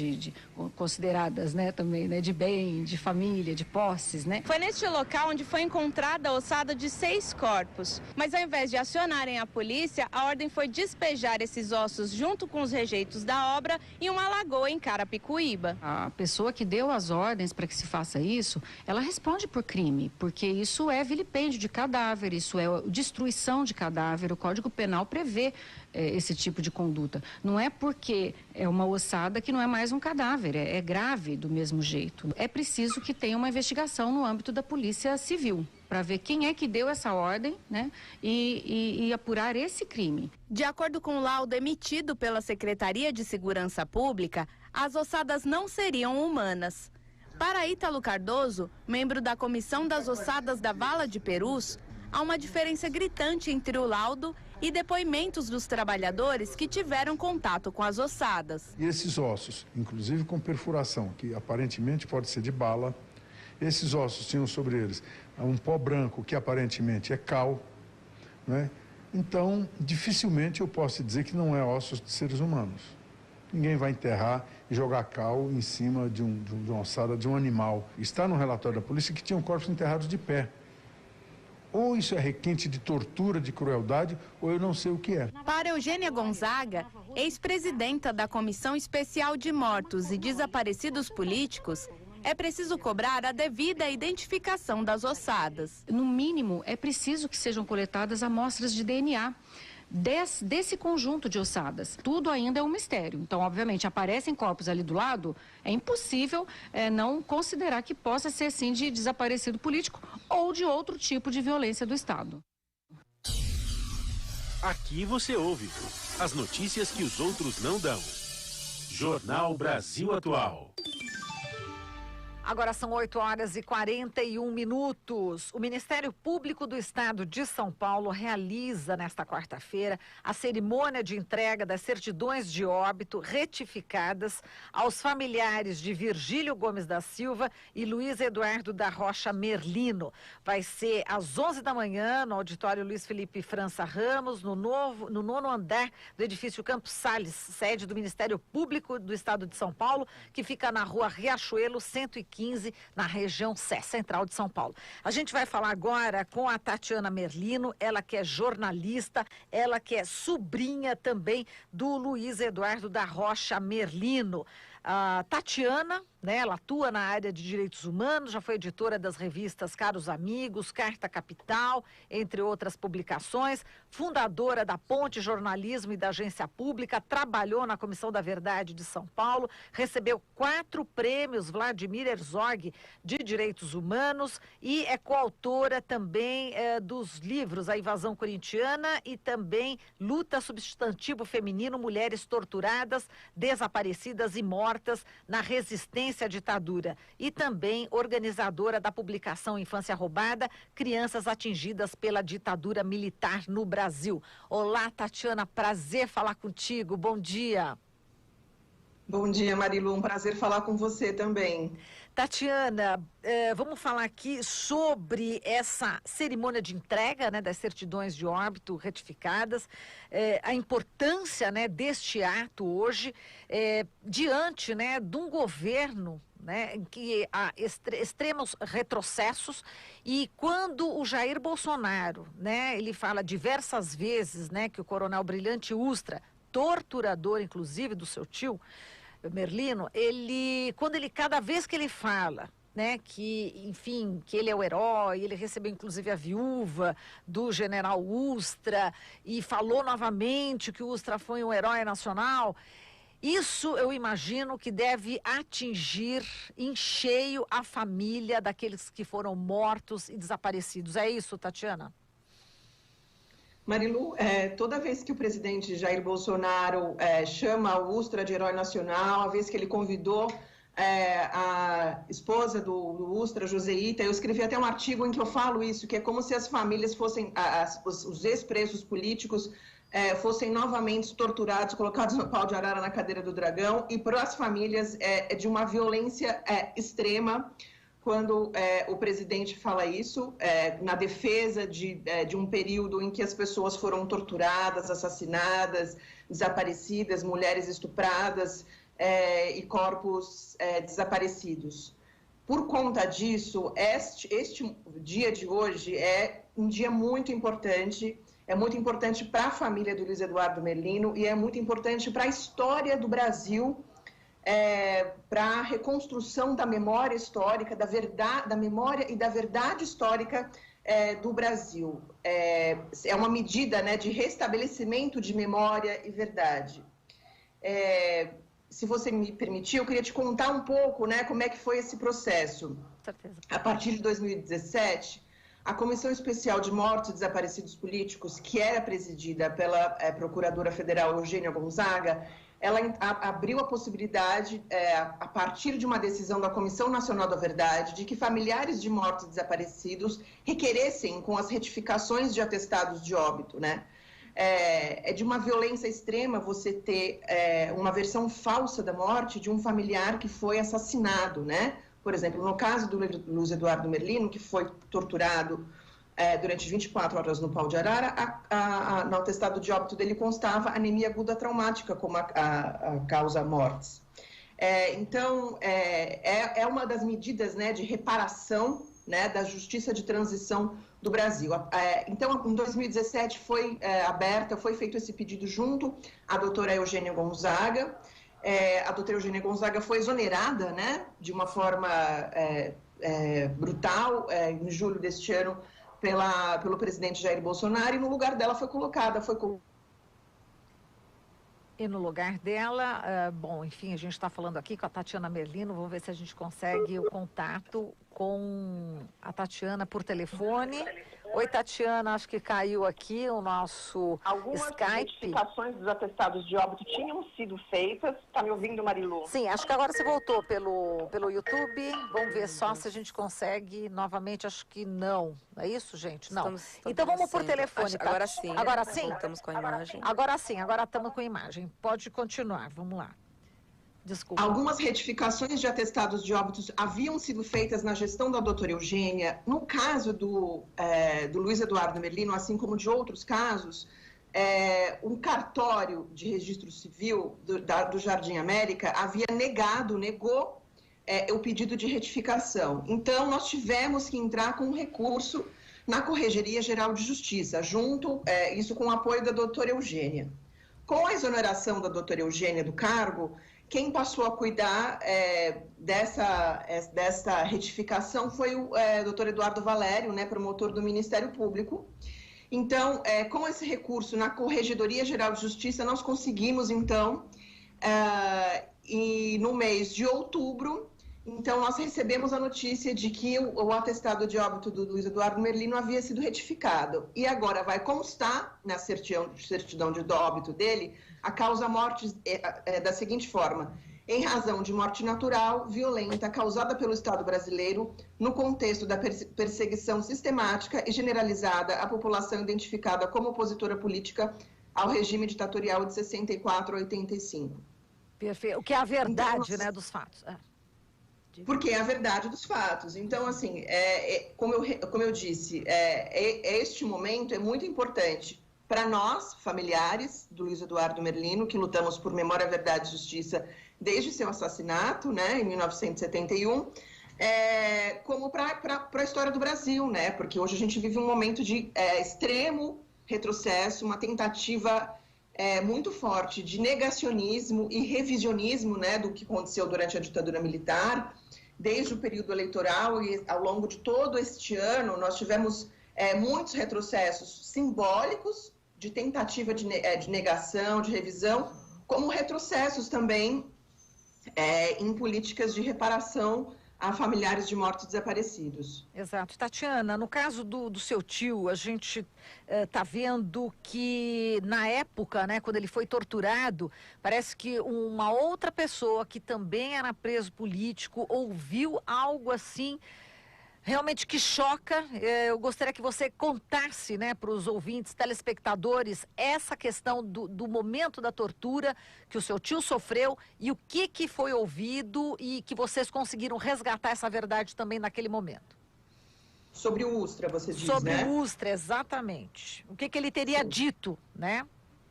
Speaker 12: consideradas, né, também, né, de bem, de família, de posses, né?
Speaker 7: Foi neste local onde foi encontrada a ossada de 6 corpos, mas ao invés de acionarem a polícia, a ordem foi despejar esses ossos junto com os rejeitos da obra em uma lagoa em Carapicuíba.
Speaker 12: A pessoa que deu as ordens para que se faça isso, ela responde por crime, porque isso é vilipêndio de cadáver, isso é destruição de cadáver. O Código Penal prevê esse tipo de conduta. Não é porque é uma ossada que não é mais um cadáver, é grave do mesmo jeito. É preciso que tenha uma investigação no âmbito da Polícia Civil, para ver quem é que deu essa ordem, né, e apurar esse crime.
Speaker 7: De acordo com o laudo emitido pela Secretaria de Segurança Pública, as ossadas não seriam humanas. Para Ítalo Cardoso, membro da Comissão das Ossadas da Vala de Perus, há uma diferença gritante entre o laudo e depoimentos dos trabalhadores que tiveram contato com as ossadas.
Speaker 10: E esses ossos, inclusive com perfuração, que aparentemente pode ser de bala, esses ossos tinham sobre eles um pó branco, que aparentemente é cal, né? Então, dificilmente eu posso dizer que não é ossos de seres humanos. Ninguém vai enterrar e jogar cal em cima de uma ossada de um animal. Está no relatório da polícia que tinham corpos enterrados de pé. Ou isso é requinte de tortura, de crueldade, ou eu não sei o que é.
Speaker 7: Para Eugênia Gonzaga, ex-presidenta da Comissão Especial de Mortos e Desaparecidos Políticos, é preciso cobrar a devida identificação das ossadas.
Speaker 12: No mínimo, é preciso que sejam coletadas amostras de DNA desse conjunto de ossadas. Tudo ainda é um mistério. Então, obviamente, aparecem corpos ali do lado, é impossível não considerar que possa ser, sim, de desaparecido político ou de outro tipo de violência do Estado.
Speaker 2: Aqui você ouve as notícias que os outros não dão. Jornal Brasil Atual.
Speaker 4: Agora são 8h41. O Ministério Público do Estado de São Paulo realiza nesta quarta-feira a cerimônia de entrega das certidões de óbito retificadas aos familiares de Virgílio Gomes da Silva e Luiz Eduardo da Rocha Merlino. Vai ser às 11 da manhã no auditório Luiz Felipe França Ramos, no 9º andar do edifício Campos Sales, sede do Ministério Público do Estado de São Paulo, que fica na rua Riachuelo 115, na região central de São Paulo. A gente vai falar agora com a Tatiana Merlino, ela que é jornalista, ela que é sobrinha também do Luiz Eduardo da Rocha Merlino. A Tatiana, né, ela atua na área de direitos humanos, já foi editora das revistas Caros Amigos, Carta Capital, entre outras publicações, fundadora da Ponte Jornalismo e da Agência Pública, trabalhou na Comissão da Verdade de São Paulo, recebeu 4 prêmios Vladimir Herzog de Direitos Humanos e é coautora também dos livros A Invasão Corintiana e também Luta Substantivo Feminino, Mulheres Torturadas, Desaparecidas e Mortas na Resistência à Ditadura, e também organizadora da publicação Infância Roubada, Crianças Atingidas pela Ditadura Militar no Brasil. Olá, Tatiana, prazer falar contigo, bom dia.
Speaker 11: Bom dia, Marilu, um prazer falar com você também.
Speaker 4: Tatiana, vamos falar aqui sobre essa cerimônia de entrega, né, das certidões de óbito retificadas, a importância, né, deste ato hoje, diante, né, de um governo, né, em que há extremos retrocessos, e quando o Jair Bolsonaro, né, ele fala diversas vezes, né, que o coronel Brilhante Ustra, torturador inclusive do seu tio Merlino, cada vez que ele fala, né, que, enfim, que ele é o herói, ele recebeu inclusive a viúva do general Ustra e falou novamente que o Ustra foi um herói nacional, isso eu imagino que deve atingir em cheio a família daqueles que foram mortos e desaparecidos. É isso, Tatiana?
Speaker 11: Marilu, toda vez que o presidente Jair Bolsonaro chama o Ustra de herói nacional, a vez que ele convidou a esposa do Ustra, Joseíta, eu escrevi até um artigo em que eu falo isso, que é como se as famílias fossem, os ex-presos políticos fossem novamente torturados, colocados no pau de arara na cadeira do dragão, e para as famílias é de uma violência extrema, quando o presidente fala isso, na defesa de um período em que as pessoas foram torturadas, assassinadas, desaparecidas, mulheres estupradas e corpos desaparecidos. Por conta disso, este dia de hoje é um dia muito importante. É muito importante para a família do Luiz Eduardo Merlino e é muito importante para a história do Brasil, para a reconstrução da memória histórica, da memória e da verdade histórica do Brasil. É uma medida, né, de restabelecimento de memória e verdade. Se você me permitir, eu queria te contar um pouco, né, como é que foi esse processo. A partir de 2017, a Comissão Especial de Mortos e Desaparecidos Políticos, que era presidida pela Procuradora Federal Eugênia Gonzaga, ela abriu a possibilidade, a partir de uma decisão da Comissão Nacional da Verdade, de que familiares de mortos e desaparecidos requeressem com as retificações de atestados de óbito, né? É de uma violência extrema você ter uma versão falsa da morte de um familiar que foi assassinado, né? Por exemplo, no caso do Luiz Eduardo Merlino, que foi torturado durante 24 horas no Pau de Arara, no atestado de óbito dele constava anemia aguda traumática como a causa mortes. Então, é uma das medidas, né, de reparação, né, da justiça de transição do Brasil. Então, em 2017 foi feito esse pedido junto à doutora Eugênia Gonzaga. A doutora Eugênia Gonzaga foi exonerada, né, de uma forma brutal, em julho deste ano, pelo presidente Jair Bolsonaro, e no lugar dela foi colocada.
Speaker 4: E no lugar dela, bom, enfim, a gente está falando aqui com a Tatiana Merlino, vamos ver se a gente consegue o contato com a Tatiana por telefone. Oi, Tatiana, acho que caiu aqui o nosso
Speaker 13: Algumas
Speaker 4: Skype.
Speaker 13: retificações dos atestados de óbito tinham sido feitas. Está me ouvindo, Marilu?
Speaker 4: Sim, acho que agora você voltou pelo YouTube. Vamos ver só se a gente consegue novamente. Acho que não. É isso, gente? Não. Então vamos por telefone. Tá?
Speaker 1: Agora sim.
Speaker 4: Agora sim?
Speaker 1: Estamos com a imagem.
Speaker 4: Agora sim, agora estamos com a imagem. Pode continuar, vamos lá. Desculpa.
Speaker 11: Algumas retificações de atestados de óbitos haviam sido feitas na gestão da doutora Eugênia. No caso do Luiz Eduardo Merlino, assim como de outros casos, um cartório de registro civil do Jardim América negou o pedido de retificação. Então, nós tivemos que entrar com um recurso na Corregedoria Geral de Justiça, isso com o apoio da doutora Eugênia. Com a exoneração da doutora Eugênia do cargo, quem passou a cuidar dessa retificação foi o doutor Eduardo Valério, né, promotor do Ministério Público. Então, com esse recurso na Corregedoria Geral de Justiça, nós conseguimos, então, e no mês de outubro, então, nós recebemos a notícia de que o atestado de óbito do Luiz Eduardo Merlino havia sido retificado. E agora vai constar na certidão de óbito dele a causa-morte da seguinte forma: em razão de morte natural, violenta, causada pelo Estado brasileiro no contexto da perseguição sistemática e generalizada à população identificada como opositora política ao regime ditatorial de 64 a 85.
Speaker 4: Perfeito. O que é a verdade, então, né, dos fatos.
Speaker 11: Porque é a verdade dos fatos. Então, assim, como eu disse, este momento é muito importante para nós, familiares do Luiz Eduardo Merlino, que lutamos por memória, verdade e justiça desde seu assassinato, né, em 1971, como para a história do Brasil, né, porque hoje a gente vive um momento de extremo retrocesso, uma tentativa muito forte de negacionismo e revisionismo, né, do que aconteceu durante a ditadura militar, desde o período eleitoral e ao longo de todo este ano, nós tivemos muitos retrocessos simbólicos de tentativa de negação, de revisão, como retrocessos também em políticas de reparação a familiares de mortos desaparecidos.
Speaker 4: Exato. Tatiana, no caso do seu tio, a gente está vendo que na época, né, quando ele foi torturado, parece que uma outra pessoa que também era preso político ouviu algo assim Realmente que choca. Eu gostaria que você contasse, né, para os ouvintes, telespectadores, essa questão do momento da tortura que o seu tio sofreu e o que foi ouvido e que vocês conseguiram resgatar essa verdade também naquele momento.
Speaker 11: Sobre o Ustra, você diz,
Speaker 4: Sobre
Speaker 11: né?
Speaker 4: o Ustra, exatamente. O que ele teria dito, né?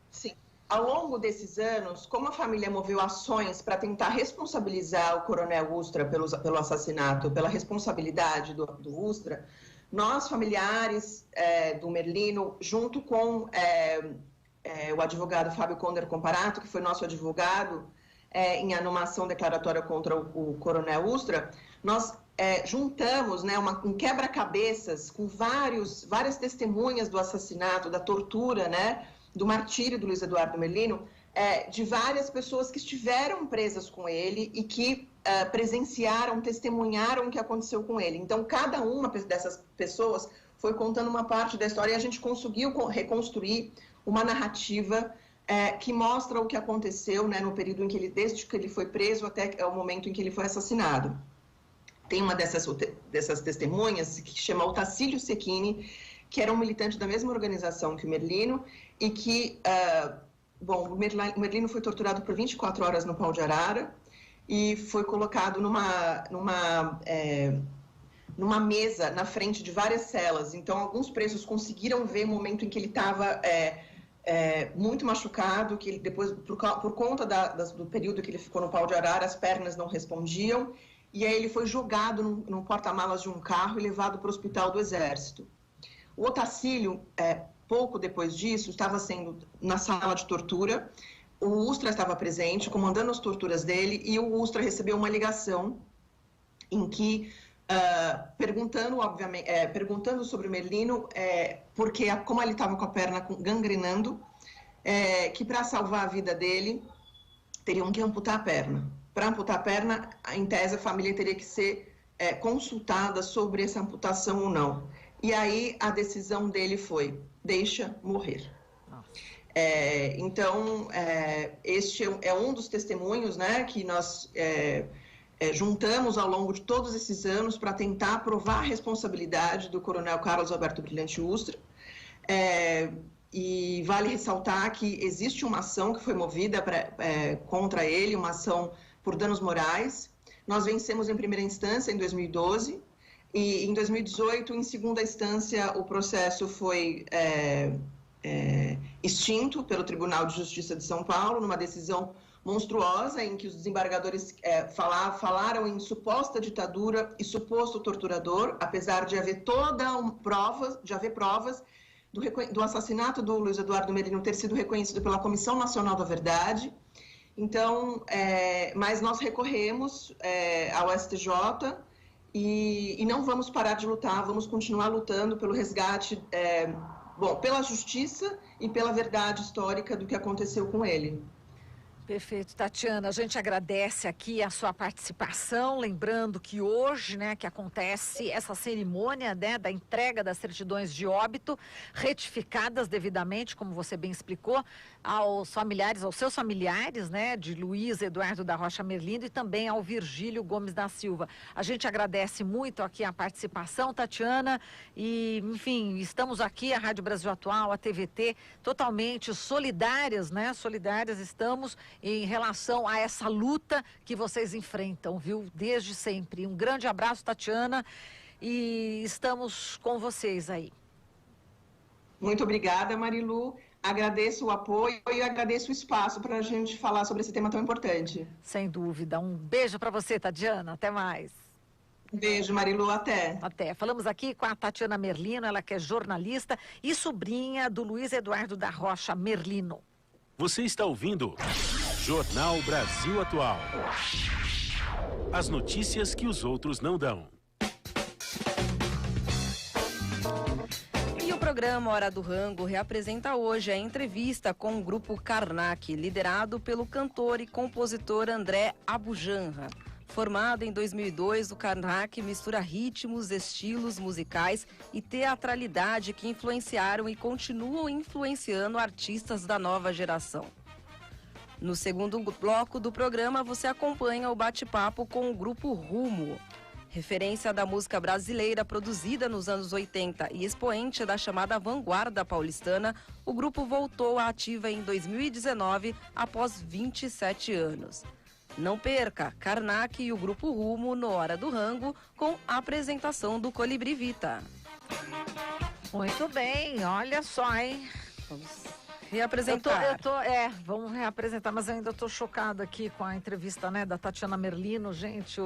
Speaker 11: Sim. Ao longo desses anos, como a família moveu ações para tentar responsabilizar o coronel Ustra pelo assassinato, pela responsabilidade do Ustra, nós, familiares do Merlino, junto com o advogado Fábio Conder Comparato, que foi nosso advogado numa ação declaratória contra o coronel Ustra, nós juntamos, né, um quebra-cabeças com várias testemunhas do assassinato, da tortura, né, do martírio do Luiz Eduardo Merlino, de várias pessoas que estiveram presas com ele e que presenciaram, testemunharam o que aconteceu com ele. Então, cada uma dessas pessoas foi contando uma parte da história e a gente conseguiu reconstruir uma narrativa que mostra o que aconteceu, né, no período em que desde que ele foi preso até o momento em que ele foi assassinado. Tem uma dessas testemunhas que chama Otacílio Cecchini, que era um militante da mesma organização que o Merlino, e que, o Merlino foi torturado por 24 horas no Pau de Arara e foi colocado numa mesa na frente de várias celas. Então, alguns presos conseguiram ver o momento em que ele estava muito machucado, que ele depois, por conta do período que ele ficou no Pau de Arara, as pernas não respondiam, e aí ele foi jogado no porta-malas de um carro e levado para o Hospital do Exército. O Otacílio, pouco depois disso, estava sendo na sala de tortura, o Ustra estava presente, comandando as torturas dele, e o Ustra recebeu uma ligação em que, perguntando sobre o Merlino, porque como ele estava com a perna gangrenando, que para salvar a vida dele, teriam que amputar a perna. Para amputar a perna, em tese, a família teria que ser consultada sobre essa amputação ou não. E aí a decisão dele foi, deixa morrer. Então, este é um dos testemunhos, né, que nós juntamos ao longo de todos esses anos para tentar provar a responsabilidade do coronel Carlos Alberto Brilhante Ustra. E vale ressaltar que existe uma ação que foi movida contra ele, uma ação por danos morais. Nós vencemos em primeira instância em 2012 e em 2018, em segunda instância, o processo foi extinto pelo Tribunal de Justiça de São Paulo, numa decisão monstruosa em que os desembargadores falaram em suposta ditadura e suposto torturador, apesar de haver provas do assassinato do Luiz Eduardo Merlino ter sido reconhecido pela Comissão Nacional da Verdade. Então, mas nós recorremos ao STJ e não vamos parar de lutar, vamos continuar lutando pelo resgate, pela justiça e pela verdade histórica do que aconteceu com ele.
Speaker 4: Perfeito, Tatiana, a gente agradece aqui a sua participação, lembrando que hoje, né, que acontece essa cerimônia, né, da entrega das certidões de óbito, retificadas devidamente, como você bem explicou, aos seus familiares, né, de Luiz Eduardo da Rocha Merlino e também ao Virgílio Gomes da Silva. A gente agradece muito aqui a participação, Tatiana, e, enfim, estamos aqui, a Rádio Brasil Atual, a TVT, totalmente solidárias, né, solidárias estamos em relação a essa luta que vocês enfrentam, viu? Desde sempre. Um grande abraço, Tatiana, e estamos com vocês aí.
Speaker 11: Muito obrigada, Marilu. Agradeço o apoio e agradeço o espaço para a gente falar sobre esse tema tão importante.
Speaker 4: Sem dúvida. Um beijo para você, Tatiana. Até mais.
Speaker 11: Beijo, Marilu. Até.
Speaker 4: Até. Falamos aqui com a Tatiana Merlino, ela que é jornalista e sobrinha do Luiz Eduardo da Rocha Merlino.
Speaker 2: Você está ouvindo Jornal Brasil Atual. As notícias que os outros não dão.
Speaker 1: E o programa Hora do Rango reapresenta hoje a entrevista com o grupo Karnak, liderado pelo cantor e compositor André Abujanra. Formado em 2002, o Karnak mistura ritmos, estilos musicais e teatralidade que influenciaram e continuam influenciando artistas da nova geração. No segundo bloco do programa, você acompanha o bate-papo com o grupo Rumo. Referência da música brasileira produzida nos anos 80 e expoente da chamada vanguarda paulistana, o grupo voltou à ativa em 2019, após 27 anos. Não perca, Karnak e o Grupo Rumo no Hora do Rango, com a apresentação do Colibri Vita.
Speaker 4: Muito bem, olha só, hein?
Speaker 1: Vamos reapresentar.
Speaker 4: Vamos reapresentar, mas eu ainda estou chocada aqui com a entrevista, né, da Tatiana Merlino, gente,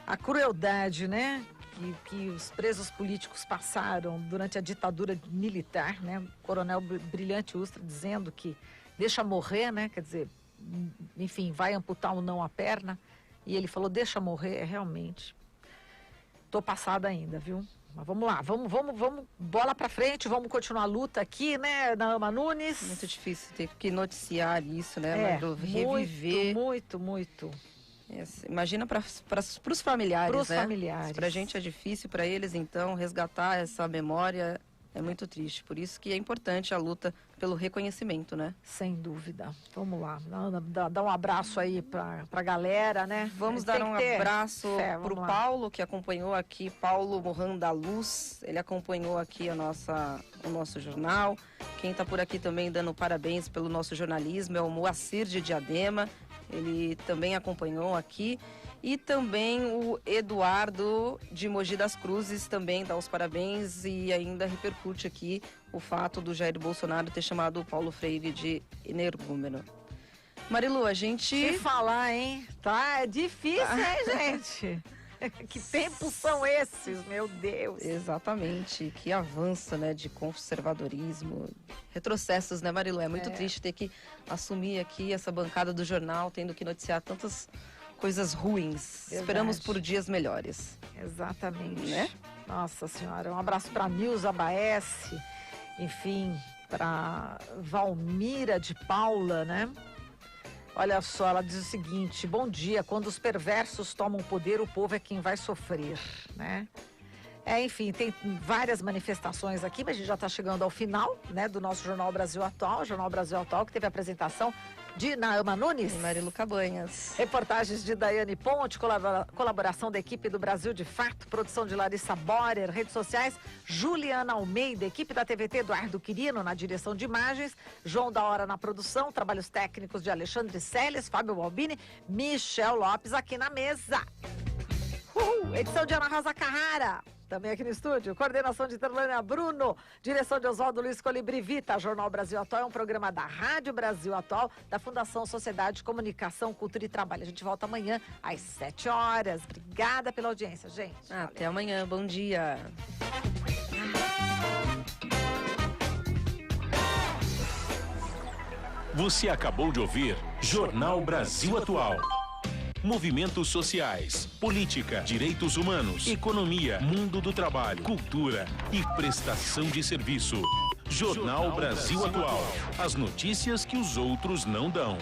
Speaker 4: a crueldade, né, que os presos políticos passaram durante a ditadura militar, né, o coronel Brilhante Ustra dizendo que deixa morrer, né, quer dizer, enfim, vai amputar ou não a perna, e ele falou, deixa morrer, realmente, tô passada ainda, viu? Mas vamos lá, vamos, bola pra frente, vamos continuar a luta aqui, né, na Ama Nunes.
Speaker 1: Muito difícil ter que noticiar isso, né, reviver.
Speaker 4: Muito.
Speaker 1: Imagina para os familiares,
Speaker 4: Pros
Speaker 1: né?
Speaker 4: familiares.
Speaker 1: Pra gente é difícil, para eles, então, resgatar essa memória é muito triste. Por isso que é importante a luta pelo reconhecimento, né?
Speaker 4: Sem dúvida. Vamos lá, Ana, dá um abraço aí pra galera, né?
Speaker 1: Vamos dar um abraço pro Paulo, que acompanhou aqui, Paulo Mohan da Luz. Ele acompanhou aqui o nosso jornal. Quem está por aqui também dando parabéns pelo nosso jornalismo é o Moacir de Diadema. Ele também acompanhou aqui. E também o Eduardo de Mogi das Cruzes também dá os parabéns e ainda repercute aqui o fato do Jair Bolsonaro ter chamado o Paulo Freire de energúmeno. Marilu, a gente...
Speaker 4: Se falar, hein? Tá, é difícil, hein, gente? Que tempos são esses, meu Deus?
Speaker 1: Exatamente, que avanço, né, de conservadorismo, retrocessos, né, Marilu? É muito triste ter que assumir aqui essa bancada do jornal, tendo que noticiar tantas coisas ruins.
Speaker 4: Verdade.
Speaker 1: Esperamos por dias melhores.
Speaker 4: Exatamente.
Speaker 1: Né?
Speaker 4: Nossa Senhora, um abraço para Nilza Baesse, enfim, para Valmira de Paula, né? Olha só, ela diz o seguinte: bom dia, quando os perversos tomam poder, o povo é quem vai sofrer, né? Enfim, tem várias manifestações aqui, mas a gente já está chegando ao final, né, do nosso Jornal Brasil Atual, Jornal Brasil Atual, que teve a apresentação de Naama Nunes.
Speaker 1: E Marilu Cabanhas.
Speaker 4: Reportagens de Daiane Ponte, colaboração da equipe do Brasil de Fato, produção de Larissa Borer, redes sociais, Juliana Almeida, equipe da TVT, Eduardo Quirino na direção de imagens, João da Hora na produção, trabalhos técnicos de Alexandre Celes, Fábio Balbini, Michel Lopes aqui na mesa. Edição de Ana Rosa Carrara. Também aqui no estúdio, coordenação de Terlânia Bruno, direção de Oswaldo Luiz Colibri Vita. Jornal Brasil Atual é um programa da Rádio Brasil Atual, da Fundação Sociedade, Comunicação, Cultura e Trabalho. A gente volta amanhã às 7 horas. Obrigada pela audiência, gente.
Speaker 1: Até amanhã, bom dia.
Speaker 2: Você acabou de ouvir Jornal Brasil Atual. Movimentos sociais, política, direitos humanos, economia, mundo do trabalho, cultura e prestação de serviço. Jornal Brasil Atual. As notícias que os outros não dão.